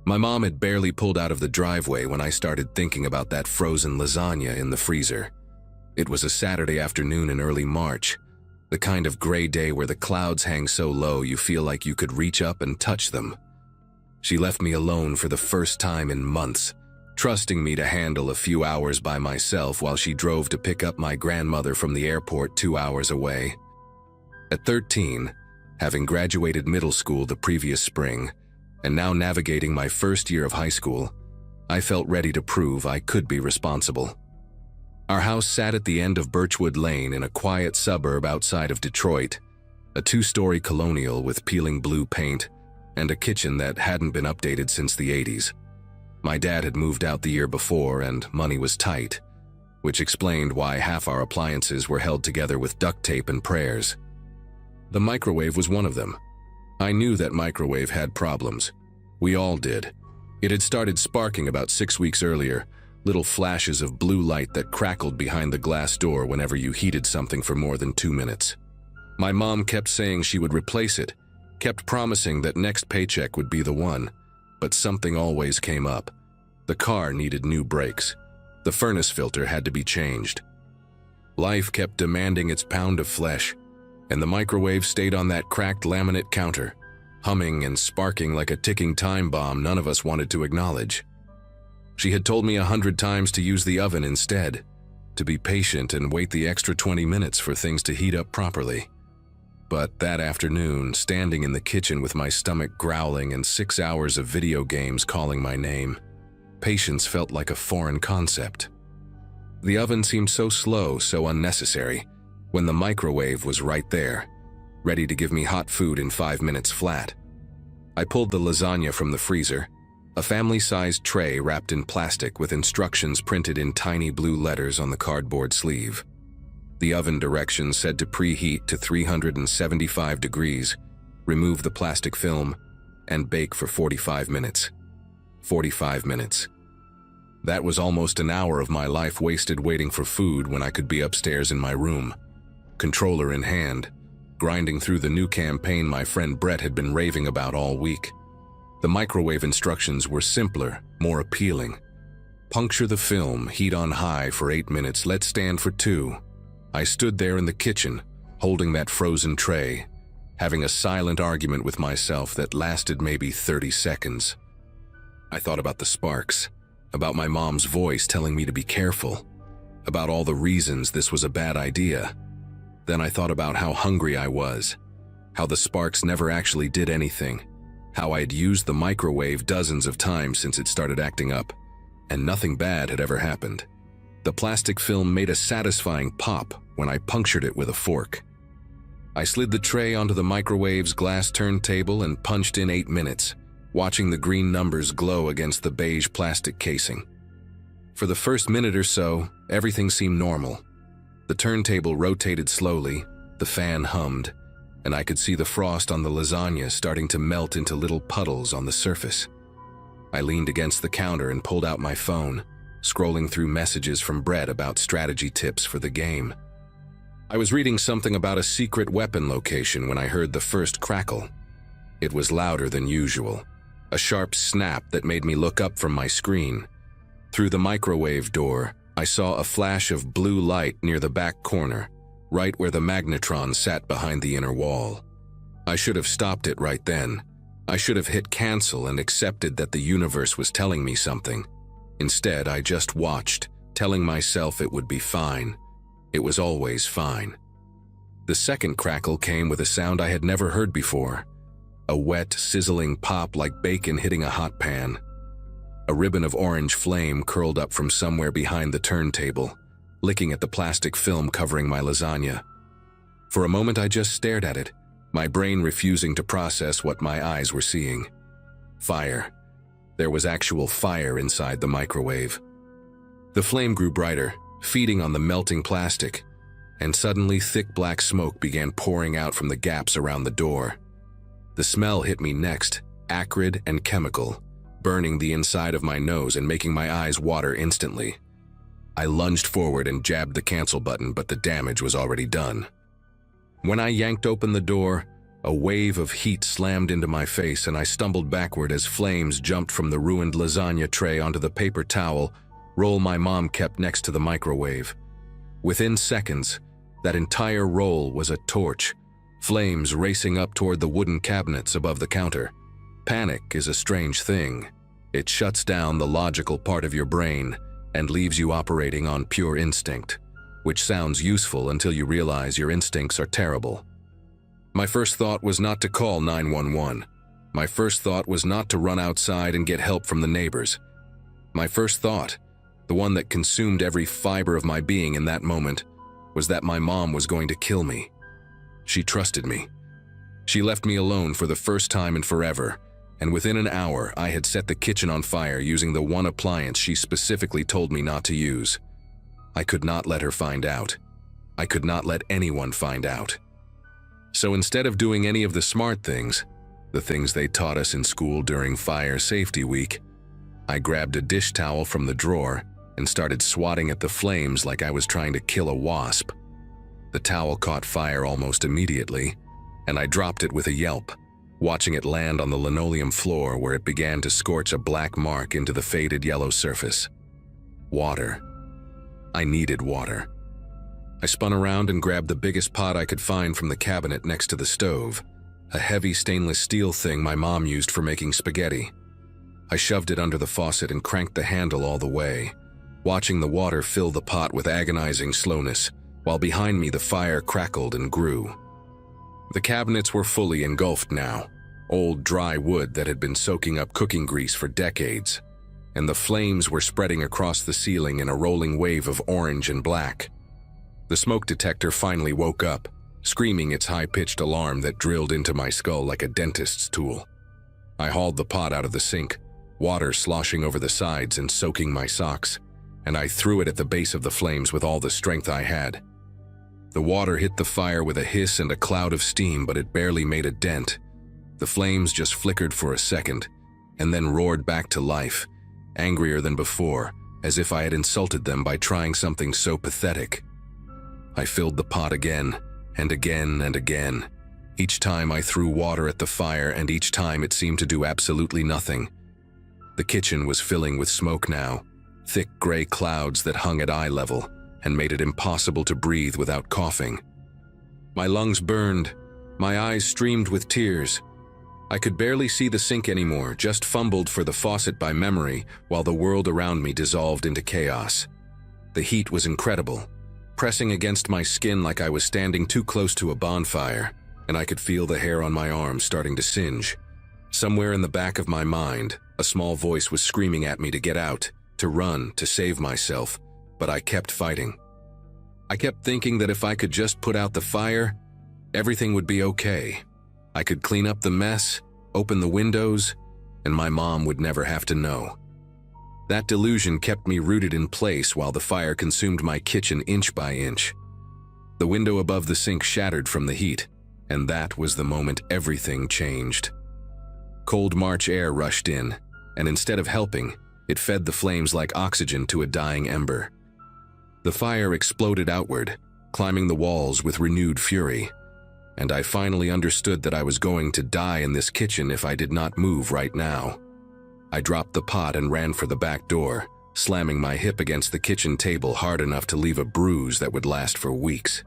My mom had barely pulled out of the driveway when I started thinking about that frozen lasagna in the freezer. It was a Saturday afternoon in early March, the kind of gray day where the clouds hang so low you feel like you could reach up and touch them. She left me alone for the first time in months, trusting me to handle a few hours by myself while she drove to pick up my grandmother from the airport 2 hours away. At 13, having graduated middle school the previous spring, and now navigating my first year of high school, I felt ready to prove I could be responsible. Our house sat at the end of Birchwood Lane in a quiet suburb outside of Detroit, a 2-story colonial with peeling blue paint and a kitchen that hadn't been updated since the 80s. My dad had moved out the year before and money was tight, which explained why half our appliances were held together with duct tape and prayers. The microwave was one of them. I knew that microwave had problems. We all did. It had started sparking about 6 weeks earlier, little flashes of blue light that crackled behind the glass door whenever you heated something for more than 2 minutes. My mom kept saying she would replace it, kept promising that next paycheck would be the one, but something always came up. The car needed new brakes. The furnace filter had to be changed. Life kept demanding its pound of flesh, and the microwave stayed on that cracked laminate counter, humming and sparking like a ticking time bomb none of us wanted to acknowledge. She had told me 100 times to use the oven instead, to be patient and wait the extra 20 minutes for things to heat up properly. But that afternoon, standing in the kitchen with my stomach growling and 6 hours of video games calling my name, patience felt like a foreign concept. The oven seemed so slow, so unnecessary, when the microwave was right there, ready to give me hot food in 5 minutes flat. I pulled the lasagna from the freezer, a family-sized tray wrapped in plastic with instructions printed in tiny blue letters on the cardboard sleeve. The oven directions said to preheat to 375 degrees, remove the plastic film, and bake for 45 minutes. 45 minutes. That was almost an hour of my life wasted waiting for food when I could be upstairs in my room, controller in hand, grinding through the new campaign my friend Brett had been raving about all week. The microwave instructions were simpler, more appealing. Puncture the film, heat on high for 8 minutes, let stand for 2. I stood there in the kitchen, holding that frozen tray, having a silent argument with myself that lasted maybe 30 seconds. I thought about the sparks, about my mom's voice telling me to be careful, about all the reasons this was a bad idea. Then I thought about how hungry I was, how the sparks never actually did anything, how I'd used the microwave dozens of times since it started acting up, and nothing bad had ever happened. The plastic film made a satisfying pop when I punctured it with a fork. I slid the tray onto the microwave's glass turntable and punched in 8 minutes, watching the green numbers glow against the beige plastic casing. For the first minute or so, everything seemed normal. The turntable rotated slowly, the fan hummed, and I could see the frost on the lasagna starting to melt into little puddles on the surface. I leaned against the counter and pulled out my phone, scrolling through messages from Brett about strategy tips for the game. I was reading something about a secret weapon location when I heard the first crackle. It was louder than usual, a sharp snap that made me look up from my screen. Through the microwave door, I saw a flash of blue light near the back corner, right where the magnetron sat behind the inner wall. I should have stopped it right then. I should have hit cancel and accepted that the universe was telling me something. Instead, I just watched, telling myself it would be fine. It was always fine. The second crackle came with a sound I had never heard before. A wet, sizzling pop like bacon hitting a hot pan. A ribbon of orange flame curled up from somewhere behind the turntable, licking at the plastic film covering my lasagna. For a moment I just stared at it, my brain refusing to process what my eyes were seeing. Fire. There was actual fire inside the microwave. The flame grew brighter, feeding on the melting plastic, and suddenly thick black smoke began pouring out from the gaps around the door. The smell hit me next, acrid and chemical, burning the inside of my nose and making my eyes water instantly. I lunged forward and jabbed the cancel button, but the damage was already done. When I yanked open the door, A wave of heat slammed into my face and I stumbled backward as flames jumped from the ruined lasagna tray onto the paper towel roll my mom kept next to the microwave. Within seconds, that entire roll was a torch, flames racing up toward the wooden cabinets above the counter. Panic is a strange thing. It shuts down the logical part of your brain and leaves you operating on pure instinct, which sounds useful until you realize your instincts are terrible. My first thought was not to call 911. My first thought was not to run outside and get help from the neighbors. My first thought, the one that consumed every fiber of my being in that moment, was that my mom was going to kill me. She trusted me. She left me alone for the first time in forever, and within an hour I had set the kitchen on fire using the one appliance she specifically told me not to use. I could not let her find out. I could not let anyone find out. So instead of doing any of the smart things, the things they taught us in school during Fire Safety Week, I grabbed a dish towel from the drawer and started swatting at the flames like I was trying to kill a wasp. The towel caught fire almost immediately, and I dropped it with a yelp, watching it land on the linoleum floor where it began to scorch a black mark into the faded yellow surface. Water. I needed water. I spun around and grabbed the biggest pot I could find from the cabinet next to the stove, a heavy stainless steel thing my mom used for making spaghetti. I shoved it under the faucet and cranked the handle all the way, watching the water fill the pot with agonizing slowness, while behind me the fire crackled and grew. The cabinets were fully engulfed now, old dry wood that had been soaking up cooking grease for decades, and the flames were spreading across the ceiling in a rolling wave of orange and black. The smoke detector finally woke up, screaming its high-pitched alarm that drilled into my skull like a dentist's tool. I hauled the pot out of the sink, water sloshing over the sides and soaking my socks, and I threw it at the base of the flames with all the strength I had. The water hit the fire with a hiss and a cloud of steam, but it barely made a dent. The flames just flickered for a second, and then roared back to life, angrier than before, as if I had insulted them by trying something so pathetic. I filled the pot again, and again and again. Each time I threw water at the fire, and each time it seemed to do absolutely nothing. The kitchen was filling with smoke now, thick gray clouds that hung at eye level and made it impossible to breathe without coughing. My lungs burned, my eyes streamed with tears. I could barely see the sink anymore, just fumbled for the faucet by memory while the world around me dissolved into chaos. The heat was incredible, pressing against my skin like I was standing too close to a bonfire, and I could feel the hair on my arms starting to singe. Somewhere in the back of my mind, a small voice was screaming at me to get out, to run, to save myself, but I kept fighting. I kept thinking that if I could just put out the fire, everything would be okay. I could clean up the mess, open the windows, and my mom would never have to know. That delusion kept me rooted in place while the fire consumed my kitchen inch by inch. The window above the sink shattered from the heat, and that was the moment everything changed. Cold March air rushed in, and instead of helping, it fed the flames like oxygen to a dying ember. The fire exploded outward, climbing the walls with renewed fury, and I finally understood that I was going to die in this kitchen if I did not move right now. I dropped the pot and ran for the back door, slamming my hip against the kitchen table hard enough to leave a bruise that would last for weeks.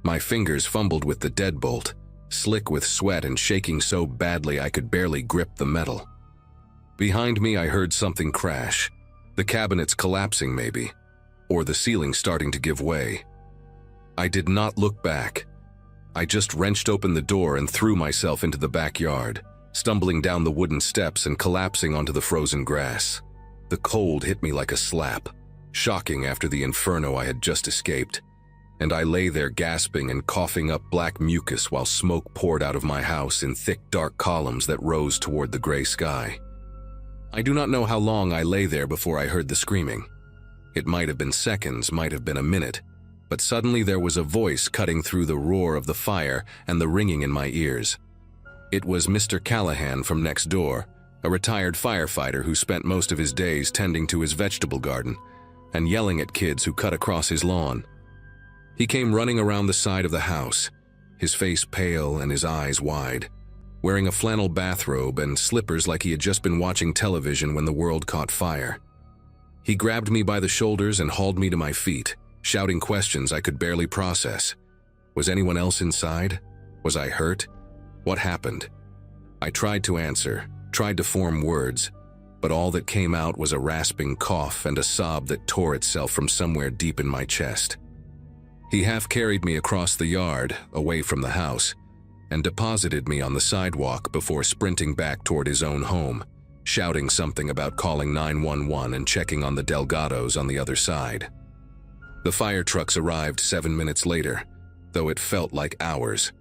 My fingers fumbled with the deadbolt, slick with sweat and shaking so badly I could barely grip the metal. Behind me I heard something crash, the cabinets collapsing maybe, or the ceiling starting to give way. I did not look back. I just wrenched open the door and threw myself into the backyard, stumbling down the wooden steps and collapsing onto the frozen grass. The cold hit me like a slap, shocking after the inferno I had just escaped, and I lay there gasping and coughing up black mucus while smoke poured out of my house in thick dark columns that rose toward the gray sky. I do not know how long I lay there before I heard the screaming. It might have been seconds, might have been a minute, but suddenly there was a voice cutting through the roar of the fire and the ringing in my ears. It was Mr. Callahan from next door, a retired firefighter who spent most of his days tending to his vegetable garden and yelling at kids who cut across his lawn. He came running around the side of the house, his face pale and his eyes wide, wearing a flannel bathrobe and slippers like he had just been watching television when the world caught fire. He grabbed me by the shoulders and hauled me to my feet, shouting questions I could barely process. Was anyone else inside? Was I hurt? What happened? I tried to answer, tried to form words, but all that came out was a rasping cough and a sob that tore itself from somewhere deep in my chest. He half carried me across the yard, away from the house, and deposited me on the sidewalk before sprinting back toward his own home, shouting something about calling 911 and checking on the Delgados on the other side. The fire trucks arrived 7 minutes later, though it felt like hours.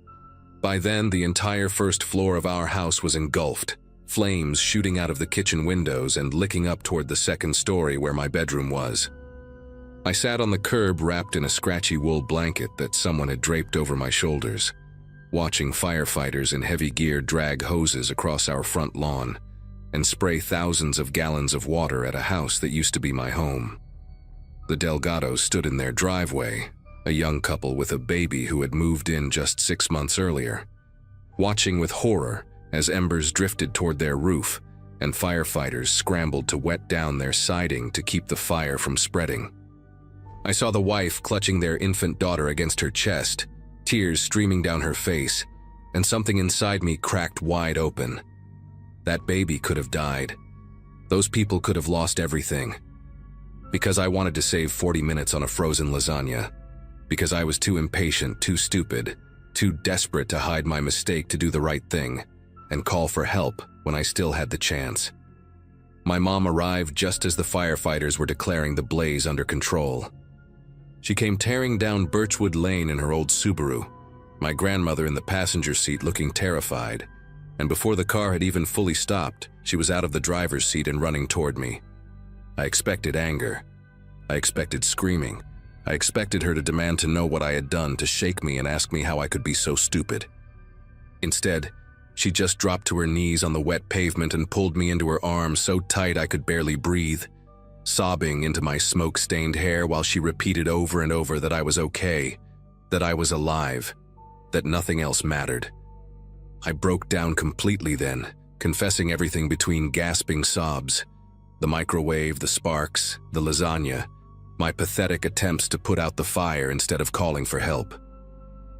By then, the entire first floor of our house was engulfed, flames shooting out of the kitchen windows and licking up toward the second story where my bedroom was. I sat on the curb wrapped in a scratchy wool blanket that someone had draped over my shoulders, watching firefighters in heavy gear drag hoses across our front lawn and spray thousands of gallons of water at a house that used to be my home. The Delgados stood in their driveway, a young couple with a baby who had moved in just 6 months earlier, watching with horror as embers drifted toward their roof and firefighters scrambled to wet down their siding to keep the fire from spreading. I saw the wife clutching their infant daughter against her chest, tears streaming down her face, and something inside me cracked wide open. That baby could have died. Those people could have lost everything. Because I wanted to save 40 minutes on a frozen lasagna. Because I was too impatient, too stupid, too desperate to hide my mistake to do the right thing and call for help when I still had the chance. My mom arrived just as the firefighters were declaring the blaze under control. She came tearing down Birchwood Lane in her old Subaru, my grandmother in the passenger seat looking terrified, and before the car had even fully stopped, she was out of the driver's seat and running toward me. I expected anger. I expected screaming. I expected her to demand to know what I had done, to shake me and ask me how I could be so stupid. Instead, she just dropped to her knees on the wet pavement and pulled me into her arms so tight I could barely breathe, sobbing into my smoke-stained hair while she repeated over and over that I was okay, that I was alive, that nothing else mattered. I broke down completely then, confessing everything between gasping sobs, the microwave, the sparks, the lasagna, my pathetic attempts to put out the fire instead of calling for help.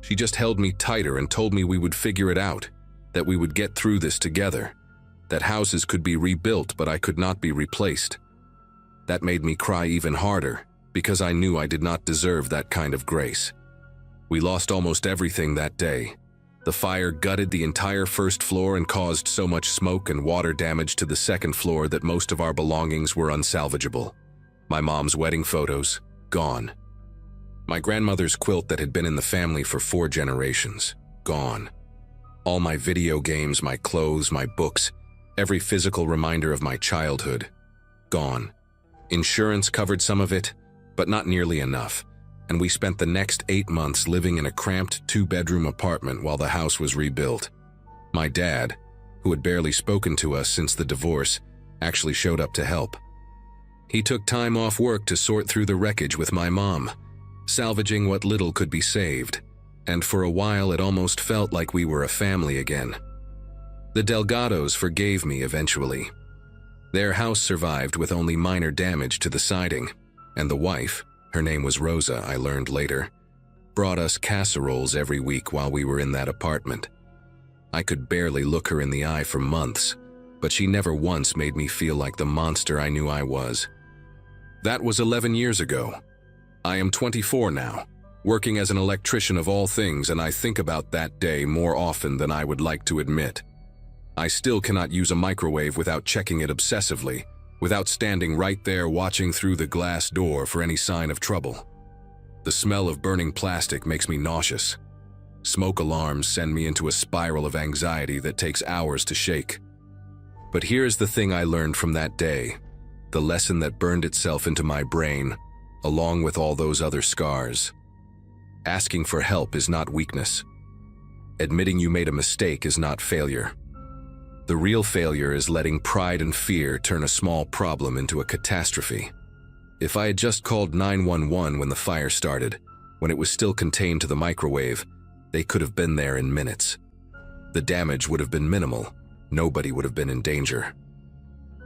She just held me tighter and told me we would figure it out, that we would get through this together, that houses could be rebuilt but I could not be replaced. That made me cry even harder, because I knew I did not deserve that kind of grace. We lost almost everything that day. The fire gutted the entire first floor and caused so much smoke and water damage to the second floor that most of our belongings were unsalvageable. My mom's wedding photos, gone. My grandmother's quilt that had been in the family for 4 generations, gone. All my video games, my clothes, my books, every physical reminder of my childhood, gone. Insurance covered some of it, but not nearly enough, and we spent the next 8 months living in a cramped 2-bedroom apartment while the house was rebuilt. My dad, who had barely spoken to us since the divorce, actually showed up to help. He took time off work to sort through the wreckage with my mom, salvaging what little could be saved, and for a while it almost felt like we were a family again. The Delgados forgave me eventually. Their house survived with only minor damage to the siding, and the wife, her name was Rosa, I learned later, brought us casseroles every week while we were in that apartment. I could barely look her in the eye for months, but she never once made me feel like the monster I knew I was. That was 11 years ago. I am 24 now, working as an electrician of all things, and I think about that day more often than I would like to admit. I still cannot use a microwave without checking it obsessively, without standing right there watching through the glass door for any sign of trouble. The smell of burning plastic makes me nauseous. Smoke alarms send me into a spiral of anxiety that takes hours to shake. But here's the thing I learned from that day, the lesson that burned itself into my brain, along with all those other scars. Asking for help is not weakness. Admitting you made a mistake is not failure. The real failure is letting pride and fear turn a small problem into a catastrophe. If I had just called 911 when the fire started, when it was still contained to the microwave, They could have been there in minutes. The damage would have been minimal. Nobody would have been in danger.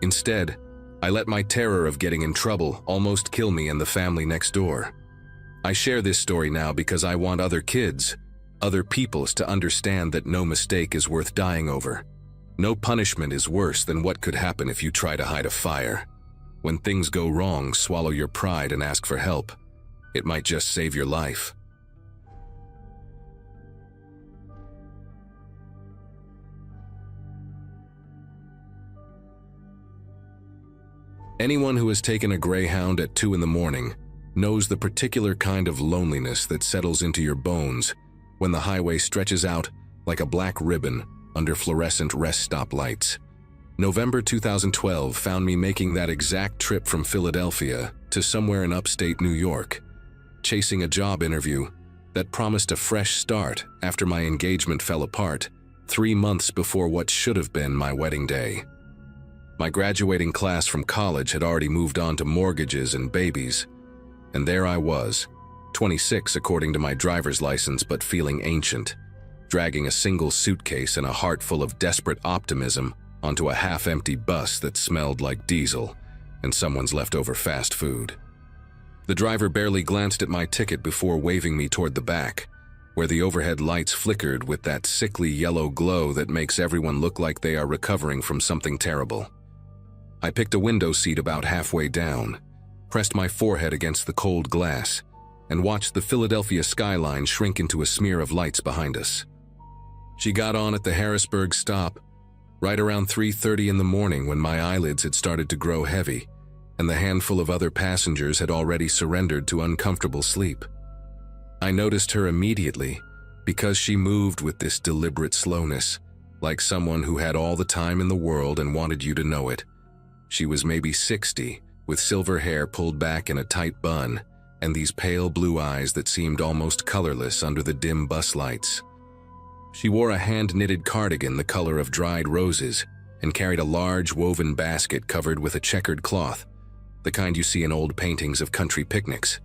Instead, I let my terror of getting in trouble almost kill me and the family next door. I share this story now because I want other kids, other peoples to understand that no mistake is worth dying over. No punishment is worse than what could happen if you try to hide a fire. When things go wrong, swallow your pride and ask for help. It might just save your life. Anyone who has taken a Greyhound at 2 in the morning knows the particular kind of loneliness that settles into your bones when the highway stretches out like a black ribbon under fluorescent rest stop lights. November 2012 found me making that exact trip from Philadelphia to somewhere in upstate New York, chasing a job interview that promised a fresh start after my engagement fell apart 3 months before what should have been my wedding day. My graduating class from college had already moved on to mortgages and babies, and there I was, 26 according to my driver's license but feeling ancient, dragging a single suitcase and a heart full of desperate optimism onto a half-empty bus that smelled like diesel and someone's leftover fast food. The driver barely glanced at my ticket before waving me toward the back, where the overhead lights flickered with that sickly yellow glow that makes everyone look like they are recovering from something terrible. I picked a window seat about halfway down, pressed my forehead against the cold glass, and watched the Philadelphia skyline shrink into a smear of lights behind us. She got on at the Harrisburg stop, right around 3:30 in the morning when my eyelids had started to grow heavy, and the handful of other passengers had already surrendered to uncomfortable sleep. I noticed her immediately because she moved with this deliberate slowness, like someone who had all the time in the world and wanted you to know it. She was maybe 60, with silver hair pulled back in a tight bun, and these pale blue eyes that seemed almost colorless under the dim bus lights. She wore a hand-knitted cardigan the color of dried roses and carried a large woven basket covered with a checkered cloth, the kind you see in old paintings of country picnics.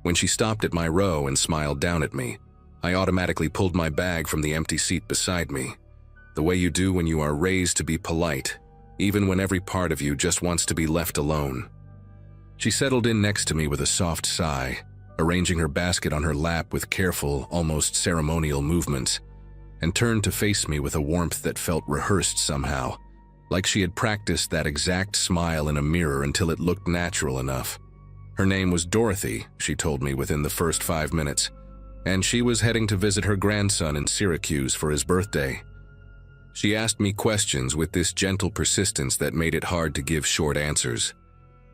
When she stopped at my row and smiled down at me, I automatically pulled my bag from the empty seat beside me, the way you do when you are raised to be polite, even when every part of you just wants to be left alone. She settled in next to me with a soft sigh, arranging her basket on her lap with careful, almost ceremonial movements, and turned to face me with a warmth that felt rehearsed somehow, like she had practiced that exact smile in a mirror until it looked natural enough. Her name was Dorothy, she told me within the first 5 minutes, and she was heading to visit her grandson in Syracuse for his birthday. She asked me questions with this gentle persistence that made it hard to give short answers.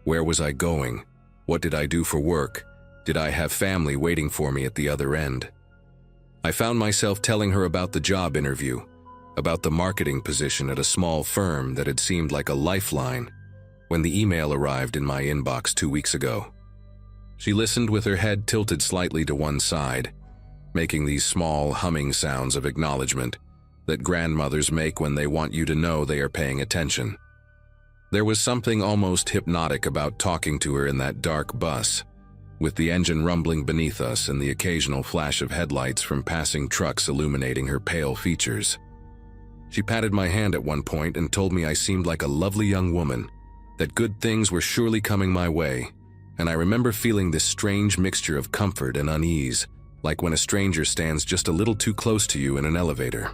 Where was I going? What did I do for work? Did I have family waiting for me at the other end? I found myself telling her about the job interview, about the marketing position at a small firm that had seemed like a lifeline when the email arrived in my inbox 2 weeks ago. She listened with her head tilted slightly to one side, making these small humming sounds of acknowledgement that grandmothers make when they want you to know they are paying attention. There was something almost hypnotic about talking to her in that dark bus, with the engine rumbling beneath us and the occasional flash of headlights from passing trucks illuminating her pale features. She patted my hand at one point and told me I seemed like a lovely young woman, that good things were surely coming my way, and I remember feeling this strange mixture of comfort and unease, like when a stranger stands just a little too close to you in an elevator.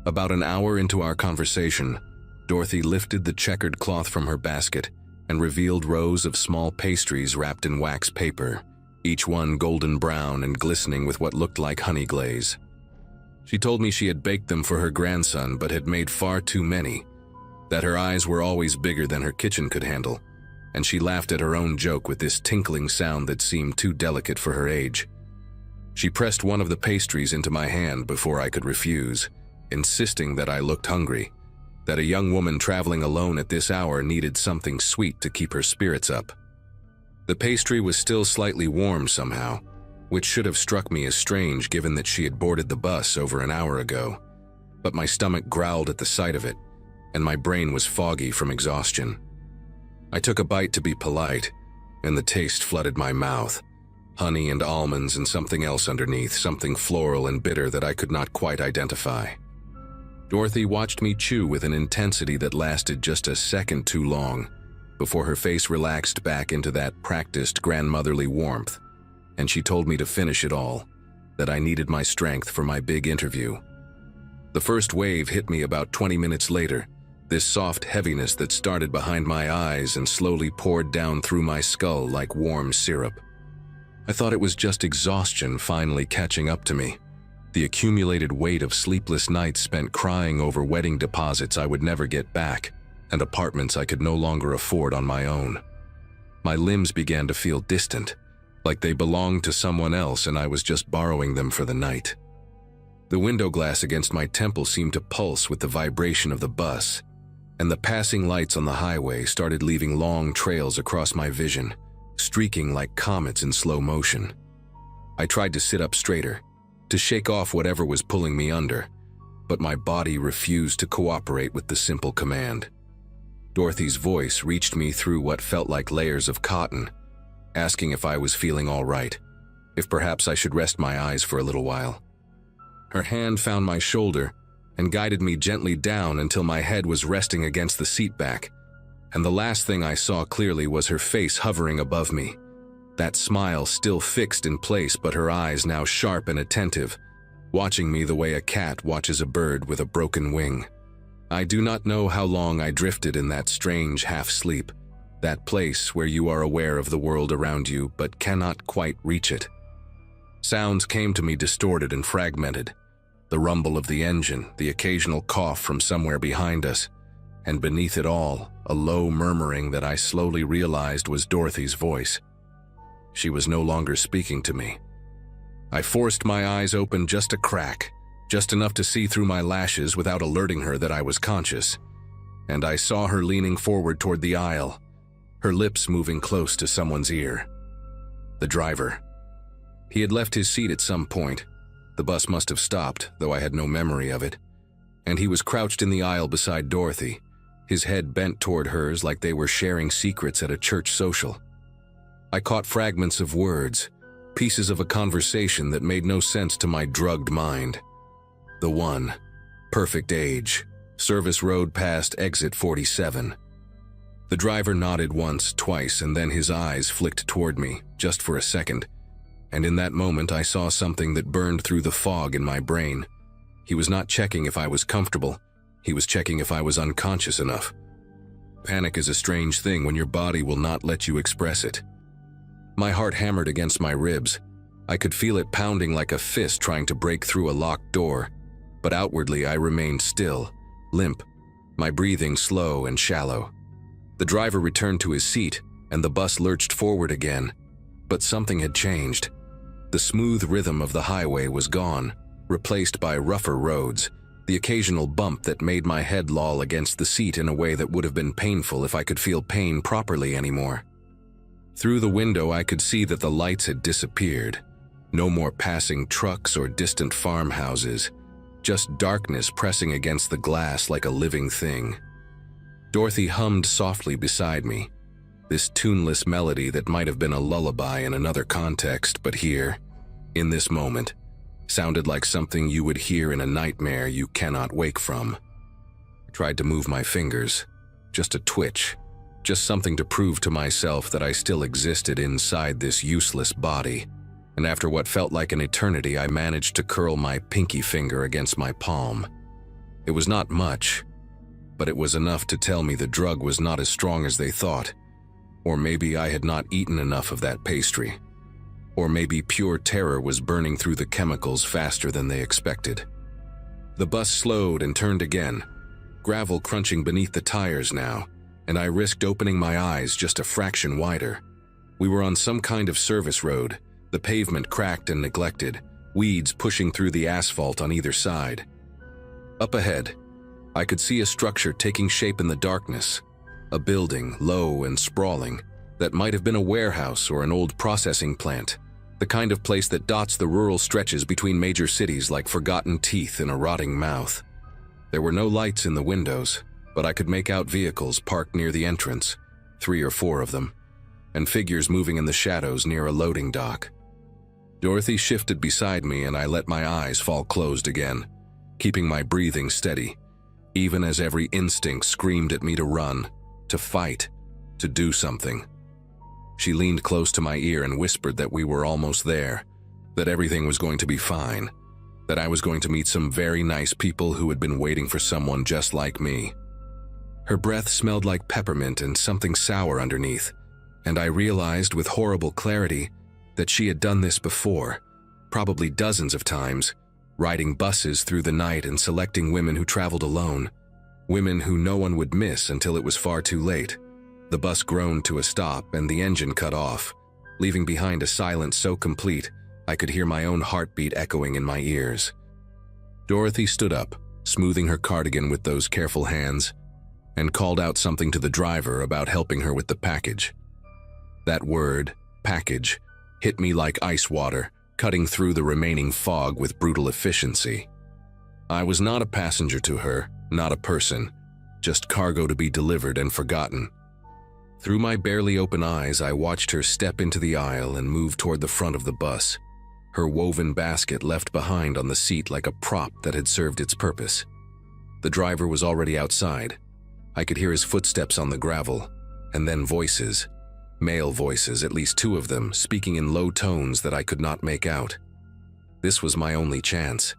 About an hour into our conversation, Dorothy lifted the checkered cloth from her basket and revealed rows of small pastries wrapped in wax paper, each one golden brown and glistening with what looked like honey glaze. She told me she had baked them for her grandson but had made far too many, that her eyes were always bigger than her kitchen could handle, and she laughed at her own joke with this tinkling sound that seemed too delicate for her age. She pressed one of the pastries into my hand before I could refuse, insisting that I looked hungry, that a young woman traveling alone at this hour needed something sweet to keep her spirits up. The pastry was still slightly warm somehow, which should have struck me as strange given that she had boarded the bus over an hour ago, but my stomach growled at the sight of it, and my brain was foggy from exhaustion. I took a bite to be polite, and the taste flooded my mouth, honey and almonds and something else underneath, something floral and bitter that I could not quite identify. Dorothy watched me chew with an intensity that lasted just a second too long, before her face relaxed back into that practiced grandmotherly warmth, and she told me to finish it all, that I needed my strength for my big interview. The first wave hit me about 20 minutes later, this soft heaviness that started behind my eyes and slowly poured down through my skull like warm syrup. I thought it was just exhaustion finally catching up to me, the accumulated weight of sleepless nights spent crying over wedding deposits I would never get back, and apartments I could no longer afford on my own. My limbs began to feel distant, like they belonged to someone else and I was just borrowing them for the night. The window glass against my temple seemed to pulse with the vibration of the bus, and the passing lights on the highway started leaving long trails across my vision, streaking like comets in slow motion. I tried to sit up straighter, to shake off whatever was pulling me under, but my body refused to cooperate with the simple command. Dorothy's voice reached me through what felt like layers of cotton, asking if I was feeling all right, if perhaps I should rest my eyes for a little while. Her hand found my shoulder and guided me gently down until my head was resting against the seat back, and the last thing I saw clearly was her face hovering above me, that smile still fixed in place but her eyes now sharp and attentive, watching me the way a cat watches a bird with a broken wing. I do not know how long I drifted in that strange half-sleep, that place where you are aware of the world around you but cannot quite reach it. Sounds came to me distorted and fragmented, the rumble of the engine, the occasional cough from somewhere behind us, and beneath it all, a low murmuring that I slowly realized was Dorothy's voice. She was no longer speaking to me. I forced my eyes open just a crack, just enough to see through my lashes without alerting her that I was conscious, and I saw her leaning forward toward the aisle, her lips moving close to someone's ear. The driver. He had left his seat at some point. The bus must have stopped, though I had no memory of it, and he was crouched in the aisle beside Dorothy, his head bent toward hers like they were sharing secrets at a church social. I caught fragments of words, pieces of a conversation that made no sense to my drugged mind. The one, perfect age, service road past exit 47. The driver nodded once, twice, and then his eyes flicked toward me, just for a second, and in that moment I saw something that burned through the fog in my brain. He was not checking if I was comfortable, he was checking if I was unconscious enough. Panic is a strange thing when your body will not let you express it. My heart hammered against my ribs. I could feel it pounding like a fist trying to break through a locked door, but outwardly I remained still, limp, my breathing slow and shallow. The driver returned to his seat, and the bus lurched forward again, but something had changed. The smooth rhythm of the highway was gone, replaced by rougher roads, the occasional bump that made my head loll against the seat in a way that would have been painful if I could feel pain properly anymore. Through the window I could see that the lights had disappeared. No more passing trucks or distant farmhouses, just darkness pressing against the glass like a living thing. Dorothy hummed softly beside me, this tuneless melody that might have been a lullaby in another context, but here, in this moment, sounded like something you would hear in a nightmare you cannot wake from. I tried to move my fingers, just a twitch, just something to prove to myself that I still existed inside this useless body, and after what felt like an eternity I managed to curl my pinky finger against my palm. It was not much, but it was enough to tell me the drug was not as strong as they thought, or maybe I had not eaten enough of that pastry, or maybe pure terror was burning through the chemicals faster than they expected. The bus slowed and turned again, gravel crunching beneath the tires now, and I risked opening my eyes just a fraction wider. We were on some kind of service road, the pavement cracked and neglected, weeds pushing through the asphalt on either side. Up ahead, I could see a structure taking shape in the darkness, a building, low and sprawling, that might have been a warehouse or an old processing plant, the kind of place that dots the rural stretches between major cities like forgotten teeth in a rotting mouth. There were no lights in the windows, but I could make out vehicles parked near the entrance, 3 or 4 of them, and figures moving in the shadows near a loading dock. Dorothy shifted beside me and I let my eyes fall closed again, keeping my breathing steady, even as every instinct screamed at me to run, to fight, to do something. She leaned close to my ear and whispered that we were almost there, that everything was going to be fine, that I was going to meet some very nice people who had been waiting for someone just like me. Her breath smelled like peppermint and something sour underneath, and I realized with horrible clarity that she had done this before, probably dozens of times, riding buses through the night and selecting women who traveled alone, women who no one would miss until it was far too late. The bus groaned to a stop and the engine cut off, leaving behind a silence so complete I could hear my own heartbeat echoing in my ears. Dorothy stood up, smoothing her cardigan with those careful hands, and called out something to the driver about helping her with the package. That word, package, hit me like ice water, cutting through the remaining fog with brutal efficiency. I was not a passenger to her, not a person, just cargo to be delivered and forgotten. Through my barely open eyes, I watched her step into the aisle and move toward the front of the bus, her woven basket left behind on the seat like a prop that had served its purpose. The driver was already outside. I could hear his footsteps on the gravel, and then voices. Male voices, at least two of them, speaking in low tones that I could not make out. This was my only chance.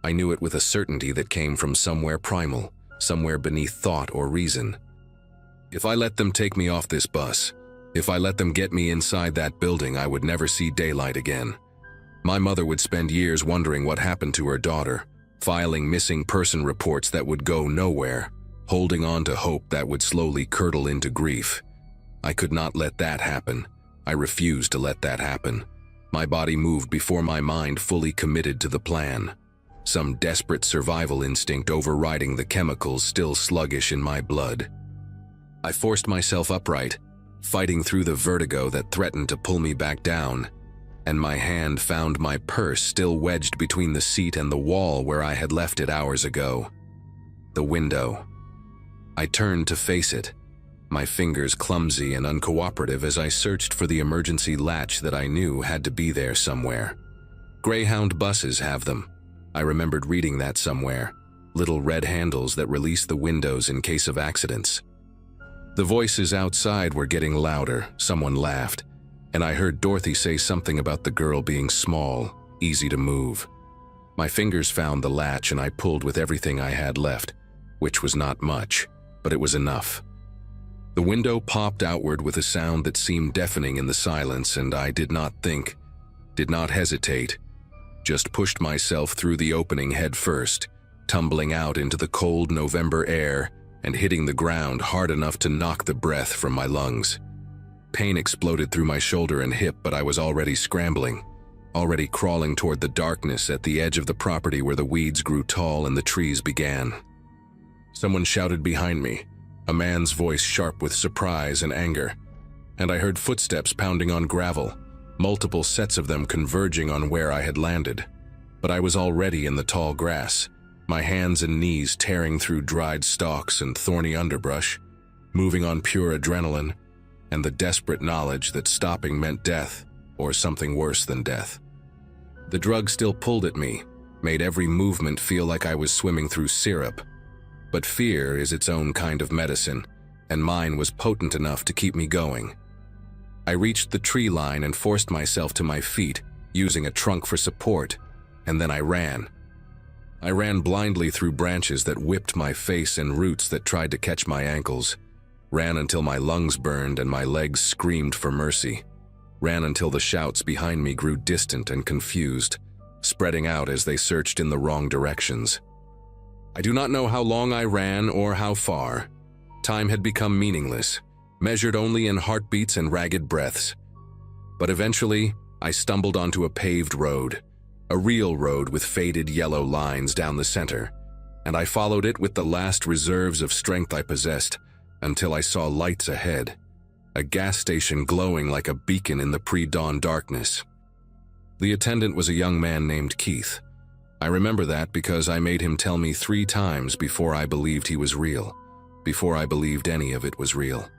I knew it with a certainty that came from somewhere primal, somewhere beneath thought or reason. If I let them take me off this bus, if I let them get me inside that building, I would never see daylight again. My mother would spend years wondering what happened to her daughter, filing missing person reports that would go nowhere, holding on to hope that would slowly curdle into grief. I could not let that happen. I refused to let that happen. My body moved before my mind fully committed to the plan, some desperate survival instinct overriding the chemicals still sluggish in my blood. I forced myself upright, fighting through the vertigo that threatened to pull me back down, and my hand found my purse still wedged between the seat and the wall where I had left it hours ago. The window. I turned to face it, my fingers clumsy and uncooperative as I searched for the emergency latch that I knew had to be there somewhere. Greyhound buses have them. I remembered reading that somewhere. Little red handles that release the windows in case of accidents. The voices outside were getting louder. Someone laughed, and I heard Dorothy say something about the girl being small, easy to move. My fingers found the latch and I pulled with everything I had left, which was not much, but it was enough. The window popped outward with a sound that seemed deafening in the silence, and I did not think, did not hesitate, just pushed myself through the opening head first, tumbling out into the cold November air and hitting the ground hard enough to knock the breath from my lungs. Pain exploded through my shoulder and hip, but I was already scrambling, already crawling toward the darkness at the edge of the property where the weeds grew tall and the trees began. Someone shouted behind me, a man's voice sharp with surprise and anger, and I heard footsteps pounding on gravel, multiple sets of them converging on where I had landed. But I was already in the tall grass, my hands and knees tearing through dried stalks and thorny underbrush, moving on pure adrenaline, and the desperate knowledge that stopping meant death, or something worse than death. The drug still pulled at me, made every movement feel like I was swimming through syrup. But fear is its own kind of medicine, and mine was potent enough to keep me going. I reached the tree line and forced myself to my feet, using a trunk for support, and then I ran. I ran blindly through branches that whipped my face and roots that tried to catch my ankles. Ran until my lungs burned and my legs screamed for mercy. Ran until the shouts behind me grew distant and confused, spreading out as they searched in the wrong directions. I do not know how long I ran or how far. Time had become meaningless, measured only in heartbeats and ragged breaths. But eventually, I stumbled onto a paved road, a real road with faded yellow lines down the center, and I followed it with the last reserves of strength I possessed until I saw lights ahead, a gas station glowing like a beacon in the pre-dawn darkness. The attendant was a young man named Keith. I remember that because I made him tell me 3 times before I believed he was real, before I believed any of it was real.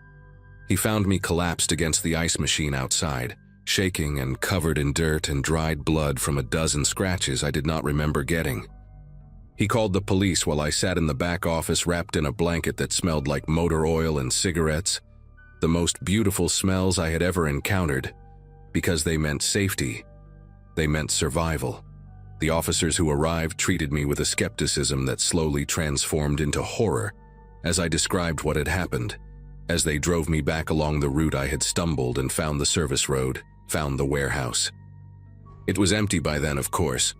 He found me collapsed against the ice machine outside, shaking and covered in dirt and dried blood from a dozen scratches I did not remember getting. He called the police while I sat in the back office wrapped in a blanket that smelled like motor oil and cigarettes, the most beautiful smells I had ever encountered, because they meant safety. They meant survival. The officers who arrived treated me with a skepticism that slowly transformed into horror as I described what had happened, as they drove me back along the route I had stumbled and found the service road, found the warehouse. It was empty by then, of course.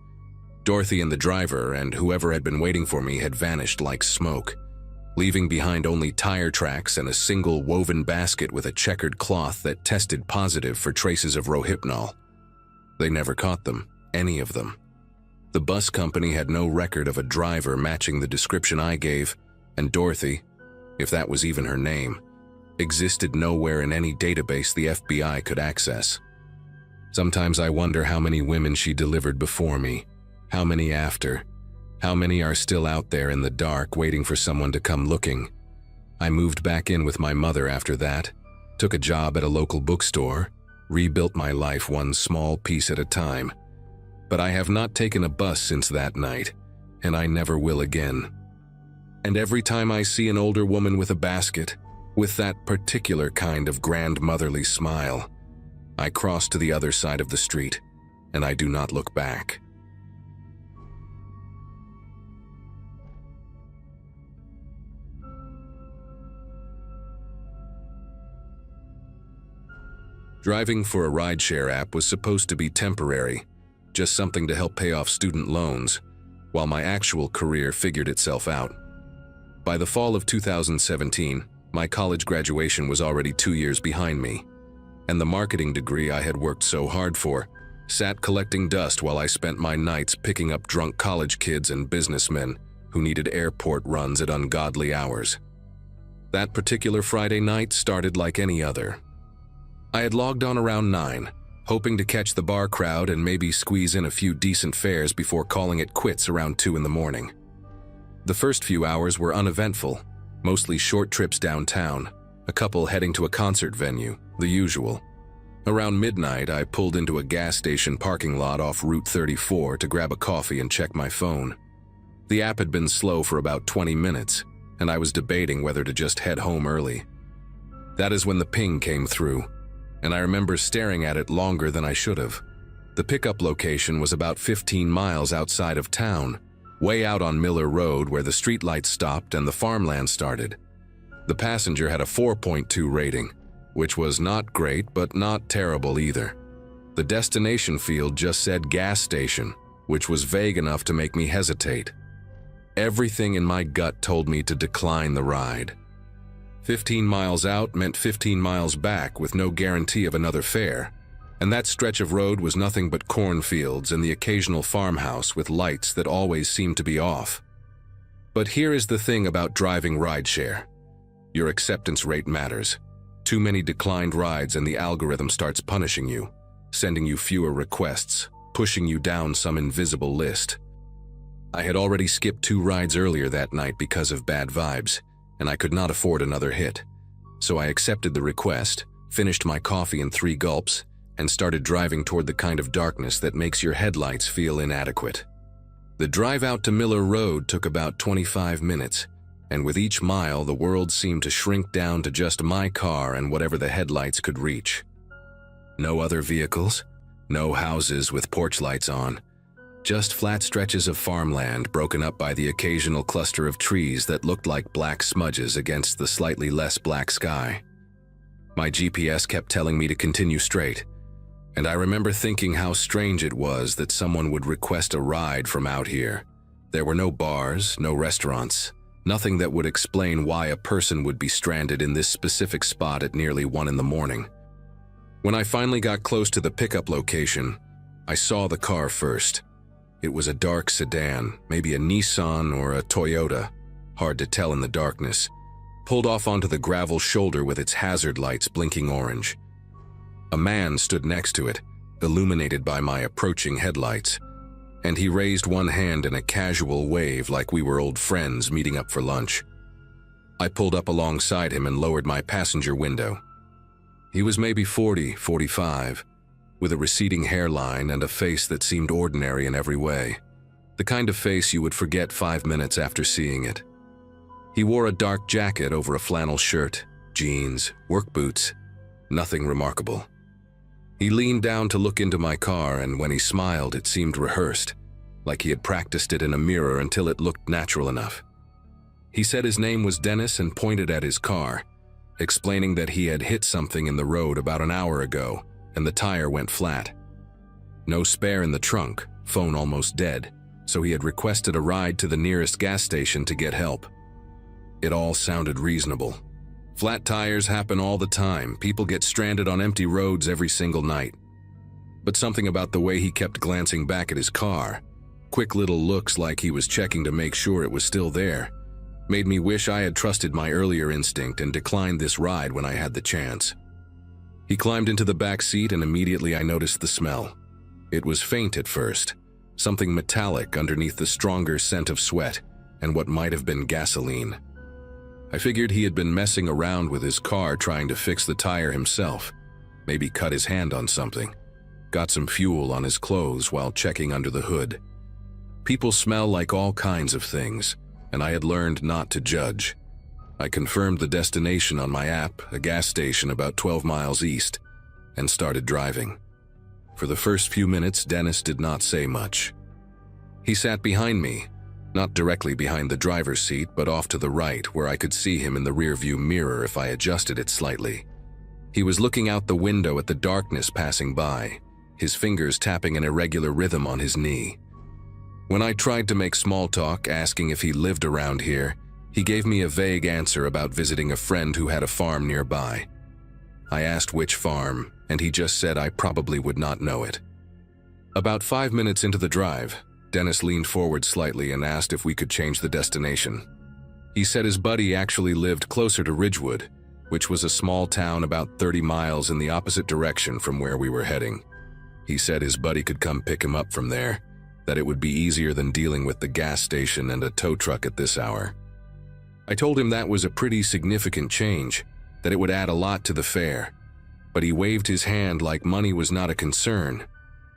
Dorothy and the driver and whoever had been waiting for me had vanished like smoke, leaving behind only tire tracks and a single woven basket with a checkered cloth that tested positive for traces of Rohypnol. They never caught them, any of them. The bus company had no record of a driver matching the description I gave, and Dorothy, if that was even her name, existed nowhere in any database the FBI could access. Sometimes I wonder how many women she delivered before me, how many after, how many are still out there in the dark waiting for someone to come looking. I moved back in with my mother after that, took a job at a local bookstore, rebuilt my life one small piece at a time. But I have not taken a bus since that night, and I never will again. And every time I see an older woman with a basket, with that particular kind of grandmotherly smile, I cross to the other side of the street, and I do not look back. Driving for a rideshare app was supposed to be temporary, just something to help pay off student loans, while my actual career figured itself out. By the fall of 2017, my college graduation was already 2 years behind me, and the marketing degree I had worked so hard for sat collecting dust while I spent my nights picking up drunk college kids and businessmen who needed airport runs at ungodly hours. That particular Friday night started like any other. I had logged on around 9, hoping to catch the bar crowd and maybe squeeze in a few decent fares before calling it quits around 2 in the morning. The first few hours were uneventful, mostly short trips downtown, a couple heading to a concert venue, the usual. Around midnight, I pulled into a gas station parking lot off Route 34 to grab a coffee and check my phone. The app had been slow for about 20 minutes, and I was debating whether to just head home early. That is when the ping came through, and I remember staring at it longer than I should have. The pickup location was about 15 miles outside of town, way out on Miller Road where the streetlights stopped and the farmland started. The passenger had a 4.2 rating, which was not great but not terrible either. The destination field just said gas station, which was vague enough to make me hesitate. Everything in my gut told me to decline the ride. 15 miles out meant 15 miles back with no guarantee of another fare, and that stretch of road was nothing but cornfields and the occasional farmhouse with lights that always seemed to be off. But here is the thing about driving rideshare. Your acceptance rate matters. Too many declined rides and the algorithm starts punishing you, sending you fewer requests, pushing you down some invisible list. I had already skipped 2 rides earlier that night because of bad vibes, and I could not afford another hit. So I accepted the request, finished my coffee in 3 gulps, and started driving toward the kind of darkness that makes your headlights feel inadequate. The drive out to Miller Road took about 25 minutes, and with each mile the world seemed to shrink down to just my car and whatever the headlights could reach. No other vehicles, no houses with porch lights on, just flat stretches of farmland broken up by the occasional cluster of trees that looked like black smudges against the slightly less black sky. My GPS kept telling me to continue straight, and I remember thinking how strange it was that someone would request a ride from out here. There were no bars, no restaurants, nothing that would explain why a person would be stranded in this specific spot at nearly 1 in the morning. When I finally got close to the pickup location, I saw the car first. It was a dark sedan, maybe a Nissan or a Toyota, hard to tell in the darkness, pulled off onto the gravel shoulder with its hazard lights blinking orange. A man stood next to it, illuminated by my approaching headlights, and he raised one hand in a casual wave like we were old friends meeting up for lunch. I pulled up alongside him and lowered my passenger window. He was maybe 40, 45, with a receding hairline and a face that seemed ordinary in every way. The kind of face you would forget 5 minutes after seeing it. He wore a dark jacket over a flannel shirt, jeans, work boots, nothing remarkable. He leaned down to look into my car, and when he smiled, it seemed rehearsed, like he had practiced it in a mirror until it looked natural enough. He said his name was Dennis and pointed at his car, explaining that he had hit something in the road about an hour ago and the tire went flat. No spare in the trunk, phone almost dead, so he had requested a ride to the nearest gas station to get help. It all sounded reasonable. Flat tires happen all the time. People get stranded on empty roads every single night. But something about the way he kept glancing back at his car, quick little looks like he was checking to make sure it was still there, made me wish I had trusted my earlier instinct and declined this ride when I had the chance. He climbed into the back seat and immediately I noticed the smell. It was faint at first, something metallic underneath the stronger scent of sweat and what might have been gasoline. I figured he had been messing around with his car trying to fix the tire himself, maybe cut his hand on something, got some fuel on his clothes while checking under the hood. People smell like all kinds of things, and I had learned not to judge. I confirmed the destination on my app, a gas station about 12 miles east, and started driving. For the first few minutes, Dennis did not say much. He sat behind me, not directly behind the driver's seat, but off to the right where I could see him in the rearview mirror if I adjusted it slightly. He was looking out the window at the darkness passing by, his fingers tapping an irregular rhythm on his knee. When I tried to make small talk, asking if he lived around here, he gave me a vague answer about visiting a friend who had a farm nearby. I asked which farm, and he just said I probably would not know it. About 5 minutes into the drive, Dennis leaned forward slightly and asked if we could change the destination. He said his buddy actually lived closer to Ridgewood, which was a small town about 30 miles in the opposite direction from where we were heading. He said his buddy could come pick him up from there, that it would be easier than dealing with the gas station and a tow truck at this hour. I told him that was a pretty significant change, that it would add a lot to the fare, but he waved his hand like money was not a concern.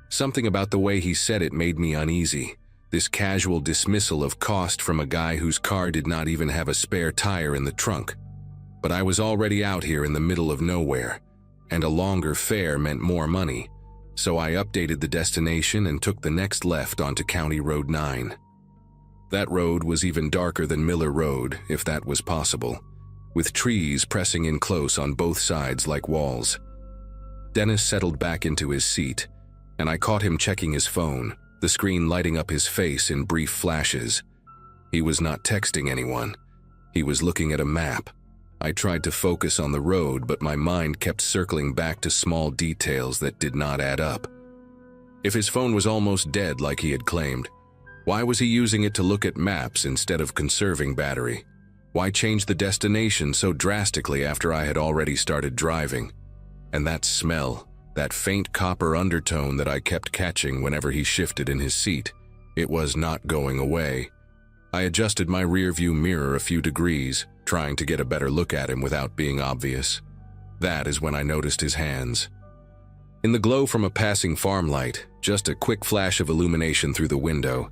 Something about the way he said it made me uneasy, this casual dismissal of cost from a guy whose car did not even have a spare tire in the trunk. But I was already out here in the middle of nowhere, and a longer fare meant more money, so I updated the destination and took the next left onto County Road 9. That road was even darker than Miller Road, if that was possible, with trees pressing in close on both sides like walls. Dennis settled back into his seat, and I caught him checking his phone, the screen lighting up his face in brief flashes. He was not texting anyone. He was looking at a map. I tried to focus on the road, but my mind kept circling back to small details that did not add up. If his phone was almost dead like he had claimed, why was he using it to look at maps instead of conserving battery? Why change the destination so drastically after I had already started driving? And that smell, that faint copper undertone that I kept catching whenever he shifted in his seat, it was not going away. I adjusted my rearview mirror a few degrees, trying to get a better look at him without being obvious. That is when I noticed his hands. In the glow from a passing farm light, just a quick flash of illumination through the window,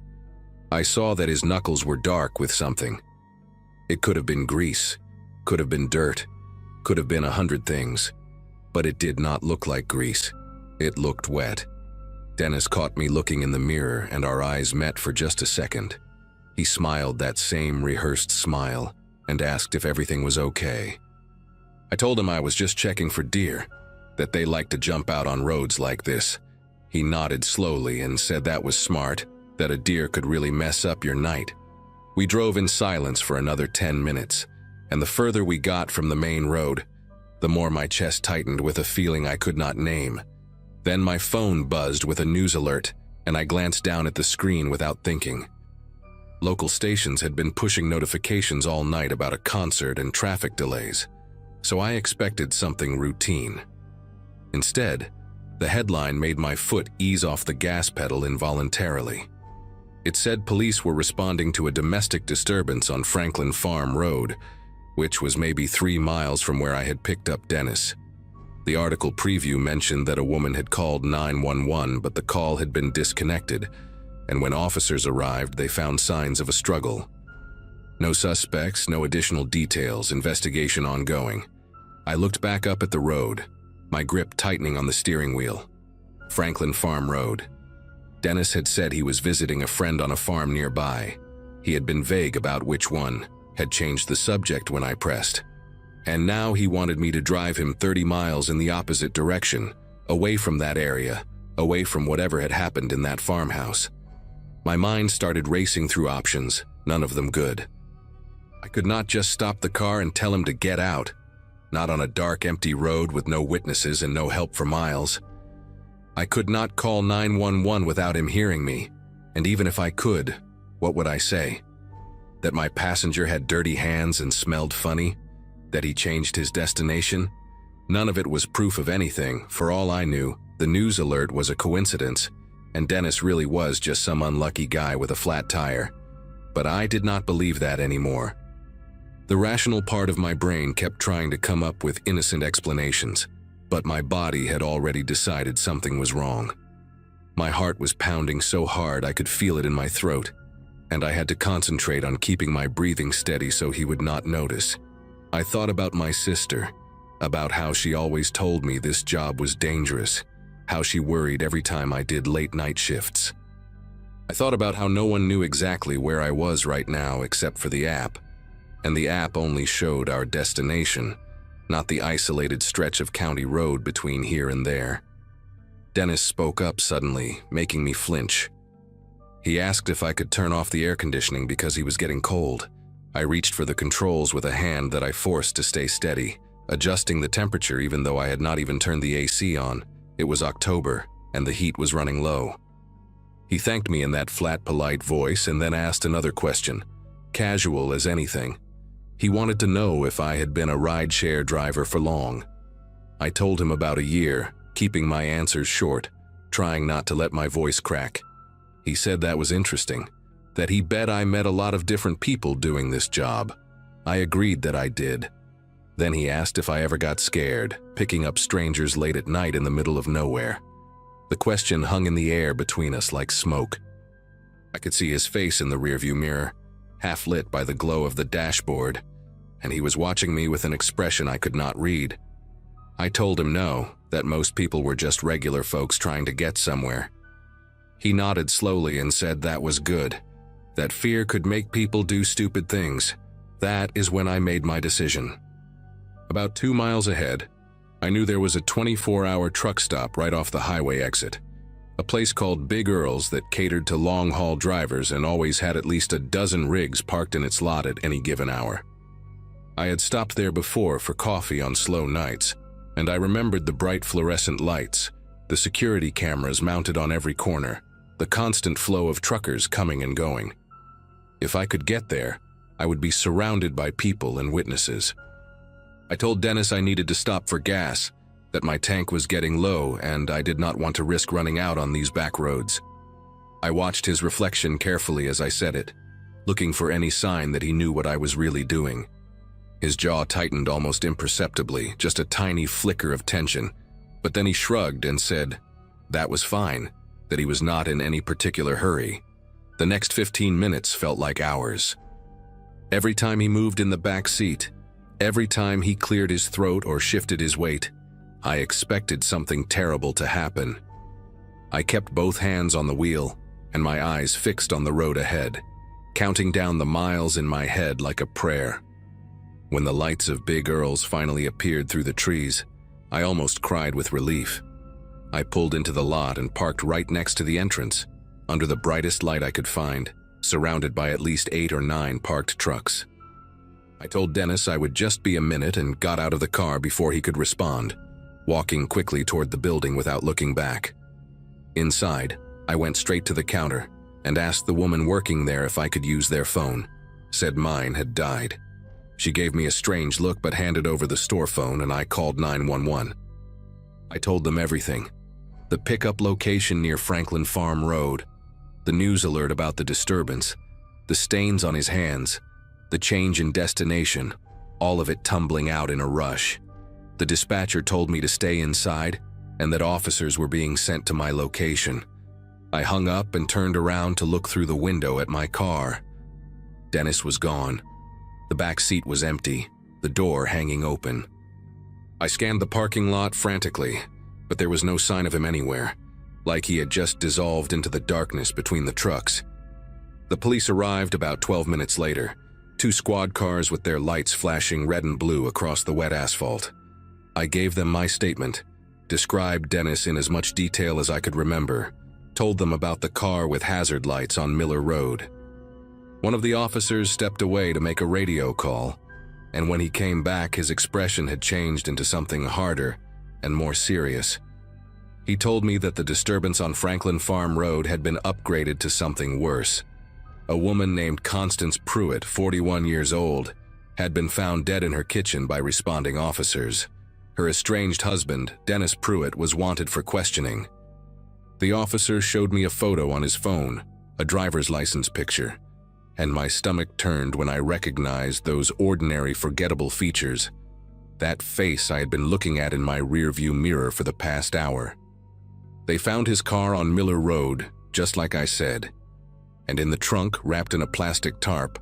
I saw that his knuckles were dark with something. It could have been grease, could have been dirt, could have been 100 things, but it did not look like grease. It looked wet. Dennis caught me looking in the mirror and our eyes met for just a second. He smiled that same rehearsed smile and asked if everything was okay. I told him I was just checking for deer, that they like to jump out on roads like this. He nodded slowly and said that was smart, that a deer could really mess up your night. We drove in silence for another 10 minutes, and the further we got from the main road, the more my chest tightened with a feeling I could not name. Then my phone buzzed with a news alert, and I glanced down at the screen without thinking. Local stations had been pushing notifications all night about a concert and traffic delays, so I expected something routine. Instead, the headline made my foot ease off the gas pedal involuntarily. It said police were responding to a domestic disturbance on Franklin Farm Road, which was maybe 3 miles from where I had picked up Dennis. The article preview mentioned that a woman had called 911, but the call had been disconnected, and when officers arrived, they found signs of a struggle. No suspects, no additional details, investigation ongoing. I looked back up at the road, my grip tightening on the steering wheel. Franklin Farm Road. Dennis had said he was visiting a friend on a farm nearby. He had been vague about which one, had changed the subject when I pressed. And now he wanted me to drive him 30 miles in the opposite direction, away from that area, away from whatever had happened in that farmhouse. My mind started racing through options, none of them good. I could not just stop the car and tell him to get out, not on a dark, empty road with no witnesses and no help for miles. I could not call 911 without him hearing me, and even if I could, what would I say? That my passenger had dirty hands and smelled funny? That he changed his destination? None of it was proof of anything. For all I knew, the news alert was a coincidence, and Dennis really was just some unlucky guy with a flat tire. But I did not believe that anymore. The rational part of my brain kept trying to come up with innocent explanations, but my body had already decided something was wrong. My heart was pounding so hard I could feel it in my throat, and I had to concentrate on keeping my breathing steady so he would not notice. I thought about my sister, about how she always told me this job was dangerous, how she worried every time I did late night shifts. I thought about how no one knew exactly where I was right now except for the app, and the app only showed our destination, not the isolated stretch of county road between here and there. Dennis spoke up suddenly, making me flinch. He asked if I could turn off the air conditioning because he was getting cold. I reached for the controls with a hand that I forced to stay steady, adjusting the temperature even though I had not even turned the AC on. It was October, and the heat was running low. He thanked me in that flat, polite voice and then asked another question, casual as anything. He wanted to know if I had been a rideshare driver for long. I told him about a year, keeping my answers short, trying not to let my voice crack. He said that was interesting, that he bet I met a lot of different people doing this job. I agreed that I did. Then he asked if I ever got scared, picking up strangers late at night in the middle of nowhere. The question hung in the air between us like smoke. I could see his face in the rearview mirror, half lit by the glow of the dashboard, and he was watching me with an expression I could not read. I told him no, that most people were just regular folks trying to get somewhere. He nodded slowly and said that was good, that fear could make people do stupid things. That is when I made my decision. About 2 miles ahead, I knew there was a 24-hour truck stop right off the highway exit, a place called Big Earl's that catered to long-haul drivers and always had at least a dozen rigs parked in its lot at any given hour. I had stopped there before for coffee on slow nights, and I remembered the bright fluorescent lights, the security cameras mounted on every corner, the constant flow of truckers coming and going. If I could get there, I would be surrounded by people and witnesses. I told Dennis I needed to stop for gas, that my tank was getting low and I did not want to risk running out on these back roads. I watched his reflection carefully as I said it, looking for any sign that he knew what I was really doing. His jaw tightened almost imperceptibly, just a tiny flicker of tension, but then he shrugged and said that was fine, that he was not in any particular hurry. The next 15 minutes felt like hours. Every time he moved in the back seat, every time he cleared his throat or shifted his weight, I expected something terrible to happen. I kept both hands on the wheel and my eyes fixed on the road ahead, counting down the miles in my head like a prayer. When the lights of Big Earl's finally appeared through the trees, I almost cried with relief. I pulled into the lot and parked right next to the entrance, under the brightest light I could find, surrounded by at least 8 or 9 parked trucks. I told Dennis I would just be a minute and got out of the car before he could respond, walking quickly toward the building without looking back. Inside, I went straight to the counter and asked the woman working there if I could use their phone, said mine had died. She gave me a strange look but handed over the store phone and I called 911. I told them everything. The pickup location near Franklin Farm Road, the news alert about the disturbance, the stains on his hands, the change in destination, all of it tumbling out in a rush. The dispatcher told me to stay inside and that officers were being sent to my location. I hung up and turned around to look through the window at my car. Dennis was gone. The back seat was empty, the door hanging open. I scanned the parking lot frantically, but there was no sign of him anywhere, like he had just dissolved into the darkness between the trucks. The police arrived about 12 minutes later, 2 squad cars with their lights flashing red and blue across the wet asphalt. I gave them my statement, described Dennis in as much detail as I could remember, told them about the car with hazard lights on Miller Road. One of the officers stepped away to make a radio call, and when he came back, his expression had changed into something harder and more serious. He told me that the disturbance on Franklin Farm Road had been upgraded to something worse. A woman named Constance Pruitt, 41 years old, had been found dead in her kitchen by responding officers. Her estranged husband, Dennis Pruitt, was wanted for questioning. The officer showed me a photo on his phone, a driver's license picture, and my stomach turned when I recognized those ordinary, forgettable features. That face I had been looking at in my rearview mirror for the past hour. They found his car on Miller Road, just like I said, and in the trunk, wrapped in a plastic tarp,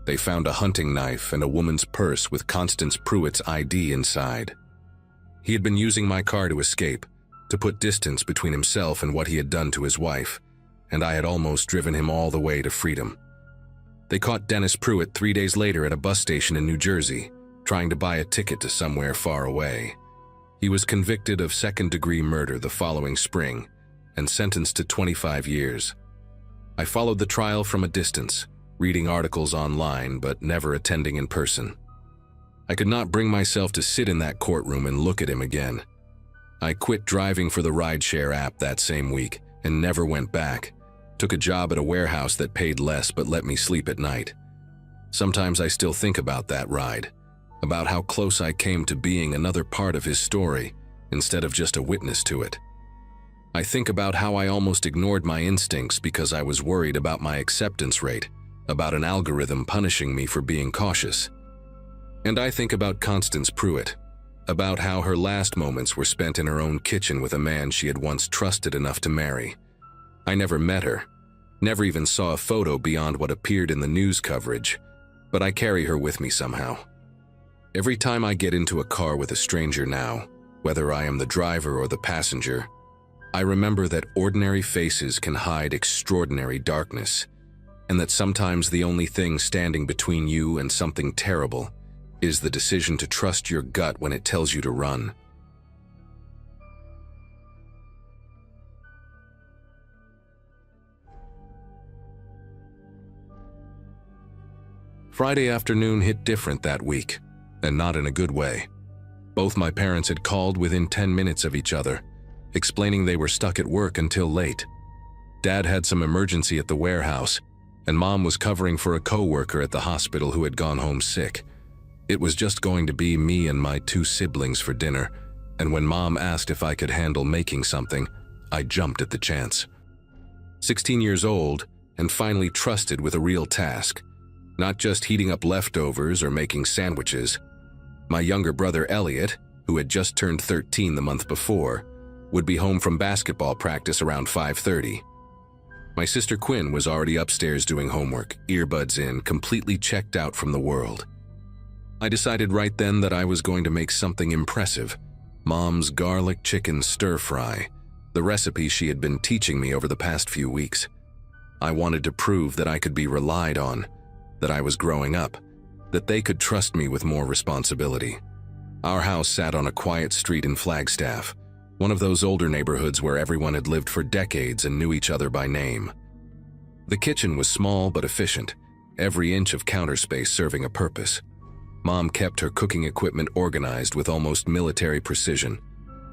they found a hunting knife and a woman's purse with Constance Pruitt's ID inside. He had been using my car to escape, to put distance between himself and what he had done to his wife, and I had almost driven him all the way to freedom. They caught Dennis Pruitt 3 days later at a bus station in New Jersey, trying to buy a ticket to somewhere far away. He was convicted of second-degree murder the following spring and sentenced to 25 years. I followed the trial from a distance, reading articles online but never attending in person. I could not bring myself to sit in that courtroom and look at him again. I quit driving for the rideshare app that same week and never went back. Took a job at a warehouse that paid less but let me sleep at night. Sometimes I still think about that ride, about how close I came to being another part of his story instead of just a witness to it. I think about how I almost ignored my instincts because I was worried about my acceptance rate, about an algorithm punishing me for being cautious. And I think about Constance Pruitt, about how her last moments were spent in her own kitchen with a man she had once trusted enough to marry. I never met her, never even saw a photo beyond what appeared in the news coverage, but I carry her with me somehow. Every time I get into a car with a stranger now, whether I am the driver or the passenger, I remember that ordinary faces can hide extraordinary darkness, and that sometimes the only thing standing between you and something terrible is the decision to trust your gut when it tells you to run. Friday afternoon hit different that week, and not in a good way. Both my parents had called within 10 minutes of each other, explaining they were stuck at work until late. Dad had some emergency at the warehouse, and Mom was covering for a coworker at the hospital who had gone home sick. It was just going to be me and my 2 siblings for dinner, and when Mom asked if I could handle making something, I jumped at the chance. 16 years old, and finally trusted with a real task. Not just heating up leftovers or making sandwiches. My younger brother Elliot, who had just turned 13 the month before, would be home from basketball practice around 5:30. My sister Quinn was already upstairs doing homework, earbuds in, completely checked out from the world. I decided right then that I was going to make something impressive. Mom's garlic chicken stir-fry, the recipe she had been teaching me over the past few weeks. I wanted to prove that I could be relied on, that I was growing up, that they could trust me with more responsibility. Our house sat on a quiet street in Flagstaff, one of those older neighborhoods where everyone had lived for decades and knew each other by name. The kitchen was small but efficient, every inch of counter space serving a purpose. Mom kept her cooking equipment organized with almost military precision.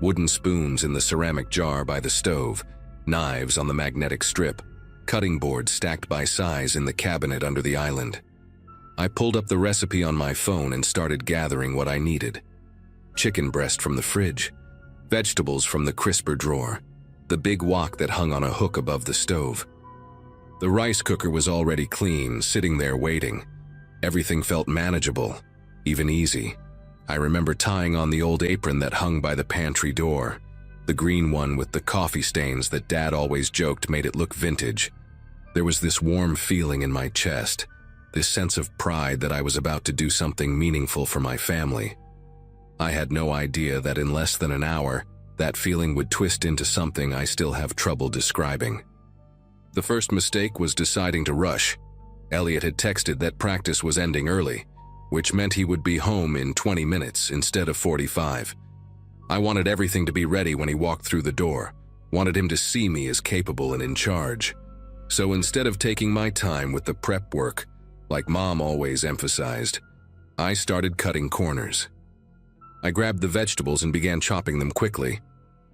Wooden spoons in the ceramic jar by the stove, knives on the magnetic strip, cutting boards stacked by size in the cabinet under the island. I pulled up the recipe on my phone and started gathering what I needed. Chicken breast from the fridge, vegetables from the crisper drawer, the big wok that hung on a hook above the stove. The rice cooker was already clean, sitting there waiting. Everything felt manageable, even easy. I remember tying on the old apron that hung by the pantry door, the green one with the coffee stains that Dad always joked made it look vintage. There was this warm feeling in my chest, this sense of pride that I was about to do something meaningful for my family. I had no idea that in less than an hour, that feeling would twist into something I still have trouble describing. The first mistake was deciding to rush. Elliot had texted that practice was ending early, which meant he would be home in 20 minutes instead of 45. I wanted everything to be ready when he walked through the door, wanted him to see me as capable and in charge. So instead of taking my time with the prep work, like Mom always emphasized, I started cutting corners. I grabbed the vegetables and began chopping them quickly,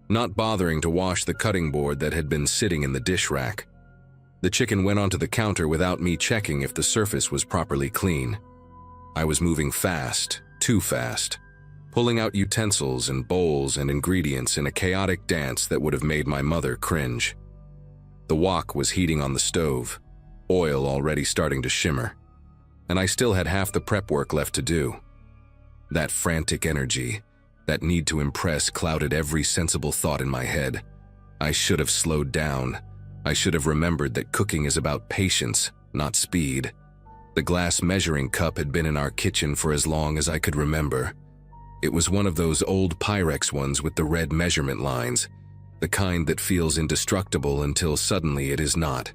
not bothering to wash the cutting board that had been sitting in the dish rack. The chicken went onto the counter without me checking if the surface was properly clean. I was moving fast, too fast, pulling out utensils and bowls and ingredients in a chaotic dance that would have made my mother cringe. The wok was heating on the stove, oil already starting to shimmer, and I still had half the prep work left to do. That frantic energy, that need to impress clouded every sensible thought in my head. I should have slowed down. I should have remembered that cooking is about patience, not speed. The glass measuring cup had been in our kitchen for as long as I could remember. It was one of those old Pyrex ones with the red measurement lines, the kind that feels indestructible until suddenly it is not.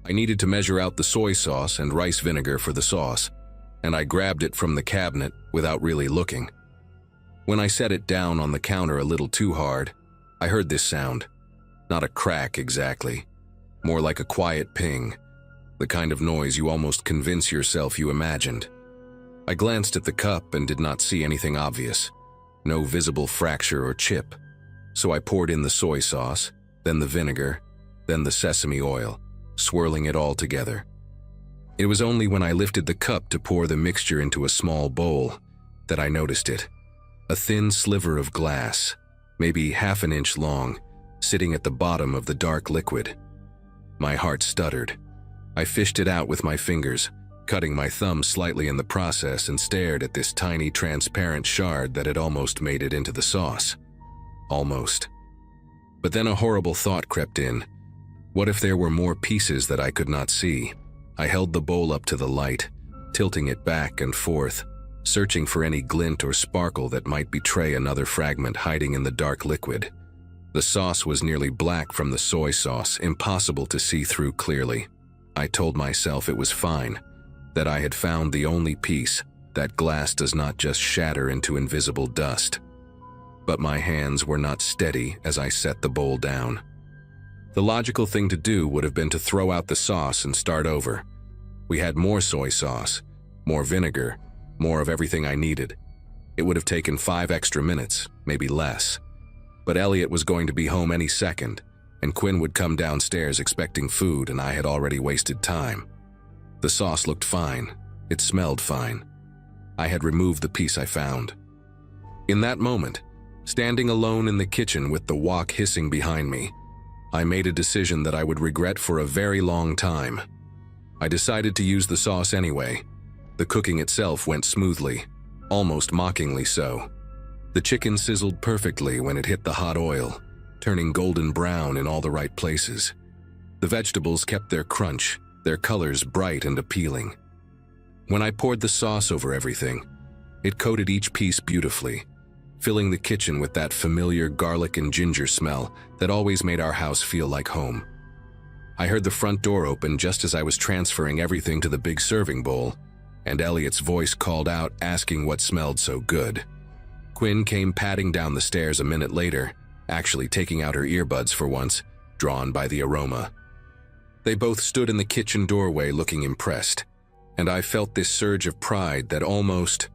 I needed to measure out the soy sauce and rice vinegar for the sauce, and I grabbed it from the cabinet without really looking. When I set it down on the counter a little too hard, I heard this sound. Not a crack exactly, more like a quiet ping, the kind of noise you almost convince yourself you imagined. I glanced at the cup and did not see anything obvious, no visible fracture or chip. So I poured in the soy sauce, then the vinegar, then the sesame oil, swirling it all together. It was only when I lifted the cup to pour the mixture into a small bowl that I noticed it. A thin sliver of glass, maybe half an inch long, sitting at the bottom of the dark liquid. My heart stuttered. I fished it out with my fingers, cutting my thumb slightly in the process, and stared at this tiny transparent shard that had almost made it into the sauce. Almost. But then a horrible thought crept in. What if there were more pieces that I could not see? I held the bowl up to the light, tilting it back and forth, searching for any glint or sparkle that might betray another fragment hiding in the dark liquid. The sauce was nearly black from the soy sauce, impossible to see through clearly. I told myself it was fine, that I had found the only piece, that glass does not just shatter into invisible dust. But my hands were not steady as I set the bowl down. The logical thing to do would have been to throw out the sauce and start over. We had more soy sauce, more vinegar, more of everything I needed. It would have taken 5 extra minutes, maybe less. But Elliot was going to be home any second, and Quinn would come downstairs expecting food, and I had already wasted time. The sauce looked fine. It smelled fine. I had removed the piece I found. In that moment, standing alone in the kitchen with the wok hissing behind me, I made a decision that I would regret for a very long time. I decided to use the sauce anyway. The cooking itself went smoothly, almost mockingly so. The chicken sizzled perfectly when it hit the hot oil, turning golden brown in all the right places. The vegetables kept their crunch, their colors bright and appealing. When I poured the sauce over everything, it coated each piece beautifully, filling the kitchen with that familiar garlic and ginger smell that always made our house feel like home. I heard the front door open just as I was transferring everything to the big serving bowl, and Elliot's voice called out asking what smelled so good. Quinn came padding down the stairs a minute later, actually taking out her earbuds for once, drawn by the aroma. They both stood in the kitchen doorway looking impressed, and I felt this surge of pride that almost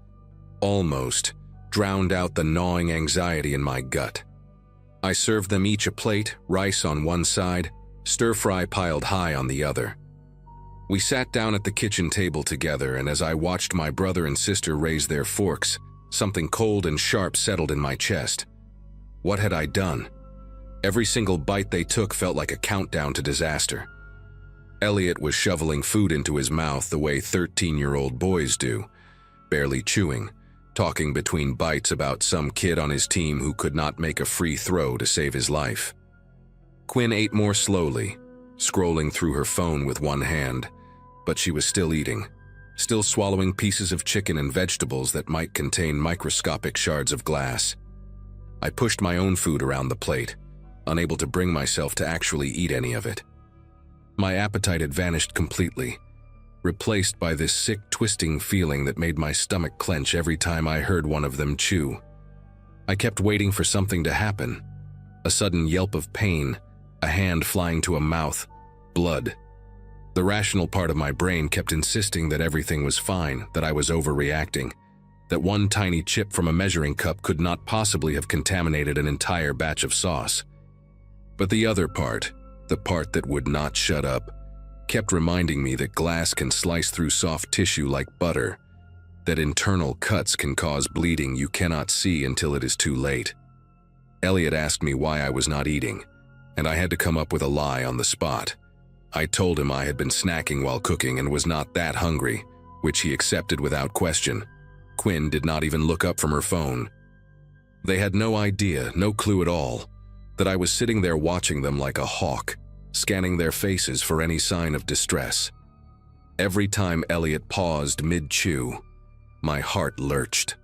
drowned out the gnawing anxiety in my gut. I served them each a plate, rice on one side, stir-fry piled high on the other. We sat down at the kitchen table together, and as I watched my brother and sister raise their forks, something cold and sharp settled in my chest. What had I done? Every single bite they took felt like a countdown to disaster. Elliot was shoveling food into his mouth the way 13-year-old boys do, barely chewing, talking between bites about some kid on his team who could not make a free throw to save his life. Quinn ate more slowly, scrolling through her phone with one hand, but she was still eating, still swallowing pieces of chicken and vegetables that might contain microscopic shards of glass. I pushed my own food around the plate, unable to bring myself to actually eat any of it. My appetite had vanished completely, replaced by this sick, twisting feeling that made my stomach clench every time I heard one of them chew. I kept waiting for something to happen, a sudden yelp of pain, a hand flying to a mouth, blood. The rational part of my brain kept insisting that everything was fine, that I was overreacting, that one tiny chip from a measuring cup could not possibly have contaminated an entire batch of sauce. But the other part, the part that would not shut up, kept reminding me that glass can slice through soft tissue like butter, that internal cuts can cause bleeding you cannot see until it is too late. Elliot asked me why I was not eating, and I had to come up with a lie on the spot. I told him I had been snacking while cooking and was not that hungry, which he accepted without question. Quinn did not even look up from her phone. They had no idea, no clue at all, that I was sitting there watching them like a hawk, scanning their faces for any sign of distress. Every time Elliot paused mid-chew, my heart lurched.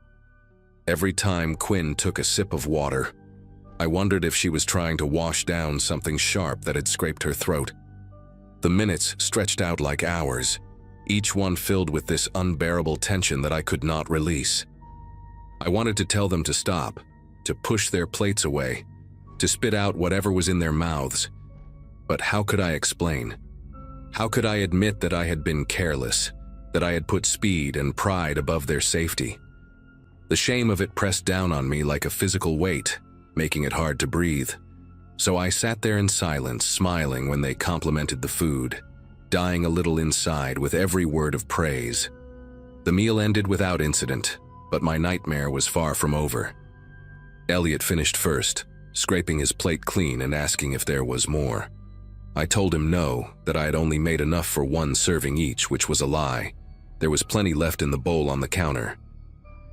Every time Quinn took a sip of water, I wondered if she was trying to wash down something sharp that had scraped her throat. The minutes stretched out like hours, each one filled with this unbearable tension that I could not release. I wanted to tell them to stop, to push their plates away, to spit out whatever was in their mouths. But how could I explain? How could I admit that I had been careless, that I had put speed and pride above their safety? The shame of it pressed down on me like a physical weight, making it hard to breathe. So I sat there in silence, smiling when they complimented the food, dying a little inside with every word of praise. The meal ended without incident, but my nightmare was far from over. Elliot finished first, scraping his plate clean and asking if there was more. I told him no, that I had only made enough for one serving each, which was a lie. There was plenty left in the bowl on the counter.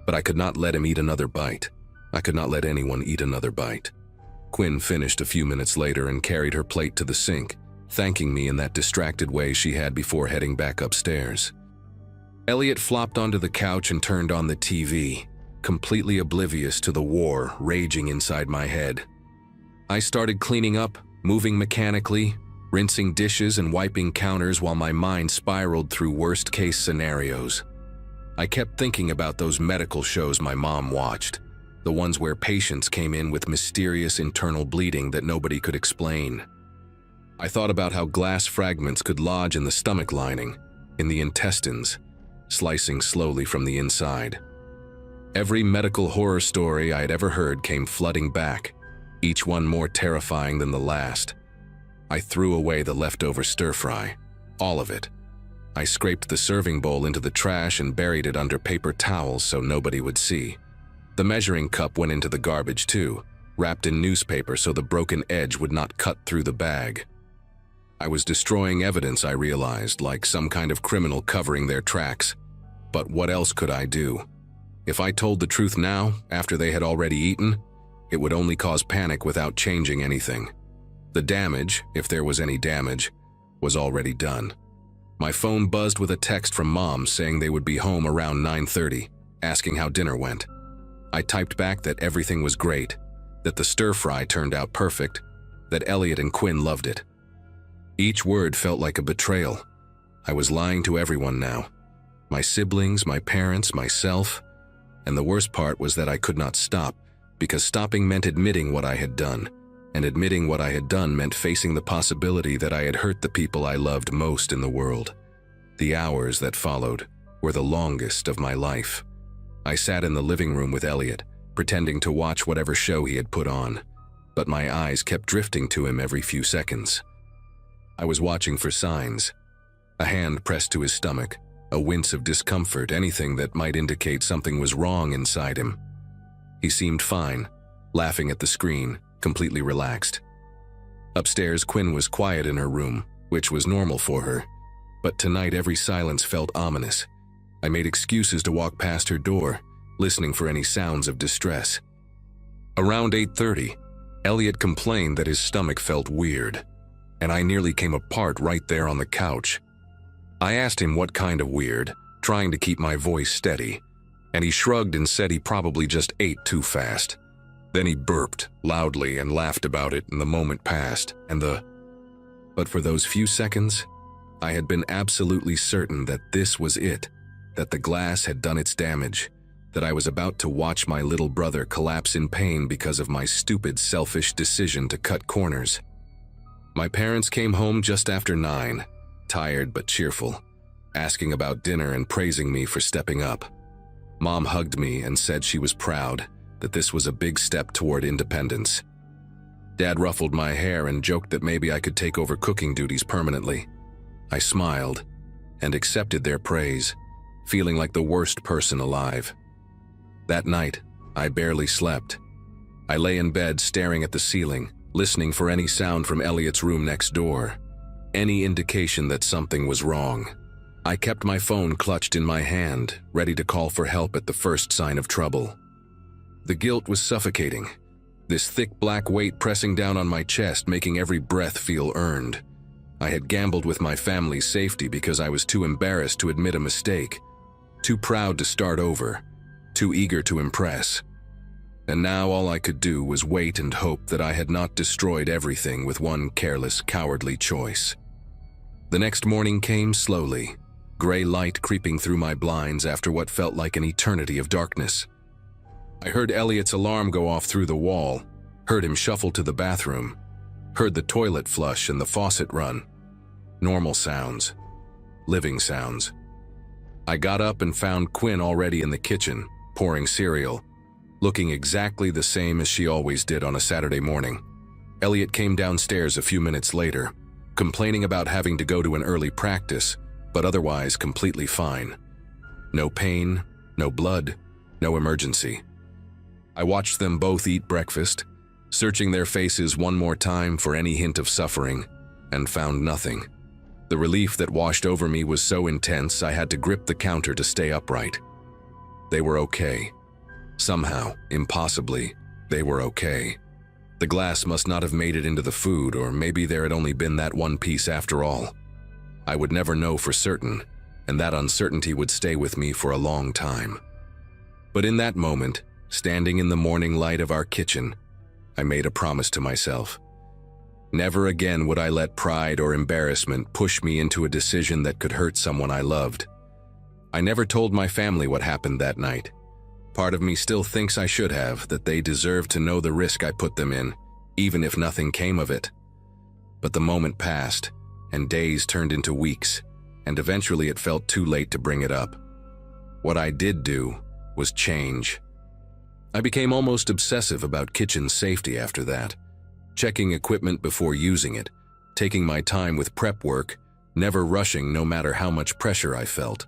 But I could not let him eat another bite. I could not let anyone eat another bite. Quinn finished a few minutes later and carried her plate to the sink, thanking me in that distracted way she had before heading back upstairs. Elliot flopped onto the couch and turned on the TV, completely oblivious to the war raging inside my head. I started cleaning up, moving mechanically, rinsing dishes and wiping counters while my mind spiraled through worst-case scenarios. I kept thinking about those medical shows my mom watched, the ones where patients came in with mysterious internal bleeding that nobody could explain. I thought about how glass fragments could lodge in the stomach lining, in the intestines, slicing slowly from the inside. Every medical horror story I had ever heard came flooding back, each one more terrifying than the last. I threw away the leftover stir-fry, all of it. I scraped the serving bowl into the trash and buried it under paper towels so nobody would see. The measuring cup went into the garbage too, wrapped in newspaper so the broken edge would not cut through the bag. I was destroying evidence, I realized, like some kind of criminal covering their tracks. But what else could I do? If I told the truth now, after they had already eaten, it would only cause panic without changing anything. The damage, if there was any damage, was already done. My phone buzzed with a text from Mom saying they would be home around 9:30, asking how dinner went. I typed back that everything was great, that the stir-fry turned out perfect, that Elliot and Quinn loved it. Each word felt like a betrayal. I was lying to everyone now. My siblings, my parents, myself. And the worst part was that I could not stop, because stopping meant admitting what I had done. And admitting what I had done meant facing the possibility that I had hurt the people I loved most in the world. The hours that followed were the longest of my life. I sat in the living room with Elliot, pretending to watch whatever show he had put on, but my eyes kept drifting to him every few seconds. I was watching for signs. A hand pressed to his stomach, a wince of discomfort, anything that might indicate something was wrong inside him. He seemed fine, laughing at the screen, completely relaxed. Upstairs, Quinn was quiet in her room, which was normal for her, but tonight every silence felt ominous. I made excuses to walk past her door, listening for any sounds of distress. Around 8:30, Elliot complained that his stomach felt weird, and I nearly came apart right there on the couch. I asked him what kind of weird, trying to keep my voice steady, and he shrugged and said he probably just ate too fast. Then he burped loudly and laughed about it, and the moment passed, But for those few seconds, I had been absolutely certain that this was it, that the glass had done its damage, that I was about to watch my little brother collapse in pain because of my stupid, selfish decision to cut corners. My parents came home just after 9, tired but cheerful, asking about dinner and praising me for stepping up. Mom hugged me and said she was proud, that this was a big step toward independence. Dad ruffled my hair and joked that maybe I could take over cooking duties permanently. I smiled and accepted their praise, feeling like the worst person alive. That night, I barely slept. I lay in bed staring at the ceiling, listening for any sound from Elliot's room next door, any indication that something was wrong. I kept my phone clutched in my hand, ready to call for help at the first sign of trouble. The guilt was suffocating, this thick black weight pressing down on my chest, making every breath feel earned. I had gambled with my family's safety because I was too embarrassed to admit a mistake, too proud to start over, too eager to impress. And now all I could do was wait and hope that I had not destroyed everything with one careless, cowardly choice. The next morning came slowly, gray light creeping through my blinds after what felt like an eternity of darkness. I heard Elliot's alarm go off through the wall, heard him shuffle to the bathroom, heard the toilet flush and the faucet run. Normal sounds. Living sounds. I got up and found Quinn already in the kitchen, pouring cereal, looking exactly the same as she always did on a Saturday morning. Elliot came downstairs a few minutes later, complaining about having to go to an early practice, but otherwise completely fine. No pain, no blood, no emergency. I watched them both eat breakfast, searching their faces one more time for any hint of suffering, and found nothing. The relief that washed over me was so intense I had to grip the counter to stay upright. They were okay. Somehow, impossibly, they were okay. The glass must not have made it into the food, or maybe there had only been that one piece after all. I would never know for certain, and that uncertainty would stay with me for a long time. But in that moment, standing in the morning light of our kitchen, I made a promise to myself. Never again would I let pride or embarrassment push me into a decision that could hurt someone I loved. I never told my family what happened that night. Part of me still thinks I should have, that they deserve to know the risk I put them in, even if nothing came of it. But the moment passed, and days turned into weeks, and eventually it felt too late to bring it up. What I did do was change. I became almost obsessive about kitchen safety after that, checking equipment before using it, taking my time with prep work, never rushing no matter how much pressure I felt.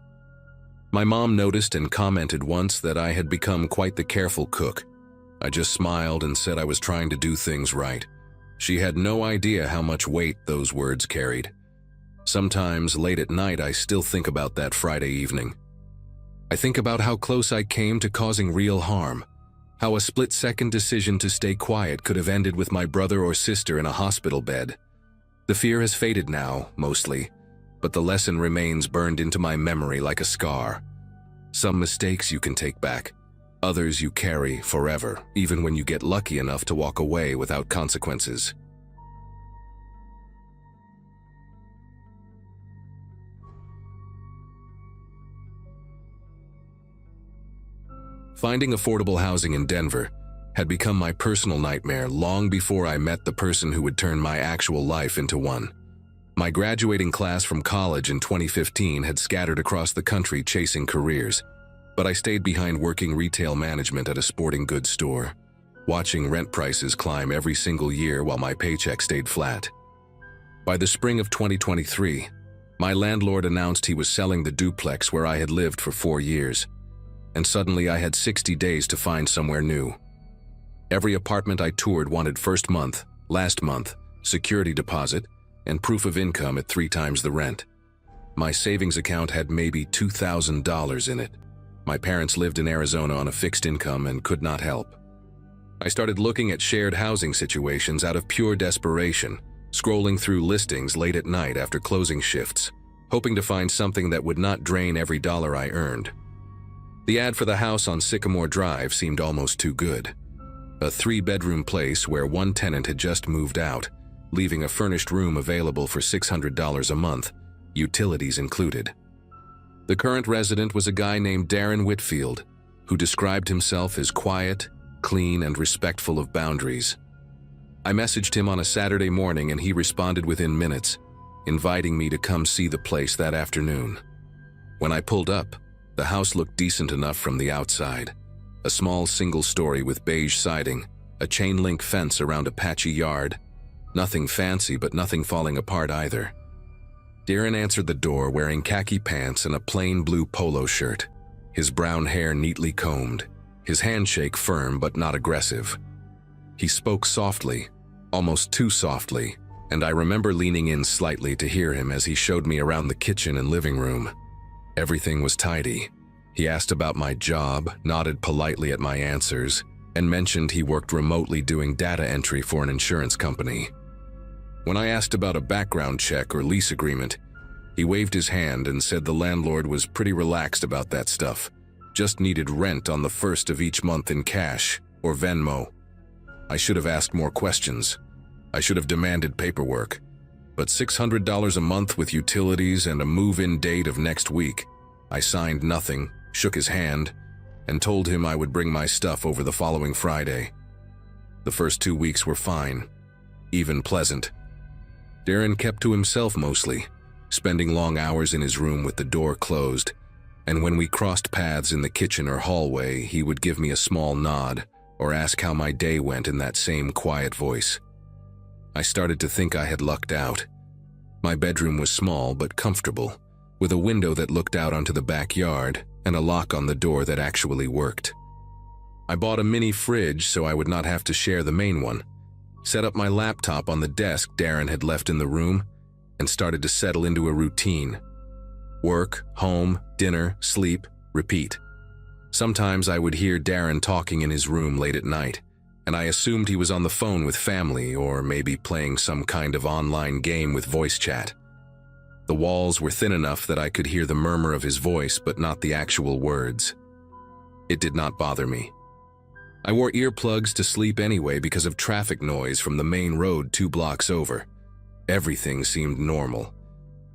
My mom noticed and commented once that I had become quite the careful cook. I just smiled and said I was trying to do things right. She had no idea how much weight those words carried. Sometimes, late at night, I still think about that Friday evening. I think about how close I came to causing real harm, how a split-second decision to stay quiet could have ended with my brother or sister in a hospital bed. The fear has faded now, mostly, but the lesson remains burned into my memory like a scar. Some mistakes you can take back, others you carry forever, even when you get lucky enough to walk away without consequences. Finding affordable housing in Denver had become my personal nightmare long before I met the person who would turn my actual life into one. My graduating class from college in 2015 had scattered across the country chasing careers, but I stayed behind working retail management at a sporting goods store, watching rent prices climb every single year while my paycheck stayed flat. By the spring of 2023, my landlord announced he was selling the duplex where I had lived for 4 years, and suddenly I had 60 days to find somewhere new. Every apartment I toured wanted first month, last month, security deposit, and proof of income at 3 times the rent. My savings account had maybe $2,000 in it. My parents lived in Arizona on a fixed income and could not help. I started looking at shared housing situations out of pure desperation, scrolling through listings late at night after closing shifts, hoping to find something that would not drain every dollar I earned. The ad for the house on Sycamore Drive seemed almost too good. A 3-bedroom place where one tenant had just moved out, leaving a furnished room available for $600 a month, utilities included. The current resident was a guy named Darren Whitfield, who described himself as quiet, clean, and respectful of boundaries. I messaged him on a Saturday morning and he responded within minutes, inviting me to come see the place that afternoon. When I pulled up, the house looked decent enough from the outside. A small single-story with beige siding, a chain-link fence around a patchy yard. Nothing fancy, but nothing falling apart either. Darren answered the door wearing khaki pants and a plain blue polo shirt, his brown hair neatly combed, his handshake firm but not aggressive. He spoke softly, almost too softly, and I remember leaning in slightly to hear him as he showed me around the kitchen and living room. Everything was tidy. He asked about my job, nodded politely at my answers, and mentioned he worked remotely doing data entry for an insurance company. When I asked about a background check or lease agreement, he waved his hand and said the landlord was pretty relaxed about that stuff, just needed rent on the first of each month in cash or Venmo. I should have asked more questions. I should have demanded paperwork. But $600 a month with utilities and a move-in date of next week. I signed nothing, shook his hand, and told him I would bring my stuff over the following Friday. The first 2 weeks were fine, even pleasant. Darren kept to himself mostly, spending long hours in his room with the door closed, and when we crossed paths in the kitchen or hallway, he would give me a small nod or ask how my day went in that same quiet voice. I started to think I had lucked out. My bedroom was small but comfortable, with a window that looked out onto the backyard and a lock on the door that actually worked. I bought a mini fridge so I would not have to share the main one, set up my laptop on the desk Darren had left in the room, and started to settle into a routine. Work, home, dinner, sleep, repeat. Sometimes I would hear Darren talking in his room late at night, and I assumed he was on the phone with family or maybe playing some kind of online game with voice chat. The walls were thin enough that I could hear the murmur of his voice but not the actual words. It did not bother me. I wore earplugs to sleep anyway because of traffic noise from the main road 2 blocks over. Everything seemed normal,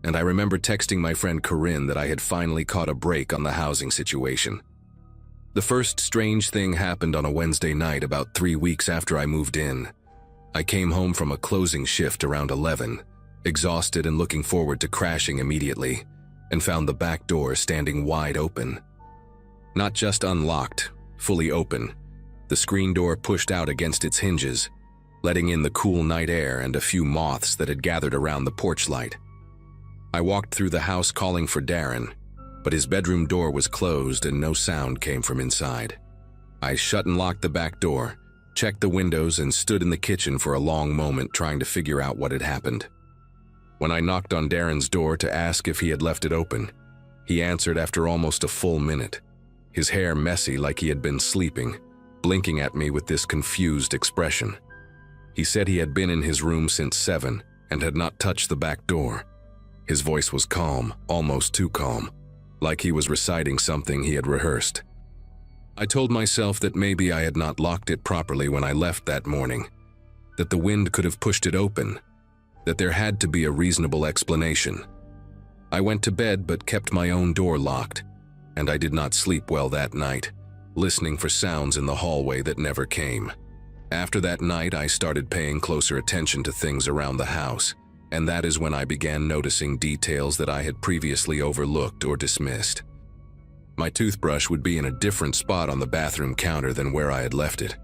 and I remember texting my friend Corinne that I had finally caught a break on the housing situation. The first strange thing happened on a Wednesday night about 3 weeks after I moved in. I came home from a closing shift around 11, exhausted and looking forward to crashing immediately, and found the back door standing wide open. Not just unlocked, fully open. The screen door pushed out against its hinges, letting in the cool night air and a few moths that had gathered around the porch light. I walked through the house calling for Darren, but his bedroom door was closed and no sound came from inside. I shut and locked the back door, checked the windows, and stood in the kitchen for a long moment trying to figure out what had happened. When I knocked on Darren's door to ask if he had left it open, he answered after almost a full minute, his hair messy like he had been sleeping, blinking at me with this confused expression. He said he had been in his room since 7 and had not touched the back door. His voice was calm, almost too calm, like he was reciting something he had rehearsed. I told myself that maybe I had not locked it properly when I left that morning, that the wind could have pushed it open, that there had to be a reasonable explanation. I went to bed but kept my own door locked, and I did not sleep well that night, listening for sounds in the hallway that never came. After that night, I started paying closer attention to things around the house, and that is when I began noticing details that I had previously overlooked or dismissed. My toothbrush would be in a different spot on the bathroom counter than where I had left it.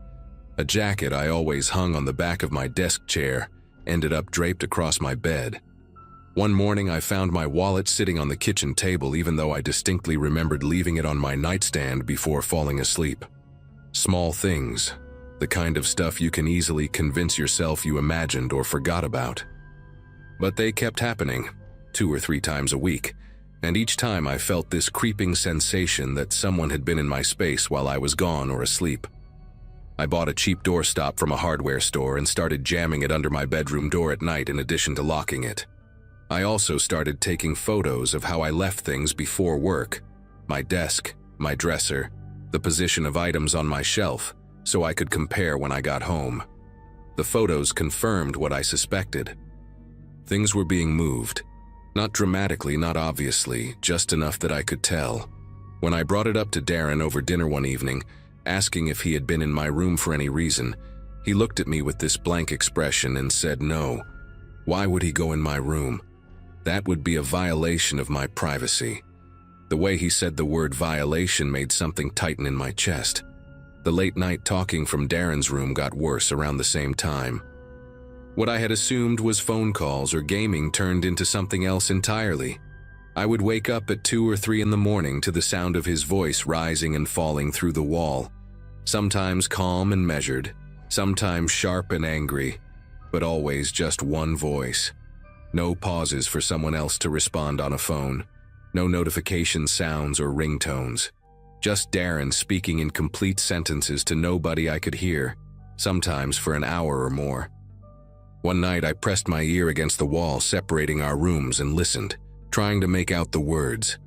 A jacket I always hung on the back of my desk chair ended up draped across my bed. One morning I found my wallet sitting on the kitchen table even though I distinctly remembered leaving it on my nightstand before falling asleep. Small things, the kind of stuff you can easily convince yourself you imagined or forgot about. But they kept happening, 2 or 3 times a week, and each time I felt this creeping sensation that someone had been in my space while I was gone or asleep. I bought a cheap doorstop from a hardware store and started jamming it under my bedroom door at night in addition to locking it. I also started taking photos of how I left things before work, my desk, my dresser, the position of items on my shelf, so I could compare when I got home. The photos confirmed what I suspected. Things were being moved. Not dramatically, not obviously, just enough that I could tell. When I brought it up to Darren over dinner one evening, asking if he had been in my room for any reason, he looked at me with this blank expression and said no. Why would he go in my room? That would be a violation of my privacy. The way he said the word violation made something tighten in my chest. The late night talking from Darren's room got worse around the same time. What I had assumed was phone calls or gaming turned into something else entirely. I would wake up at 2 or 3 in the morning to the sound of his voice rising and falling through the wall, sometimes calm and measured, sometimes sharp and angry, but always just one voice. No pauses for someone else to respond on a phone, no notification sounds or ringtones. Just Darren speaking in complete sentences to nobody I could hear, sometimes for an hour or more. One night I pressed my ear against the wall separating our rooms and listened, trying to make out the words.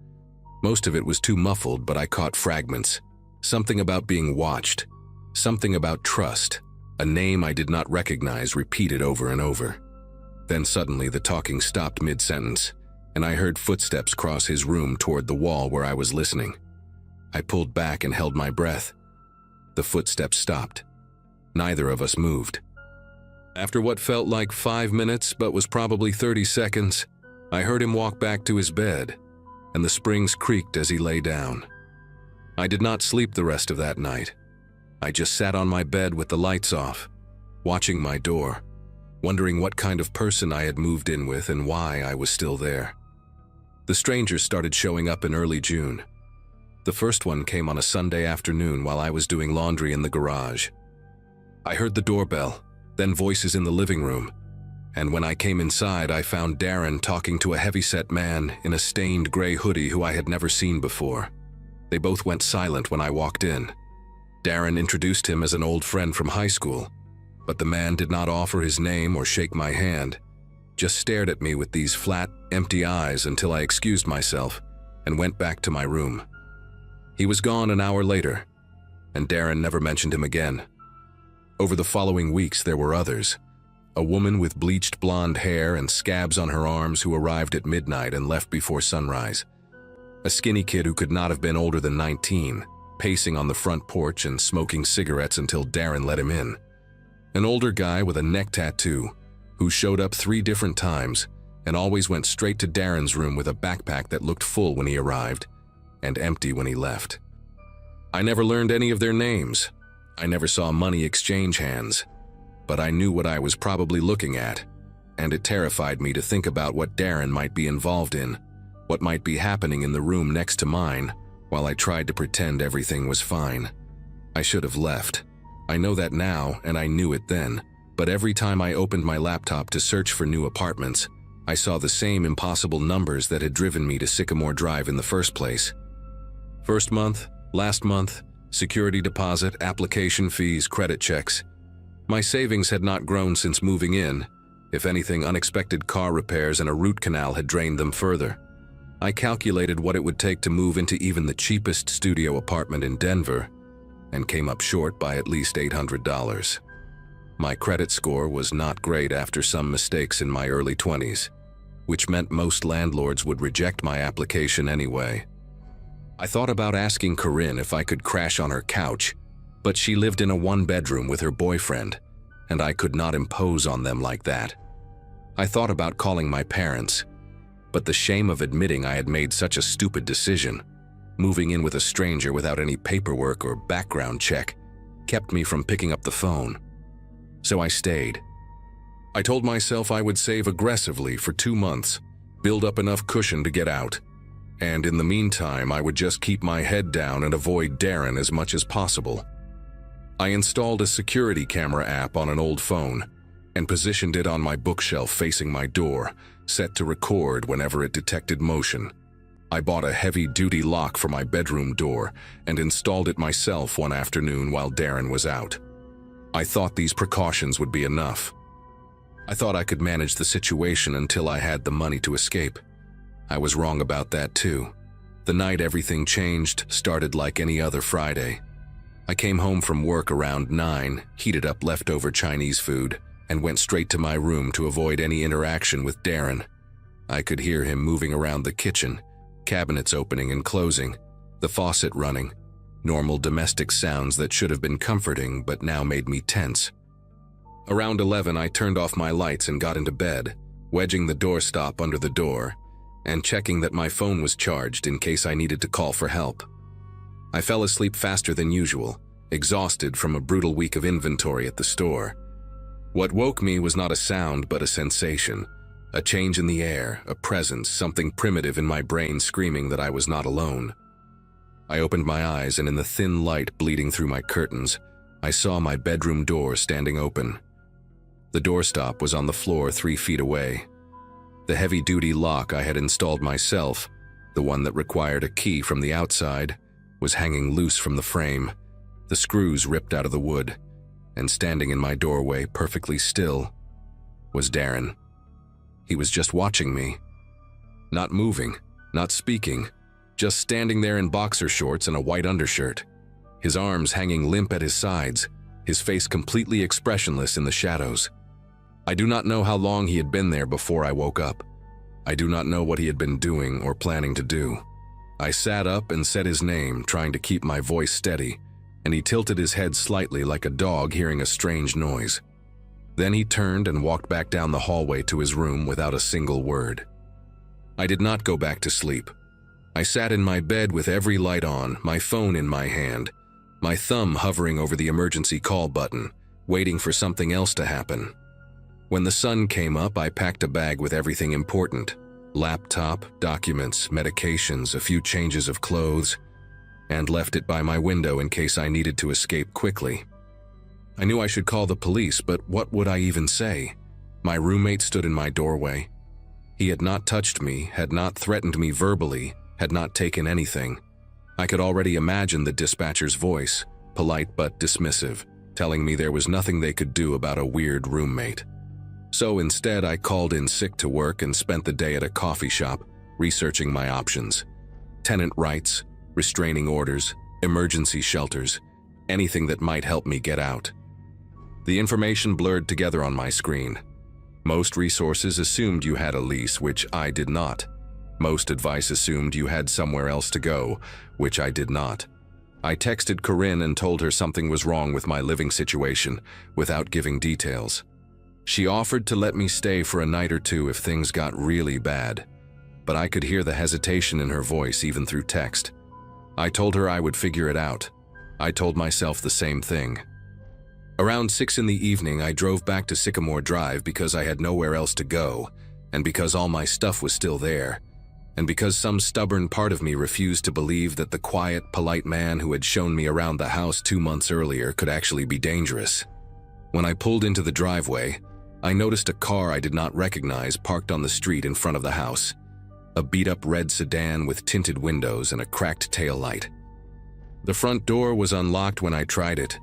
Most of it was too muffled, but I caught fragments. Something about being watched, something about trust, a name I did not recognize repeated over and over. Then suddenly the talking stopped mid-sentence, and I heard footsteps cross his room toward the wall where I was listening. I pulled back and held my breath. The footsteps stopped. Neither of us moved. After what felt like 5 minutes but was probably 30 seconds, I heard him walk back to his bed, and the springs creaked as he lay down. I did not sleep the rest of that night. I just sat on my bed with the lights off, watching my door, wondering what kind of person I had moved in with and why I was still there. The strangers started showing up in early June. The first one came on a Sunday afternoon while I was doing laundry in the garage. I heard the doorbell, then voices in the living room, and when I came inside I found Darren talking to a heavy-set man in a stained gray hoodie who I had never seen before. They both went silent when I walked in. Darren introduced him as an old friend from high school, but the man did not offer his name or shake my hand, just stared at me with these flat, empty eyes until I excused myself and went back to my room. He was gone an hour later, and Darren never mentioned him again. Over the following weeks there were others. A woman with bleached blonde hair and scabs on her arms who arrived at midnight and left before sunrise. A skinny kid who could not have been older than 19, pacing on the front porch and smoking cigarettes until Darren let him in. An older guy with a neck tattoo who showed up 3 different times and always went straight to Darren's room with a backpack that looked full when he arrived and empty when he left. I never learned any of their names. I never saw money exchange hands, but I knew what I was probably looking at, and it terrified me to think about what Darren might be involved in, what might be happening in the room next to mine, while I tried to pretend everything was fine. I should have left. I know that now, and I knew it then, but every time I opened my laptop to search for new apartments, I saw the same impossible numbers that had driven me to Sycamore Drive in the first place. First month, last month, security deposit, application fees, credit checks. My savings had not grown since moving in. If anything, unexpected car repairs and a root canal had drained them further. I calculated what it would take to move into even the cheapest studio apartment in Denver, and came up short by at least $800. My credit score was not great after some mistakes in my early 20s, which meant most landlords would reject my application anyway. I thought about asking Corinne if I could crash on her couch, but she lived in a 1-bedroom with her boyfriend, and I could not impose on them like that. I thought about calling my parents, but the shame of admitting I had made such a stupid decision, moving in with a stranger without any paperwork or background check, kept me from picking up the phone. So I stayed. I told myself I would save aggressively for 2 months, build up enough cushion to get out, and in the meantime I would just keep my head down and avoid Darren as much as possible. I installed a security camera app on an old phone and positioned it on my bookshelf facing my door, set to record whenever it detected motion. I bought a heavy-duty lock for my bedroom door and installed it myself one afternoon while Darren was out. I thought these precautions would be enough. I thought I could manage the situation until I had the money to escape. I was wrong about that too. The night everything changed started like any other Friday. I came home from work around 9, heated up leftover Chinese food, and went straight to my room to avoid any interaction with Darren. I could hear him moving around the kitchen, cabinets opening and closing, the faucet running, normal domestic sounds that should have been comforting but now made me tense. Around 11, I turned off my lights and got into bed, wedging the doorstop under the door, and checking that my phone was charged in case I needed to call for help. I fell asleep faster than usual, exhausted from a brutal week of inventory at the store. What woke me was not a sound but a sensation, a change in the air, a presence, something primitive in my brain screaming that I was not alone. I opened my eyes, and in the thin light bleeding through my curtains, I saw my bedroom door standing open. The doorstop was on the floor 3 feet away. The heavy-duty lock I had installed myself, the one that required a key from the outside, was hanging loose from the frame, the screws ripped out of the wood, and standing in my doorway perfectly still was Darren. He was just watching me. Not moving, not speaking, just standing there in boxer shorts and a white undershirt, his arms hanging limp at his sides, his face completely expressionless in the shadows. I do not know how long he had been there before I woke up. I do not know what he had been doing or planning to do. I sat up and said his name, trying to keep my voice steady, and he tilted his head slightly like a dog hearing a strange noise. Then he turned and walked back down the hallway to his room without a single word. I did not go back to sleep. I sat in my bed with every light on, my phone in my hand, my thumb hovering over the emergency call button, waiting for something else to happen. When the sun came up, I packed a bag with everything important: laptop, documents, medications, a few changes of clothes, and left it by my window in case I needed to escape quickly. I knew I should call the police, but what would I even say? My roommate stood in my doorway. He had not touched me, had not threatened me verbally, had not taken anything. I could already imagine the dispatcher's voice, polite but dismissive, telling me there was nothing they could do about a weird roommate. So instead, I called in sick to work and spent the day at a coffee shop, researching my options. Tenant rights, restraining orders, emergency shelters, anything that might help me get out. The information blurred together on my screen. Most resources assumed you had a lease, which I did not. Most advice assumed you had somewhere else to go, which I did not. I texted Corinne and told her something was wrong with my living situation, without giving details. She offered to let me stay for a night or two if things got really bad, but I could hear the hesitation in her voice even through text. I told her I would figure it out. I told myself the same thing. Around 6 in the evening, I drove back to Sycamore Drive because I had nowhere else to go, and because all my stuff was still there, and because some stubborn part of me refused to believe that the quiet, polite man who had shown me around the house 2 months earlier could actually be dangerous. When I pulled into the driveway, I noticed a car I did not recognize parked on the street in front of the house. A beat-up red sedan with tinted windows and a cracked taillight. The front door was unlocked when I tried it,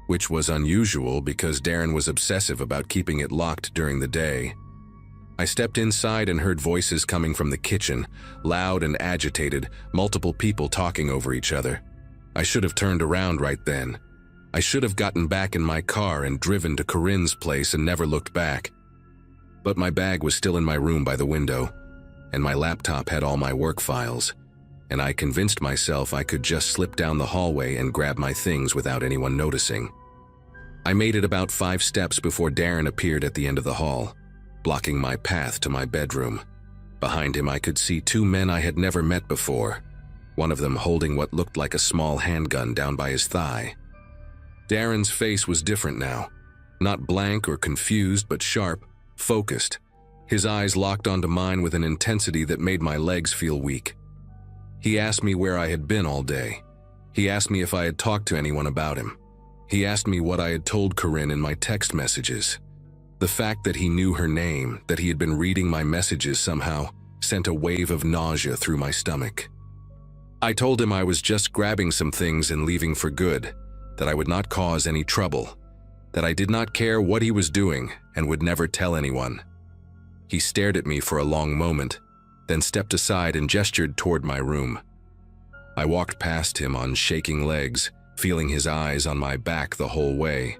which was unusual because Darren was obsessive about keeping it locked during the day. I stepped inside and heard voices coming from the kitchen, loud and agitated, multiple people talking over each other. I should have turned around right then. I should have gotten back in my car and driven to Corinne's place and never looked back. But my bag was still in my room by the window, and my laptop had all my work files, and I convinced myself I could just slip down the hallway and grab my things without anyone noticing. I made it about 5 steps before Darren appeared at the end of the hall, blocking my path to my bedroom. Behind him, I could see 2 men I had never met before, one of them holding what looked like a small handgun down by his thigh. Darren's face was different now, not blank or confused, but sharp, focused. His eyes locked onto mine with an intensity that made my legs feel weak. He asked me where I had been all day. He asked me if I had talked to anyone about him. He asked me what I had told Corinne in my text messages. The fact that he knew her name, that he had been reading my messages somehow, sent a wave of nausea through my stomach. I told him I was just grabbing some things and leaving for good, that I would not cause any trouble, that I did not care what he was doing and would never tell anyone. He stared at me for a long moment, then stepped aside and gestured toward my room. I walked past him on shaking legs, feeling his eyes on my back the whole way.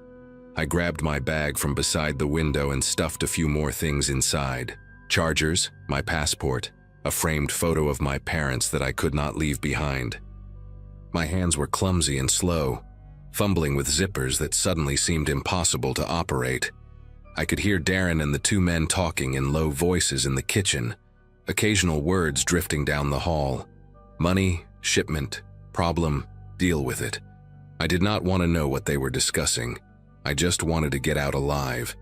I grabbed my bag from beside the window and stuffed a few more things inside. Chargers, my passport, a framed photo of my parents that I could not leave behind. My hands were clumsy and slow, fumbling with zippers that suddenly seemed impossible to operate. I could hear Darren and the two men talking in low voices in the kitchen, occasional words drifting down the hall. Money, shipment, problem, deal with it. I did not want to know what they were discussing. I just wanted to get out alive.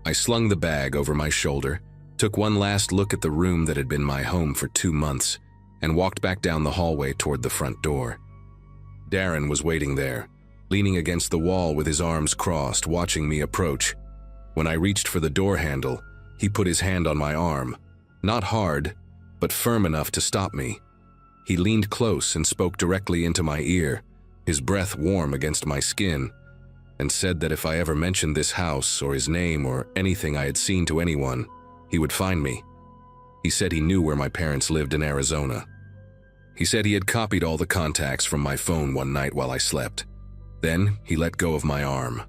I slung the bag over my shoulder, took one last look at the room that had been my home for 2 months, and walked back down the hallway toward the front door. Darren was waiting there, leaning against the wall with his arms crossed, watching me approach. When I reached for the door handle, he put his hand on my arm, not hard, but firm enough to stop me. He leaned close and spoke directly into my ear, his breath warm against my skin, and said that if I ever mentioned this house or his name or anything I had seen to anyone, he would find me. He said he knew where my parents lived in Arizona. He said he had copied all the contacts from my phone one night while I slept. Then he let go of my arm,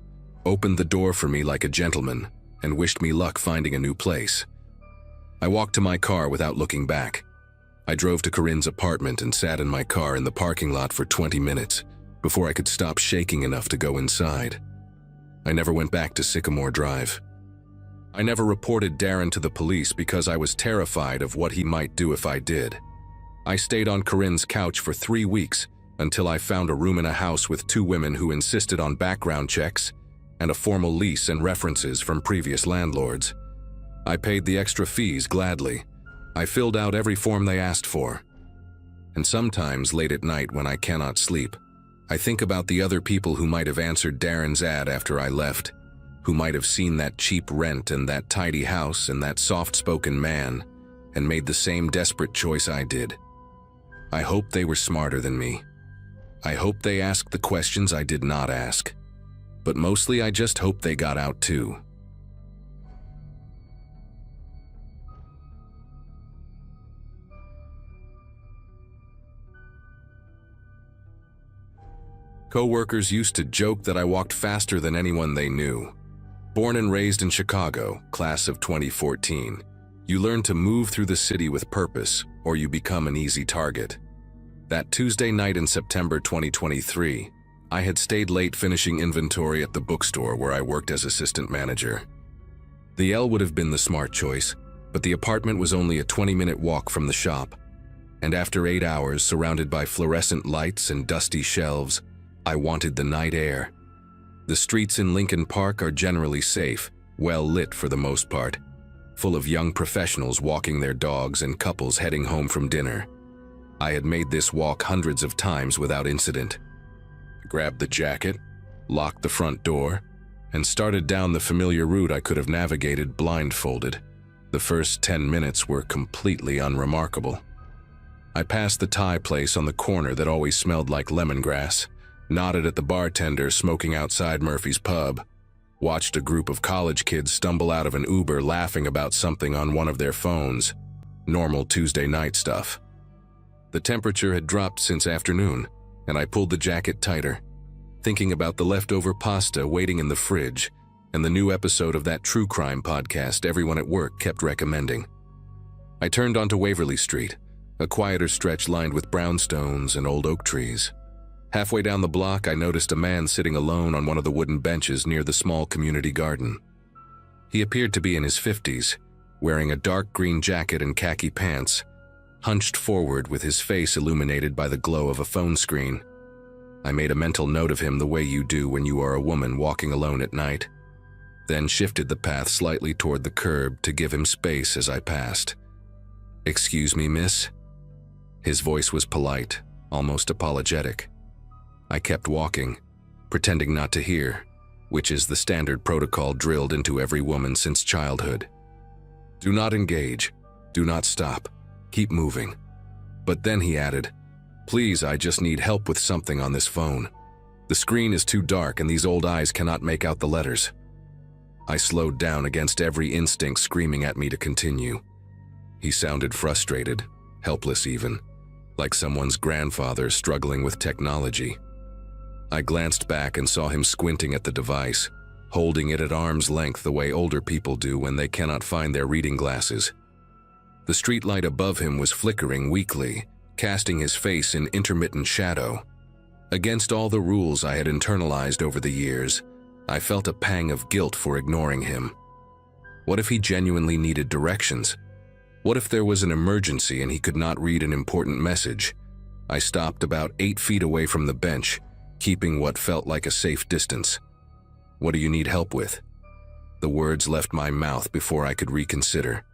opened the door for me like a gentleman, and wished me luck finding a new place. I walked to my car without looking back. I drove to Corinne's apartment and sat in my car in the parking lot for 20 minutes before I could stop shaking enough to go inside. I never went back to Sycamore Drive. I never reported Darren to the police because I was terrified of what he might do if I did. I stayed on Corinne's couch for 3 weeks until I found a room in a house with 2 women who insisted on background checks and a formal lease and references from previous landlords. I paid the extra fees gladly. I filled out every form they asked for. And sometimes late at night when I cannot sleep, I think about the other people who might have answered Darren's ad after I left, who might have seen that cheap rent and that tidy house and that soft-spoken man and made the same desperate choice I did. I hope they were smarter than me. I hope they asked the questions I did not ask. But mostly I just hope they got out too. Co-workers used to joke that I walked faster than anyone they knew. Born and raised in Chicago, class of 2014, you learn to move through the city with purpose, or you become an easy target. That Tuesday night in September 2023, I had stayed late finishing inventory at the bookstore where I worked as assistant manager. The L would have been the smart choice, but the apartment was only a 20-minute walk from the shop. And after 8 hours surrounded by fluorescent lights and dusty shelves, I wanted the night air. The streets in Lincoln Park are generally safe, well lit for the most part, full of young professionals walking their dogs and couples heading home from dinner. I had made this walk hundreds of times without incident. I grabbed the jacket, locked the front door, and started down the familiar route I could have navigated blindfolded. The first 10 minutes were completely unremarkable. I passed the Thai place on the corner that always smelled like lemongrass, nodded at the bartender smoking outside Murphy's Pub, watched a group of college kids stumble out of an Uber laughing about something on one of their phones. Normal Tuesday night stuff. The temperature had dropped since afternoon, and I pulled the jacket tighter, thinking about the leftover pasta waiting in the fridge and the new episode of that true crime podcast everyone at work kept recommending. I turned onto Waverly Street, a quieter stretch lined with brownstones and old oak trees. Halfway down the block, I noticed a man sitting alone on one of the wooden benches near the small community garden. He appeared to be in his 50s, wearing a dark green jacket and khaki pants, hunched forward with his face illuminated by the glow of a phone screen. I made a mental note of him the way you do when you are a woman walking alone at night, then shifted the path slightly toward the curb to give him space as I passed. "Excuse me, miss?" His voice was polite, almost apologetic. I kept walking, pretending not to hear, which is the standard protocol drilled into every woman since childhood. Do not engage, do not stop, Keep moving. But then he added, "Please, I just need help with something on this phone. The screen is too dark and these old eyes cannot make out the letters." I slowed down against every instinct screaming at me to continue. He sounded frustrated, helpless even, like someone's grandfather struggling with technology. I glanced back and saw him squinting at the device, holding it at arm's length the way older people do when they cannot find their reading glasses. The streetlight above him was flickering weakly, casting his face in intermittent shadow. Against all the rules I had internalized over the years, I felt a pang of guilt for ignoring him. What if he genuinely needed directions? What if there was an emergency and he could not read an important message? I stopped about 8 feet away from the bench, keeping what felt like a safe distance. "What do you need help with?" The words left my mouth before I could reconsider.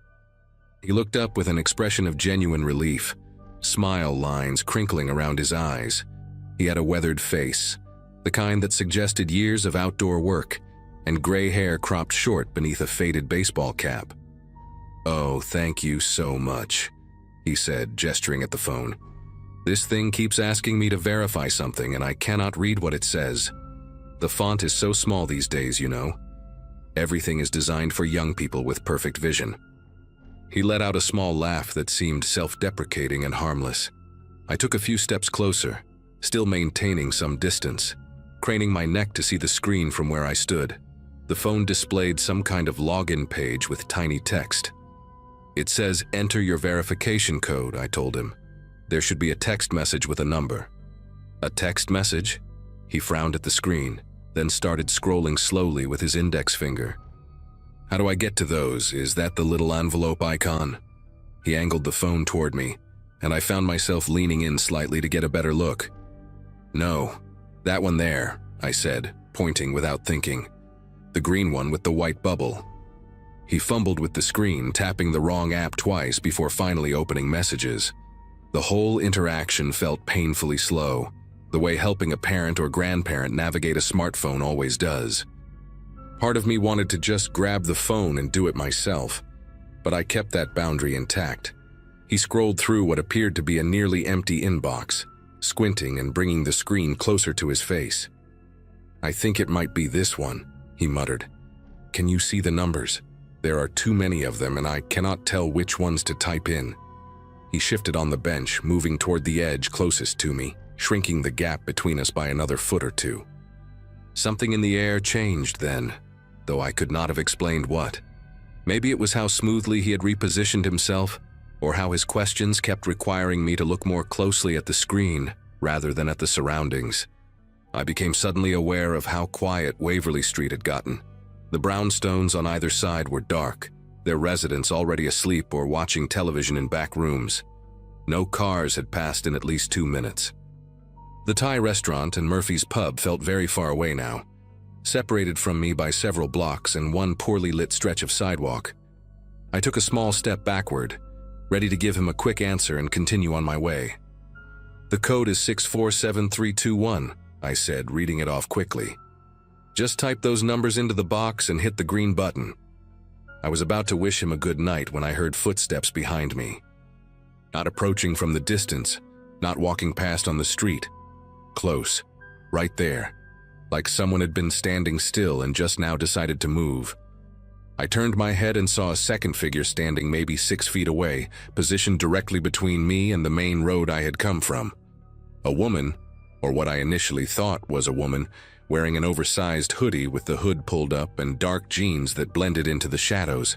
He looked up with an expression of genuine relief, smile lines crinkling around his eyes. He had a weathered face, the kind that suggested years of outdoor work, and gray hair cropped short beneath a faded baseball cap. "Oh, thank you so much," he said, gesturing at the phone. "This thing keeps asking me to verify something and I cannot read what it says. The font is so small these days, you know. Everything is designed for young people with perfect vision." He let out a small laugh that seemed self-deprecating and harmless. I took a few steps closer, still maintaining some distance, craning my neck to see the screen from where I stood. The phone displayed some kind of login page with tiny text. "It says, 'Enter your verification code,'" I told him. "There should be a text message with a number." "A text message?" He frowned at the screen, then started scrolling slowly with his index finger. "How do I get to those? Is that the little envelope icon?" He angled the phone toward me, and I found myself leaning in slightly to get a better look. "No, that one there," I said, pointing without thinking. "The green one with the white bubble." He fumbled with the screen, tapping the wrong app twice before finally opening messages. The whole interaction felt painfully slow, the way helping a parent or grandparent navigate a smartphone always does. Part of me wanted to just grab the phone and do it myself, but I kept that boundary intact. He scrolled through what appeared to be a nearly empty inbox, squinting and bringing the screen closer to his face. "I think it might be this one," he muttered. "Can you see the numbers? There are too many of them and I cannot tell which ones to type in." He shifted on the bench, moving toward the edge closest to me, shrinking the gap between us by another foot or two. Something in the air changed then, though I could not have explained what. Maybe it was how smoothly he had repositioned himself, or how his questions kept requiring me to look more closely at the screen rather than at the surroundings. I became suddenly aware of how quiet Waverly Street had gotten. The brownstones on either side were dark, their residents already asleep or watching television in back rooms. No cars had passed in at least 2 minutes. The Thai restaurant and Murphy's pub felt very far away now, separated from me by several blocks and one poorly lit stretch of sidewalk. I took a small step backward, ready to give him a quick answer and continue on my way. "The code is 647321, I said, reading it off quickly. "Just type those numbers into the box and hit the green button." I was about to wish him a good night when I heard footsteps behind me. Not approaching from the distance, not walking past on the street. Close, right there, like someone had been standing still and just now decided to move. I turned my head and saw a second figure standing maybe 6 feet away, positioned directly between me and the main road I had come from. A woman, or what I initially thought was a woman, wearing an oversized hoodie with the hood pulled up and dark jeans that blended into the shadows.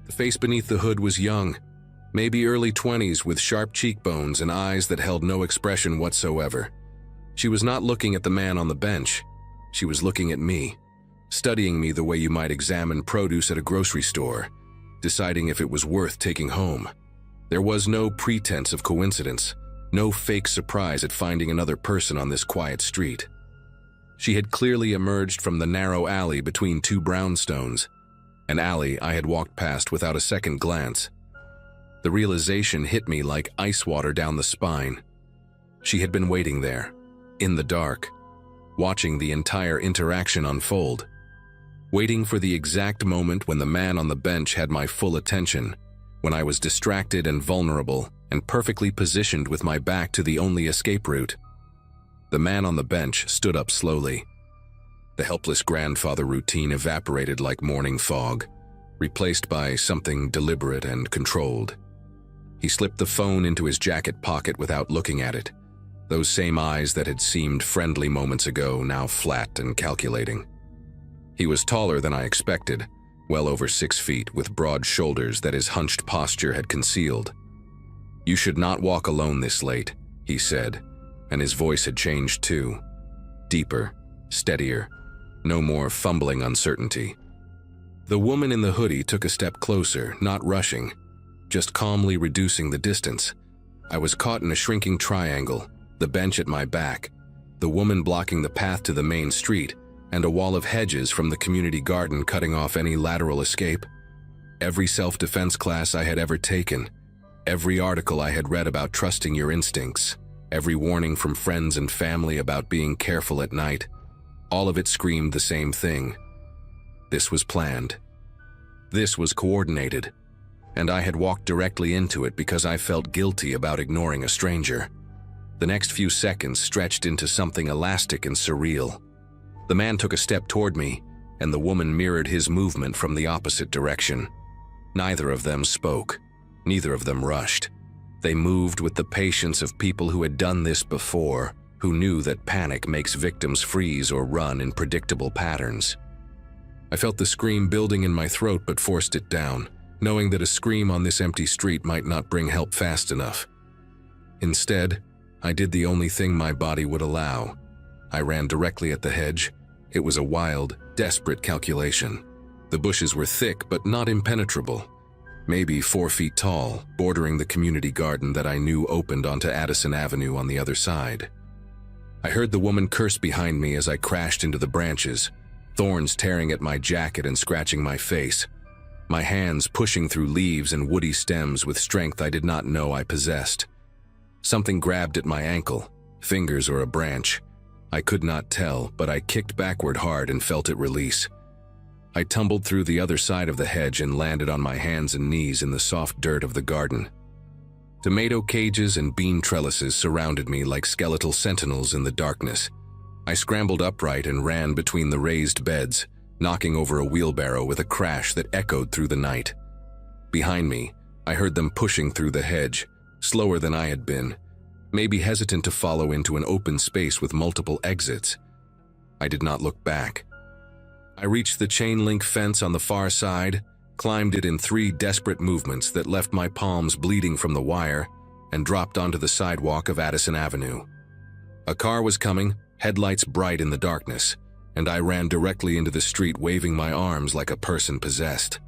The face beneath the hood was young, maybe early 20s, with sharp cheekbones and eyes that held no expression whatsoever. She was not looking at the man on the bench. She was looking at me, studying me the way you might examine produce at a grocery store, deciding if it was worth taking home. There was no pretense of coincidence, no fake surprise at finding another person on this quiet street. She had clearly emerged from the narrow alley between 2 brownstones, an alley I had walked past without a second glance. The realization hit me like ice water down the spine. She had been waiting there, in the dark, watching the entire interaction unfold, waiting for the exact moment when the man on the bench had my full attention, when I was distracted and vulnerable and perfectly positioned with my back to the only escape route. The man on the bench stood up slowly. The helpless grandfather routine evaporated like morning fog, replaced by something deliberate and controlled. He slipped the phone into his jacket pocket without looking at it, those same eyes that had seemed friendly moments ago now flat and calculating. He was taller than I expected, well over 6 feet, with broad shoulders that his hunched posture had concealed. "You should not walk alone this late," he said, and his voice had changed too. Deeper, steadier, no more fumbling uncertainty. The woman in the hoodie took a step closer, not rushing, just calmly reducing the distance. I was caught in a shrinking triangle, the bench at my back, the woman blocking the path to the main street, and a wall of hedges from the community garden cutting off any lateral escape. Every self-defense class I had ever taken, every article I had read about trusting your instincts, every warning from friends and family about being careful at night, all of it screamed the same thing. This was planned. This was coordinated. And I had walked directly into it because I felt guilty about ignoring a stranger. The next few seconds stretched into something elastic and surreal. The man took a step toward me, and the woman mirrored his movement from the opposite direction. Neither of them spoke. Neither of them rushed. They moved with the patience of people who had done this before, who knew that panic makes victims freeze or run in predictable patterns. I felt the scream building in my throat but forced it down, knowing that a scream on this empty street might not bring help fast enough. Instead, I did the only thing my body would allow. I ran directly at the hedge. It was a wild, desperate calculation. The bushes were thick but not impenetrable, maybe 4 feet tall, bordering the community garden that I knew opened onto Addison Avenue on the other side. I heard the woman curse behind me as I crashed into the branches, thorns tearing at my jacket and scratching my face, my hands pushing through leaves and woody stems with strength I did not know I possessed. Something grabbed at my ankle, fingers or a branch. I could not tell, but I kicked backward hard and felt it release. I tumbled through the other side of the hedge and landed on my hands and knees in the soft dirt of the garden. Tomato cages and bean trellises surrounded me like skeletal sentinels in the darkness. I scrambled upright and ran between the raised beds, knocking over a wheelbarrow with a crash that echoed through the night. Behind me, I heard them pushing through the hedge, slower than I had been, maybe hesitant to follow into an open space with multiple exits. I did not look back. I reached the chain-link fence on the far side, climbed it in 3 desperate movements that left my palms bleeding from the wire, and dropped onto the sidewalk of Addison Avenue. A car was coming, headlights bright in the darkness, and I ran directly into the street waving my arms like a person possessed.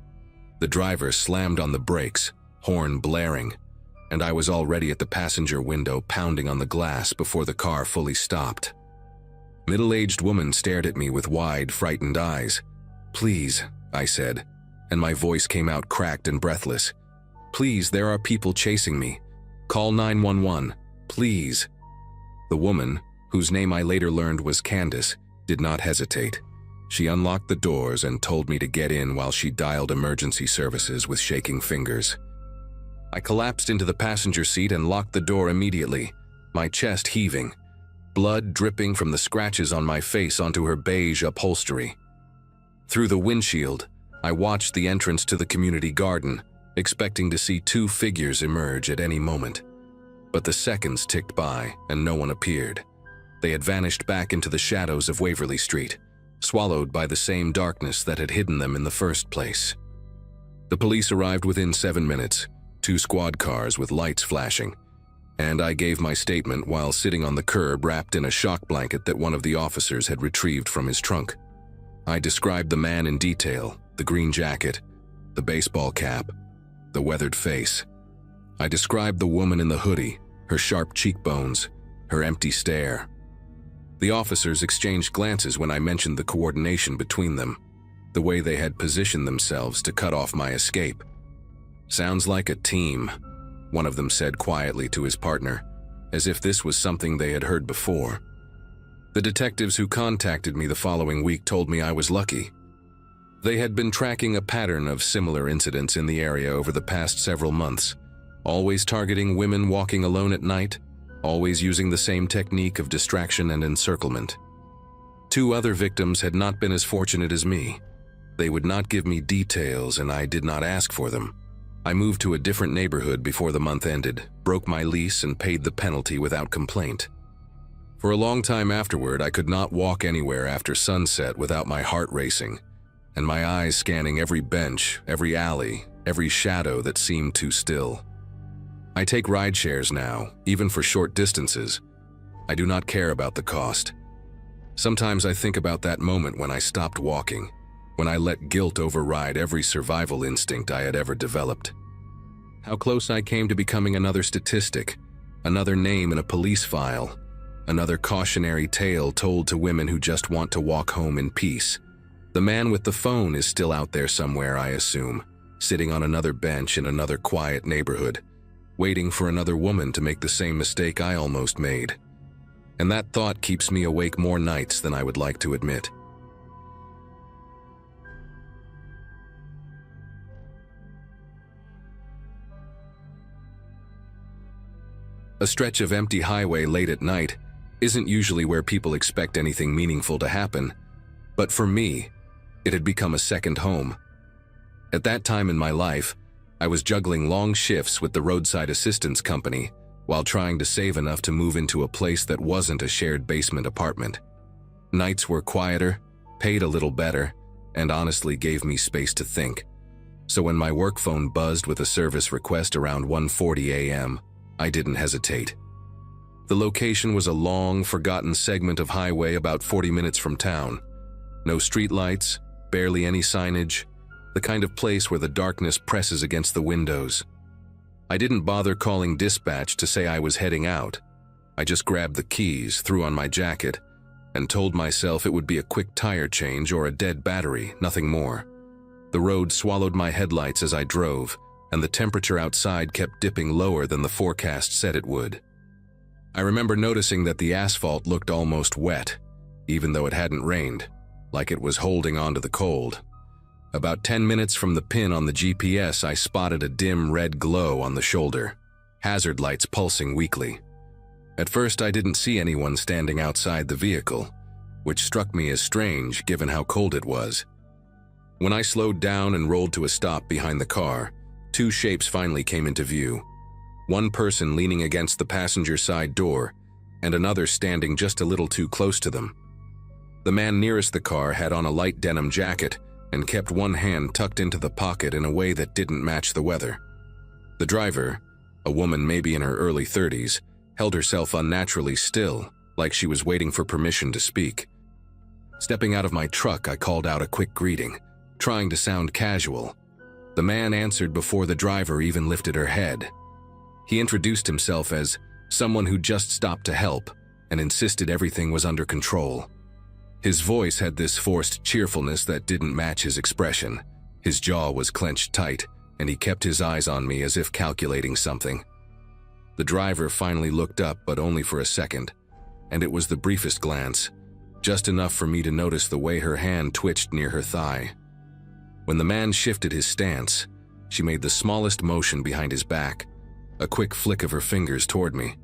The driver slammed on the brakes, horn blaring, and I was already at the passenger window pounding on the glass before the car fully stopped. Middle-aged woman stared at me with wide, frightened eyes. "Please," I said, and my voice came out cracked and breathless. "Please, there are people chasing me. Call 911, please." The woman, whose name I later learned was Candace, did not hesitate. She unlocked the doors and told me to get in while she dialed emergency services with shaking fingers. I collapsed into the passenger seat and locked the door immediately, my chest heaving, blood dripping from the scratches on my face onto her beige upholstery. Through the windshield, I watched the entrance to the community garden, expecting to see 2 figures emerge at any moment. But the seconds ticked by and no one appeared. They had vanished back into the shadows of Waverly Street, swallowed by the same darkness that had hidden them in the first place. The police arrived within 7 minutes, 2 squad cars with lights flashing, and I gave my statement while sitting on the curb wrapped in a shock blanket that one of the officers had retrieved from his trunk. I described the man in detail, the green jacket, the baseball cap, the weathered face. I described the woman in the hoodie, her sharp cheekbones, her empty stare. The officers exchanged glances when I mentioned the coordination between them, the way they had positioned themselves to cut off my escape. "Sounds like a team," one of them said quietly to his partner, as if this was something they had heard before. The detectives who contacted me the following week told me I was lucky. They had been tracking a pattern of similar incidents in the area over the past several months, always targeting women walking alone at night, always using the same technique of distraction and encirclement. 2 other victims had not been as fortunate as me. They would not give me details, and I did not ask for them. I moved to a different neighborhood before the month ended, broke my lease, and paid the penalty without complaint. For a long time afterward, I could not walk anywhere after sunset without my heart racing, and my eyes scanning every bench, every alley, every shadow that seemed too still. I take ride shares now, even for short distances. I do not care about the cost. Sometimes I think about that moment when I stopped walking, when I let guilt override every survival instinct I had ever developed. How close I came to becoming another statistic, another name in a police file, another cautionary tale told to women who just want to walk home in peace. The man with the phone is still out there somewhere, I assume, sitting on another bench in another quiet neighborhood, waiting for another woman to make the same mistake I almost made. And that thought keeps me awake more nights than I would like to admit. A stretch of empty highway late at night isn't usually where people expect anything meaningful to happen, but for me, it had become a second home. At that time in my life, I was juggling long shifts with the roadside assistance company while trying to save enough to move into a place that wasn't a shared basement apartment. Nights were quieter, paid a little better, and honestly gave me space to think. So when my work phone buzzed with a service request around 1:40 a.m., I didn't hesitate. The location was a long, forgotten segment of highway about 40 minutes from town. No streetlights, barely any signage, the kind of place where the darkness presses against the windows. I didn't bother calling dispatch to say I was heading out. I just grabbed the keys, threw on my jacket, and told myself it would be a quick tire change or a dead battery, nothing more. The road swallowed my headlights as I drove, and the temperature outside kept dipping lower than the forecast said it would. I remember noticing that the asphalt looked almost wet, even though it hadn't rained, like it was holding on to the cold. About 10 minutes from the pin on the GPS, I spotted a dim red glow on the shoulder, hazard lights pulsing weakly. At first, I didn't see anyone standing outside the vehicle, which struck me as strange given how cold it was. When I slowed down and rolled to a stop behind the car, 2 shapes finally came into view. One person leaning against the passenger side door, and another standing just a little too close to them. The man nearest the car had on a light denim jacket and kept one hand tucked into the pocket in a way that didn't match the weather. The driver, a woman maybe in her early 30s, held herself unnaturally still, like she was waiting for permission to speak. Stepping out of my truck, I called out a quick greeting, trying to sound casual. The man answered before the driver even lifted her head. He introduced himself as someone who just stopped to help and insisted everything was under control. His voice had this forced cheerfulness that didn't match his expression. His jaw was clenched tight, and he kept his eyes on me as if calculating something. The driver finally looked up, but only for a second, and it was the briefest glance, just enough for me to notice the way her hand twitched near her thigh. When the man shifted his stance, she made the smallest motion behind his back, a quick flick of her fingers toward me,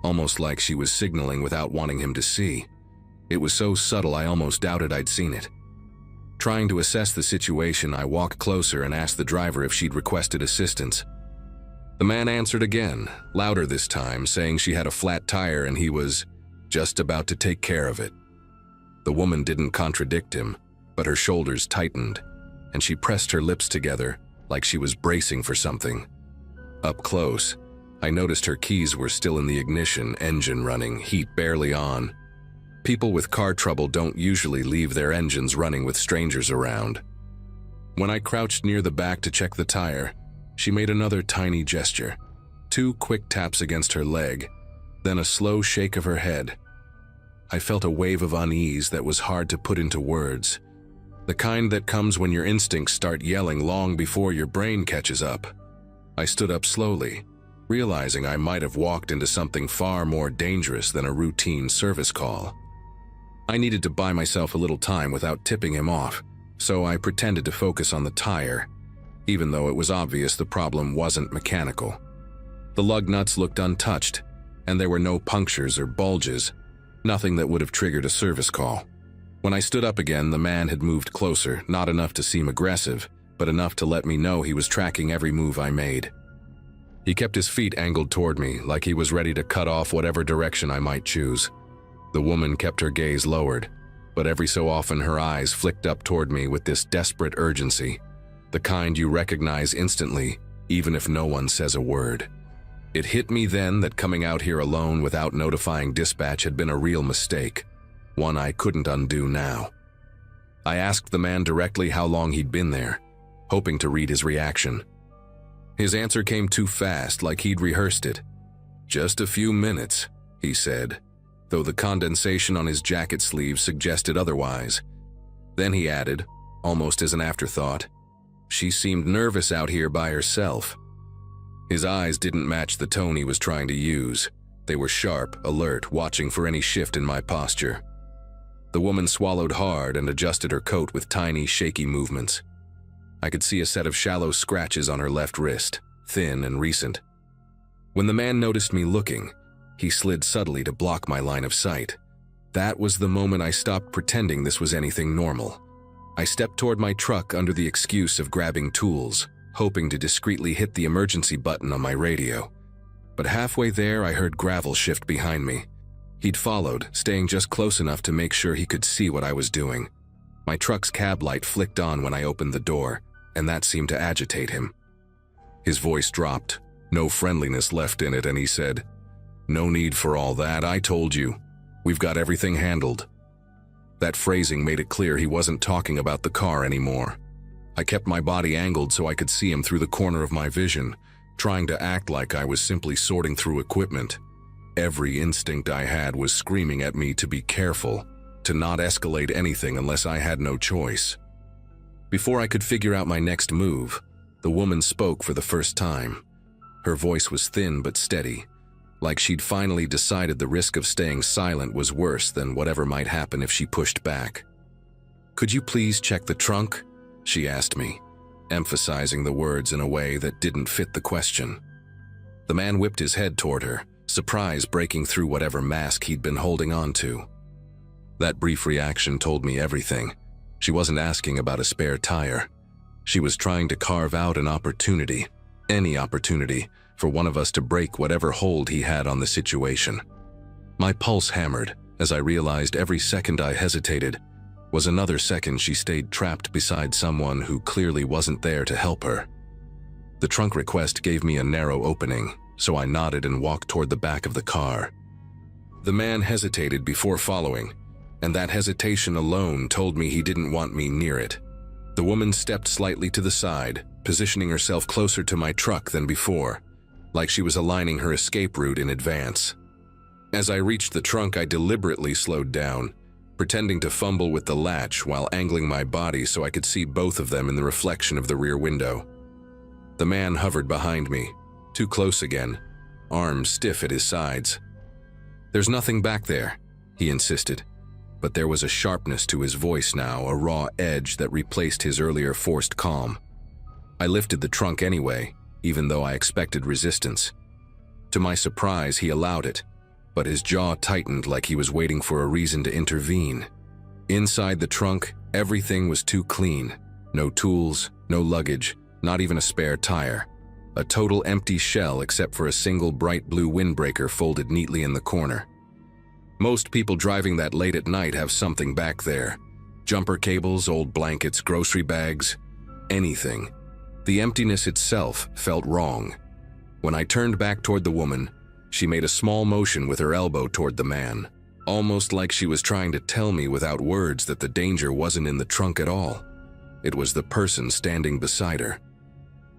almost like she was signaling without wanting him to see. It was so subtle I almost doubted I'd seen it. Trying to assess the situation, I walked closer and asked the driver if she'd requested assistance. The man answered again, louder this time, saying she had a flat tire and he was just about to take care of it. The woman didn't contradict him, but her shoulders tightened, and she pressed her lips together like she was bracing for something. Up close, I noticed her keys were still in the ignition, engine running, heat barely on. People with car trouble don't usually leave their engines running with strangers around. When I crouched near the back to check the tire, she made another tiny gesture, 2 quick taps against her leg, then a slow shake of her head. I felt a wave of unease that was hard to put into words, the kind that comes when your instincts start yelling long before your brain catches up. I stood up slowly, realizing I might have walked into something far more dangerous than a routine service call. I needed to buy myself a little time without tipping him off, so I pretended to focus on the tire, even though it was obvious the problem wasn't mechanical. The lug nuts looked untouched, and there were no punctures or bulges, nothing that would have triggered a service call. When I stood up again, the man had moved closer, not enough to seem aggressive, but enough to let me know he was tracking every move I made. He kept his feet angled toward me, like he was ready to cut off whatever direction I might choose. The woman kept her gaze lowered, but every so often her eyes flicked up toward me with this desperate urgency, the kind you recognize instantly, even if no one says a word. It hit me then that coming out here alone without notifying dispatch had been a real mistake, one I couldn't undo now. I asked the man directly how long he'd been there, hoping to read his reaction. His answer came too fast, like he'd rehearsed it. "Just a few minutes," he said, though the condensation on his jacket sleeve suggested otherwise. Then he added, almost as an afterthought, "She seemed nervous out here by herself." His eyes didn't match the tone he was trying to use. They were sharp, alert, watching for any shift in my posture. The woman swallowed hard and adjusted her coat with tiny, shaky movements. I could see a set of shallow scratches on her left wrist, thin and recent. When the man noticed me looking, he slid subtly to block my line of sight. That was the moment I stopped pretending this was anything normal. I stepped toward my truck under the excuse of grabbing tools, hoping to discreetly hit the emergency button on my radio. But halfway there, I heard gravel shift behind me. He'd followed, staying just close enough to make sure he could see what I was doing. My truck's cab light flicked on when I opened the door, and that seemed to agitate him. His voice dropped, no friendliness left in it, and he said, "No need for all that, I told you. We've got everything handled." That phrasing made it clear he wasn't talking about the car anymore. I kept my body angled so I could see him through the corner of my vision, trying to act like I was simply sorting through equipment. Every instinct I had was screaming at me to be careful, to not escalate anything unless I had no choice. Before I could figure out my next move, the woman spoke for the first time. Her voice was thin but steady, like she'd finally decided the risk of staying silent was worse than whatever might happen if she pushed back. "Could you please check the trunk?" she asked me, emphasizing the words in a way that didn't fit the question. The man whipped his head toward her, surprise breaking through whatever mask he'd been holding on to. That brief reaction told me everything. She wasn't asking about a spare tire. She was trying to carve out an opportunity, any opportunity, for one of us to break whatever hold he had on the situation. My pulse hammered as I realized every second I hesitated was another second she stayed trapped beside someone who clearly wasn't there to help her. The trunk request gave me a narrow opening, so I nodded and walked toward the back of the car. The man hesitated before following, and that hesitation alone told me he didn't want me near it. The woman stepped slightly to the side, positioning herself closer to my truck than before, like she was aligning her escape route in advance. As I reached the trunk, I deliberately slowed down, pretending to fumble with the latch while angling my body so I could see both of them in the reflection of the rear window. The man hovered behind me, too close again, arms stiff at his sides. "There's nothing back there," he insisted, but there was a sharpness to his voice now, a raw edge that replaced his earlier forced calm. I lifted the trunk anyway, even though I expected resistance. To my surprise, he allowed it, but his jaw tightened like he was waiting for a reason to intervene. Inside the trunk, everything was too clean. No tools, no luggage, not even a spare tire. A total empty shell except for a single bright blue windbreaker folded neatly in the corner. Most people driving that late at night have something back there. Jumper cables, old blankets, grocery bags, anything. The emptiness itself felt wrong. When I turned back toward the woman, she made a small motion with her elbow toward the man, almost like she was trying to tell me without words that the danger wasn't in the trunk at all. It was the person standing beside her.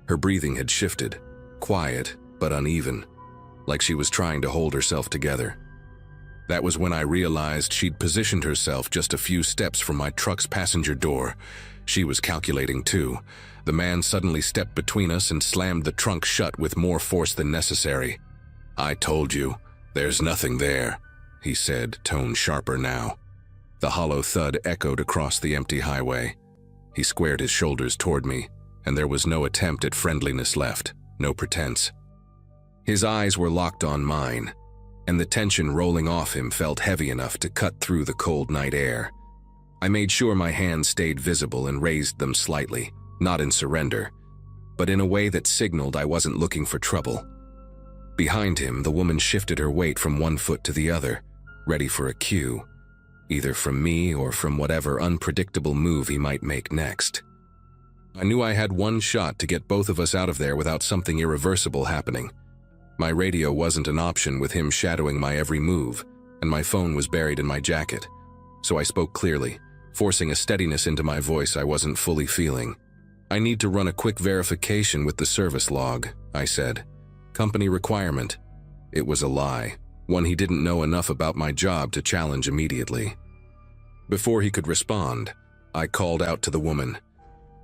Her breathing had shifted, quiet but uneven, like she was trying to hold herself together. That was when I realized she'd positioned herself just a few steps from my truck's passenger door. She was calculating too. The man suddenly stepped between us and slammed the trunk shut with more force than necessary. "I told you, there's nothing there," he said, tone sharper now. The hollow thud echoed across the empty highway. He squared his shoulders toward me, and there was no attempt at friendliness left, no pretense. His eyes were locked on mine, and the tension rolling off him felt heavy enough to cut through the cold night air. I made sure my hands stayed visible and raised them slightly, not in surrender, but in a way that signaled I wasn't looking for trouble. Behind him, the woman shifted her weight from one foot to the other, ready for a cue, either from me or from whatever unpredictable move he might make next. I knew I had one shot to get both of us out of there without something irreversible happening. My radio wasn't an option with him shadowing my every move, and my phone was buried in my jacket, so I spoke clearly, forcing a steadiness into my voice I wasn't fully feeling. "I need to run a quick verification with the service log," I said. "Company requirement." It was a lie, one he didn't know enough about my job to challenge immediately. Before he could respond, I called out to the woman,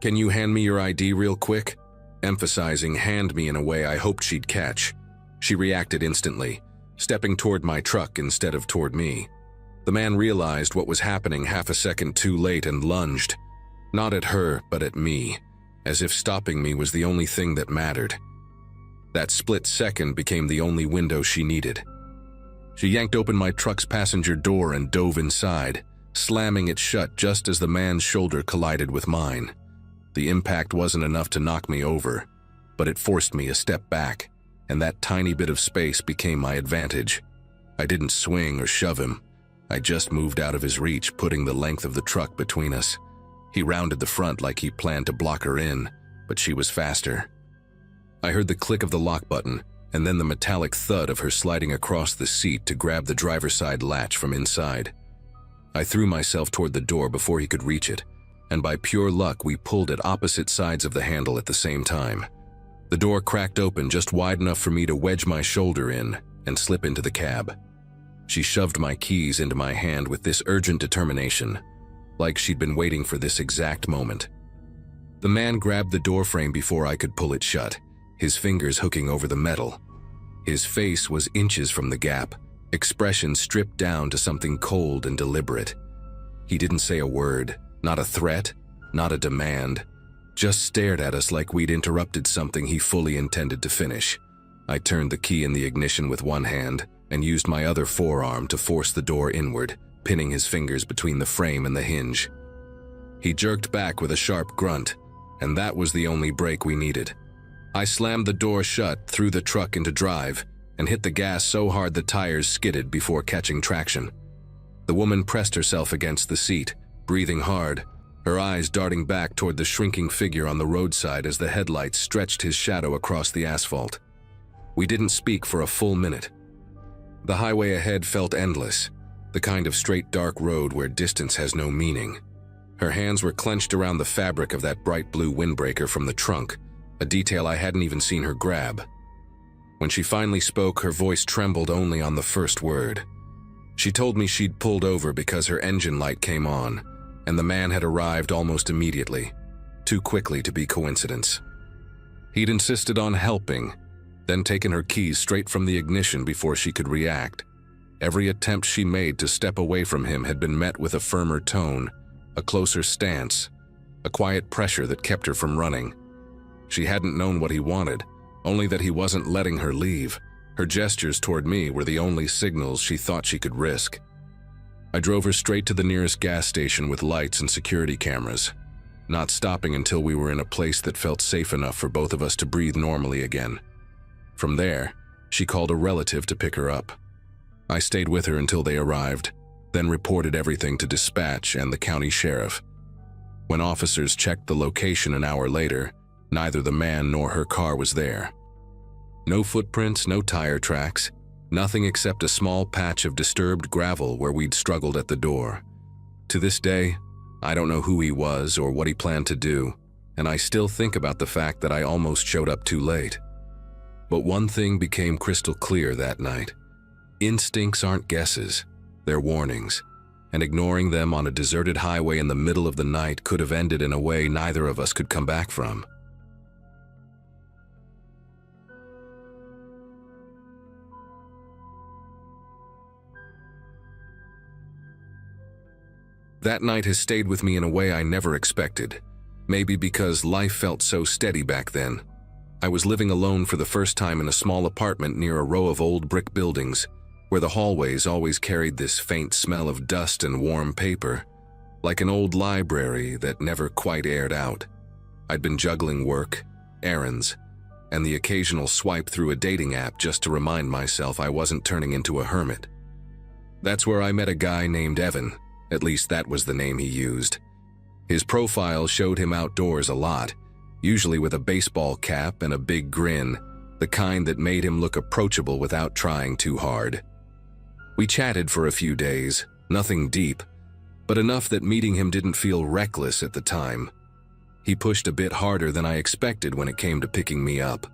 "Can you hand me your ID real quick?" Emphasizing hand me in a way I hoped she'd catch. She reacted instantly, stepping toward my truck instead of toward me. The man realized what was happening half a second too late and lunged, not at her, but at me, as if stopping me was the only thing that mattered. That split second became the only window she needed. She yanked open my truck's passenger door and dove inside, slamming it shut just as the man's shoulder collided with mine. The impact wasn't enough to knock me over, but it forced me a step back, and that tiny bit of space became my advantage. I didn't swing or shove him. I just moved out of his reach, putting the length of the truck between us. He rounded the front like he planned to block her in, but she was faster. I heard the click of the lock button, and then the metallic thud of her sliding across the seat to grab the driver's side latch from inside. I threw myself toward the door before he could reach it, and by pure luck we pulled at opposite sides of the handle at the same time. The door cracked open just wide enough for me to wedge my shoulder in and slip into the cab. She shoved my keys into my hand with this urgent determination, like she'd been waiting for this exact moment. The man grabbed the doorframe before I could pull it shut, his fingers hooking over the metal. His face was inches from the gap, expression stripped down to something cold and deliberate. He didn't say a word, not a threat, not a demand, just stared at us like we'd interrupted something he fully intended to finish. I turned the key in the ignition with one hand and used my other forearm to force the door inward, pinning his fingers between the frame and the hinge. He jerked back with a sharp grunt, and that was the only break we needed. I slammed the door shut, threw the truck into drive, and hit the gas so hard the tires skidded before catching traction. The woman pressed herself against the seat, breathing hard, her eyes darting back toward the shrinking figure on the roadside as the headlights stretched his shadow across the asphalt. We didn't speak for a full minute. The highway ahead felt endless, the kind of straight dark road where distance has no meaning. Her hands were clenched around the fabric of that bright blue windbreaker from the trunk, a detail I hadn't even seen her grab. When she finally spoke, her voice trembled only on the first word. She told me she'd pulled over because her engine light came on, and the man had arrived almost immediately, too quickly to be coincidence. He'd insisted on helping, then taken her keys straight from the ignition before she could react. Every attempt she made to step away from him had been met with a firmer tone, a closer stance, a quiet pressure that kept her from running. She hadn't known what he wanted, only that he wasn't letting her leave. Her gestures toward me were the only signals she thought she could risk. I drove her straight to the nearest gas station with lights and security cameras, not stopping until we were in a place that felt safe enough for both of us to breathe normally again. From there, she called a relative to pick her up. I stayed with her until they arrived, then reported everything to dispatch and the county sheriff. When officers checked the location an hour later, neither the man nor her car was there. No footprints, no tire tracks, nothing except a small patch of disturbed gravel where we'd struggled at the door. To this day, I don't know who he was or what he planned to do, and I still think about the fact that I almost showed up too late. But one thing became crystal clear that night. Instincts aren't guesses, they're warnings, and ignoring them on a deserted highway in the middle of the night could have ended in a way neither of us could come back from. That night has stayed with me in a way I never expected. Maybe because life felt so steady back then. I was living alone for the first time in a small apartment near a row of old brick buildings, where the hallways always carried this faint smell of dust and warm paper, like an old library that never quite aired out. I'd been juggling work, errands, and the occasional swipe through a dating app just to remind myself I wasn't turning into a hermit. That's where I met a guy named Evan, at least that was the name he used. His profile showed him outdoors a lot, usually with a baseball cap and a big grin, the kind that made him look approachable without trying too hard. We chatted for a few days, nothing deep, but enough that meeting him didn't feel reckless at the time. He pushed a bit harder than I expected when it came to picking me up.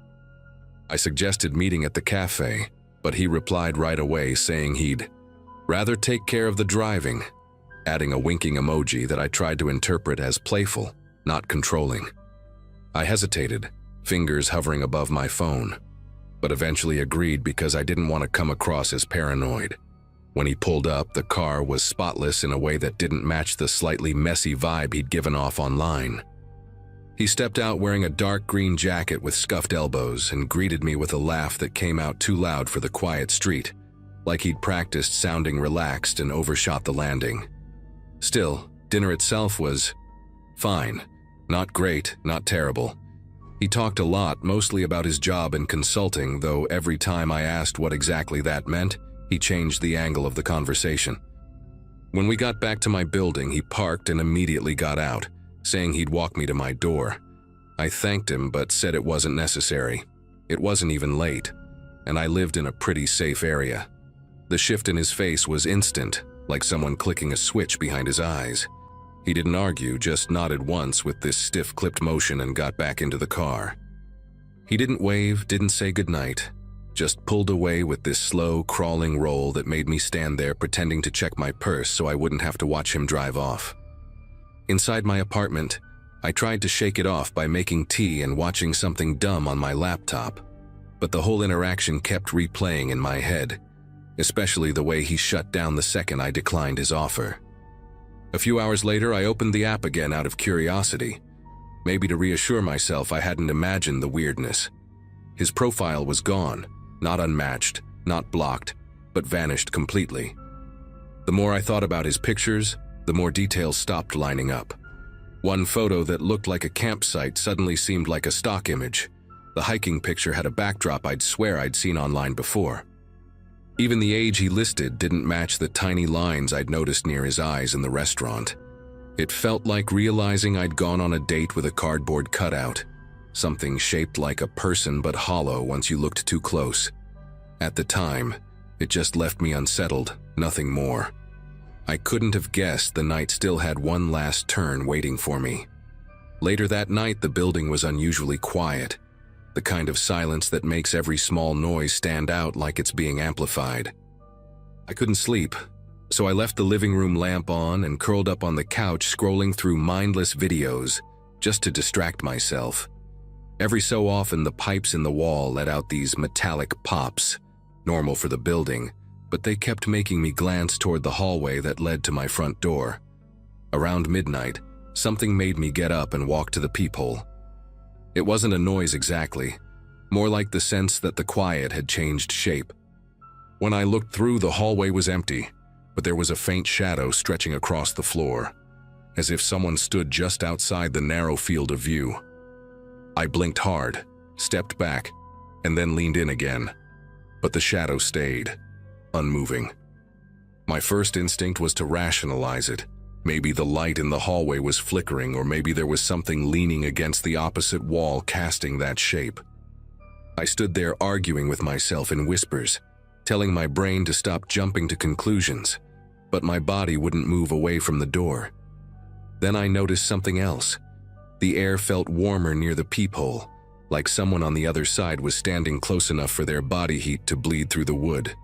I suggested meeting at the cafe, but he replied right away saying he'd rather take care of the driving, adding a winking emoji that I tried to interpret as playful, not controlling. I hesitated, fingers hovering above my phone, but eventually agreed because I didn't want to come across as paranoid. When he pulled up, the car was spotless in a way that didn't match the slightly messy vibe he'd given off online. He stepped out wearing a dark green jacket with scuffed elbows and greeted me with a laugh that came out too loud for the quiet street, like he'd practiced sounding relaxed and overshot the landing. Still, dinner itself was fine. Not great, not terrible. He talked a lot, mostly about his job in consulting, though every time I asked what exactly that meant, he changed the angle of the conversation. When we got back to my building, he parked and immediately got out, saying he'd walk me to my door. I thanked him, but said it wasn't necessary. It wasn't even late, and I lived in a pretty safe area. The shift in his face was instant, like someone clicking a switch behind his eyes. He didn't argue, just nodded once with this stiff-clipped motion and got back into the car. He didn't wave, didn't say goodnight, just pulled away with this slow, crawling roll that made me stand there pretending to check my purse so I wouldn't have to watch him drive off. Inside my apartment, I tried to shake it off by making tea and watching something dumb on my laptop, but the whole interaction kept replaying in my head, especially the way he shut down the second I declined his offer. A few hours later, I opened the app again out of curiosity, maybe to reassure myself I hadn't imagined the weirdness. His profile was gone, not unmatched, not blocked, but vanished completely. The more I thought about his pictures, the more details stopped lining up. One photo that looked like a campsite suddenly seemed like a stock image. The hiking picture had a backdrop I'd swear I'd seen online before. Even the age he listed didn't match the tiny lines I'd noticed near his eyes in the restaurant. It felt like realizing I'd gone on a date with a cardboard cutout, something shaped like a person but hollow once you looked too close. At the time, it just left me unsettled, nothing more. I couldn't have guessed the night still had one last turn waiting for me. Later that night, the building was unusually quiet, the kind of silence that makes every small noise stand out like it's being amplified. I couldn't sleep, so I left the living room lamp on and curled up on the couch scrolling through mindless videos just to distract myself. Every so often, the pipes in the wall let out these metallic pops, normal for the building, but they kept making me glance toward the hallway that led to my front door. Around midnight, something made me get up and walk to the peephole. It wasn't a noise exactly, more like the sense that the quiet had changed shape. When I looked through, the hallway was empty, but there was a faint shadow stretching across the floor, as if someone stood just outside the narrow field of view. I blinked hard, stepped back, and then leaned in again, but the shadow stayed, unmoving. My first instinct was to rationalize it. Maybe the light in the hallway was flickering, or maybe there was something leaning against the opposite wall casting that shape. I stood there arguing with myself in whispers, telling my brain to stop jumping to conclusions, but my body wouldn't move away from the door. Then I noticed something else. The air felt warmer near the peephole, like someone on the other side was standing close enough for their body heat to bleed through the wood.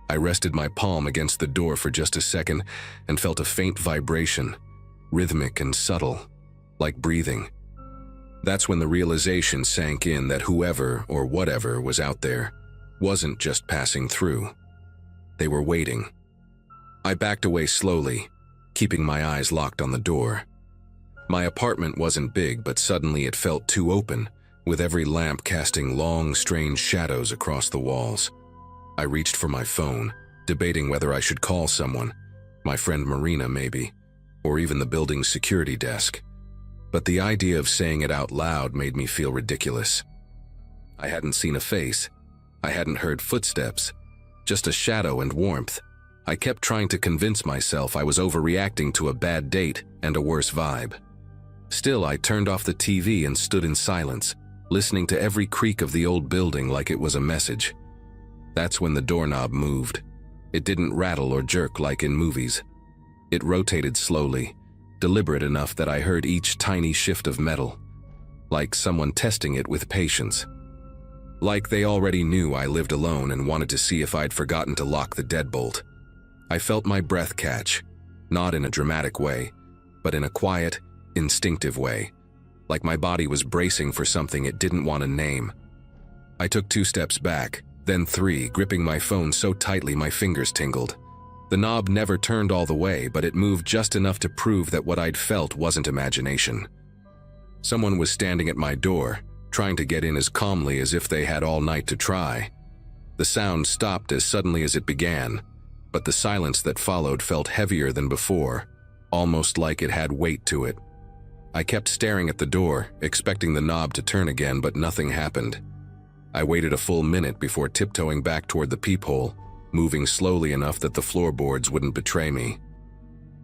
I rested my palm against the door for just a second and felt a faint vibration, rhythmic and subtle, like breathing. That's when the realization sank in that whoever or whatever was out there wasn't just passing through. They were waiting. I backed away slowly, keeping my eyes locked on the door. My apartment wasn't big, but suddenly it felt too open, with every lamp casting long, strange shadows across the walls. I reached for my phone, debating whether I should call someone, my friend Marina maybe, or even the building's security desk. But the idea of saying it out loud made me feel ridiculous. I hadn't seen a face. I hadn't heard footsteps, just a shadow and warmth. I kept trying to convince myself I was overreacting to a bad date and a worse vibe. Still, I turned off the TV and stood in silence, listening to every creak of the old building like it was a message. That's when the doorknob moved. It didn't rattle or jerk like in movies. It rotated slowly, deliberate enough that I heard each tiny shift of metal, like someone testing it with patience. Like they already knew I lived alone and wanted to see if I'd forgotten to lock the deadbolt. I felt my breath catch, not in a dramatic way, but in a quiet, instinctive way, like my body was bracing for something it didn't want to name. I took 2 steps back, then 3, gripping my phone so tightly my fingers tingled. The knob never turned all the way, but it moved just enough to prove that what I'd felt wasn't imagination. Someone was standing at my door, trying to get in as calmly as if they had all night to try. The sound stopped as suddenly as it began, but the silence that followed felt heavier than before, almost like it had weight to it. I kept staring at the door, expecting the knob to turn again, but nothing happened. I waited a full minute before tiptoeing back toward the peephole, moving slowly enough that the floorboards wouldn't betray me.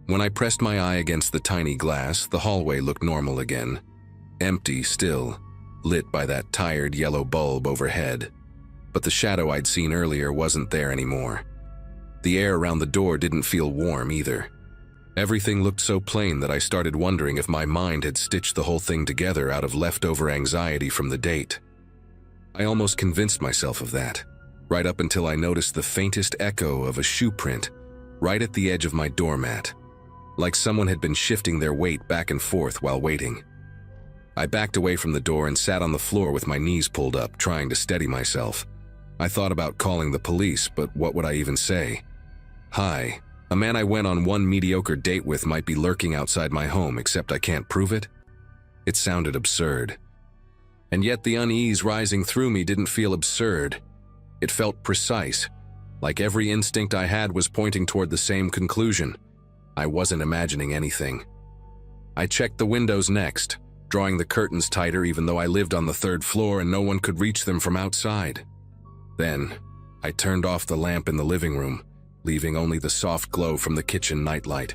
When I pressed my eye against the tiny glass, the hallway looked normal again. Empty still, lit by that tired yellow bulb overhead. But the shadow I'd seen earlier wasn't there anymore. The air around the door didn't feel warm either. Everything looked so plain that I started wondering if my mind had stitched the whole thing together out of leftover anxiety from the date. I almost convinced myself of that, right up until I noticed the faintest echo of a shoe print right at the edge of my doormat, like someone had been shifting their weight back and forth while waiting. I backed away from the door and sat on the floor with my knees pulled up, trying to steady myself. I thought about calling the police, but what would I even say? Hi. A man I went on one mediocre date with might be lurking outside my home, except I can't prove it? It sounded absurd. And yet the unease rising through me didn't feel absurd. It felt precise, like every instinct I had was pointing toward the same conclusion. I wasn't imagining anything. I checked the windows next, drawing the curtains tighter even though I lived on the 3rd floor and no one could reach them from outside. Then, I turned off the lamp in the living room, leaving only the soft glow from the kitchen nightlight.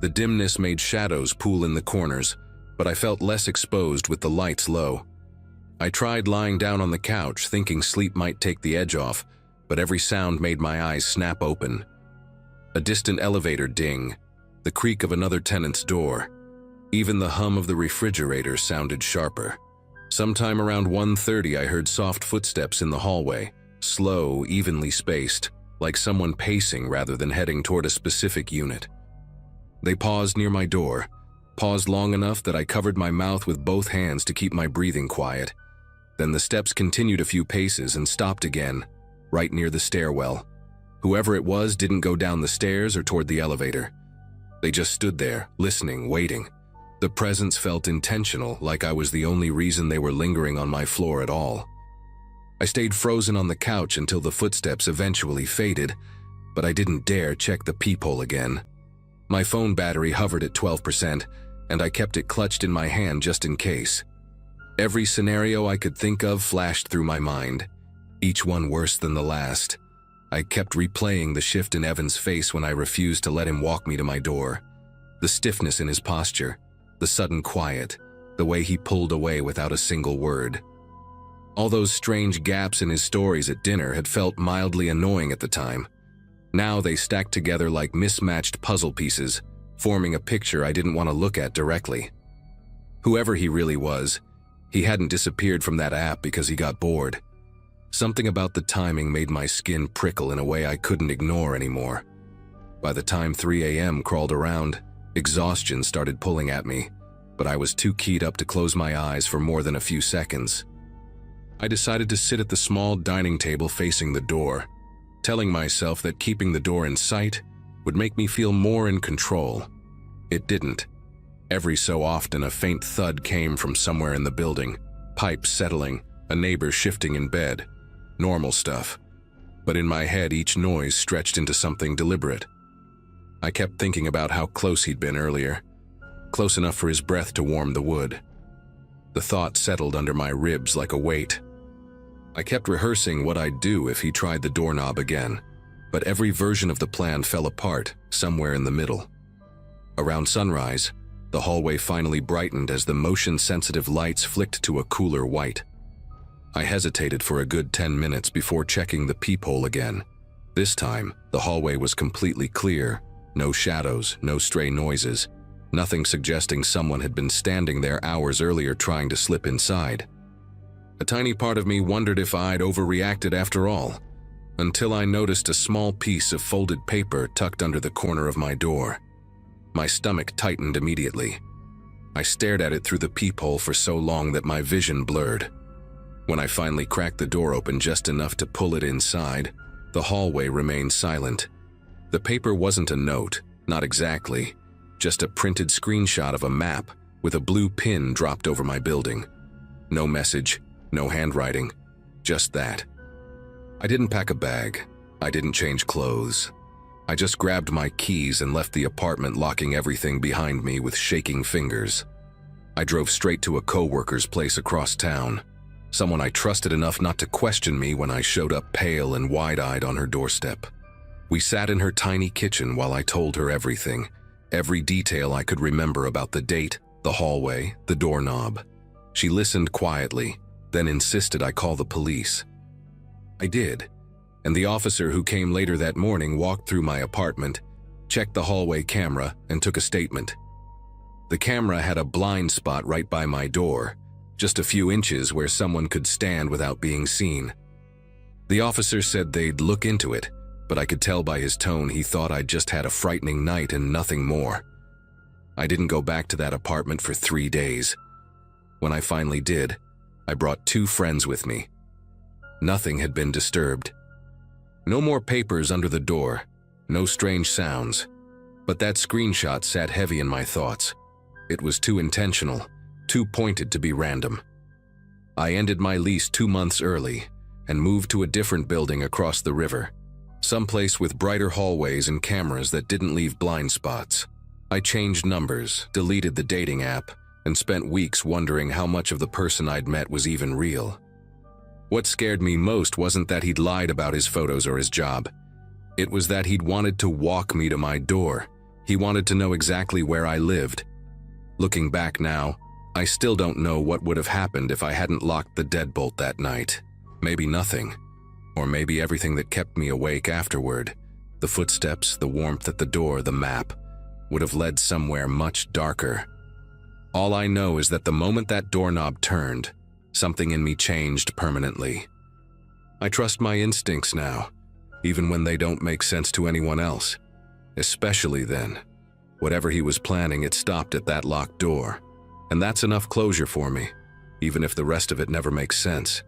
The dimness made shadows pool in the corners, but I felt less exposed with the lights low. I tried lying down on the couch, thinking sleep might take the edge off, but every sound made my eyes snap open. A distant elevator ding, the creak of another tenant's door. Even the hum of the refrigerator sounded sharper. Sometime around 1:30, I heard soft footsteps in the hallway, slow, evenly spaced, like someone pacing rather than heading toward a specific unit. They paused near my door, paused long enough that I covered my mouth with both hands to keep my breathing quiet. Then the steps continued a few paces and stopped again, right near the stairwell. Whoever it was didn't go down the stairs or toward the elevator. They just stood there, listening, waiting. The presence felt intentional, like I was the only reason they were lingering on my floor at all. I stayed frozen on the couch until the footsteps eventually faded, but I didn't dare check the peephole again. My phone battery hovered at 12%, and I kept it clutched in my hand just in case. Every scenario I could think of flashed through my mind, each one worse than the last. I kept replaying the shift in Evan's face when I refused to let him walk me to my door. The stiffness in his posture, the sudden quiet, the way he pulled away without a single word. All those strange gaps in his stories at dinner had felt mildly annoying at the time. Now they stacked together like mismatched puzzle pieces, forming a picture I didn't want to look at directly. Whoever he really was, he hadn't disappeared from that app because he got bored. Something about the timing made my skin prickle in a way I couldn't ignore anymore. By the time 3 a.m. crawled around, exhaustion started pulling at me, but I was too keyed up to close my eyes for more than a few seconds. I decided to sit at the small dining table facing the door, telling myself that keeping the door in sight would make me feel more in control. It didn't. Every so often, a faint thud came from somewhere in the building, pipes settling, a neighbor shifting in bed. Normal stuff. But in my head, each noise stretched into something deliberate. I kept thinking about how close he'd been earlier, close enough for his breath to warm the wood. The thought settled under my ribs like a weight. I kept rehearsing what I'd do if he tried the doorknob again, but every version of the plan fell apart somewhere in the middle. Around sunrise, the hallway finally brightened as the motion-sensitive lights flicked to a cooler white. I hesitated for a good 10 minutes before checking the peephole again. This time, the hallway was completely clear, no shadows, no stray noises, nothing suggesting someone had been standing there hours earlier trying to slip inside. A tiny part of me wondered if I'd overreacted after all, until I noticed a small piece of folded paper tucked under the corner of my door. My stomach tightened immediately. I stared at it through the peephole for so long that my vision blurred. When I finally cracked the door open just enough to pull it inside, the hallway remained silent. The paper wasn't a note, not exactly, just a printed screenshot of a map with a blue pin dropped over my building. No message, no handwriting, just that. I didn't pack a bag. I didn't change clothes. I just grabbed my keys and left the apartment, locking everything behind me with shaking fingers. I drove straight to a coworker's place across town, someone I trusted enough not to question me when I showed up pale and wide-eyed on her doorstep. We sat in her tiny kitchen while I told her everything, every detail I could remember about the date, the hallway, the doorknob. She listened quietly, then insisted I call the police. I did, and the officer who came later that morning walked through my apartment, checked the hallway camera, and took a statement. The camera had a blind spot right by my door, just a few inches where someone could stand without being seen. The officer said they'd look into it, but I could tell by his tone he thought I'd just had a frightening night and nothing more. I didn't go back to that apartment for 3 days. When I finally did, I brought 2 friends with me. Nothing had been disturbed. No more papers under the door, no strange sounds, but that screenshot sat heavy in my thoughts. It was too intentional, too pointed to be random. I ended my lease 2 months early and moved to a different building across the river, someplace with brighter hallways and cameras that didn't leave blind spots. I changed numbers, deleted the dating app, and spent weeks wondering how much of the person I'd met was even real. What scared me most wasn't that he'd lied about his photos or his job. It was that he'd wanted to walk me to my door. He wanted to know exactly where I lived. Looking back now, I still don't know what would have happened if I hadn't locked the deadbolt that night. Maybe nothing. Or maybe everything that kept me awake afterward, the footsteps, the warmth at the door, the map, would have led somewhere much darker. All I know is that the moment that doorknob turned, something in me changed permanently. I trust my instincts now, even when they don't make sense to anyone else. Especially then. Whatever he was planning, it stopped at that locked door. And that's enough closure for me, even if the rest of it never makes sense.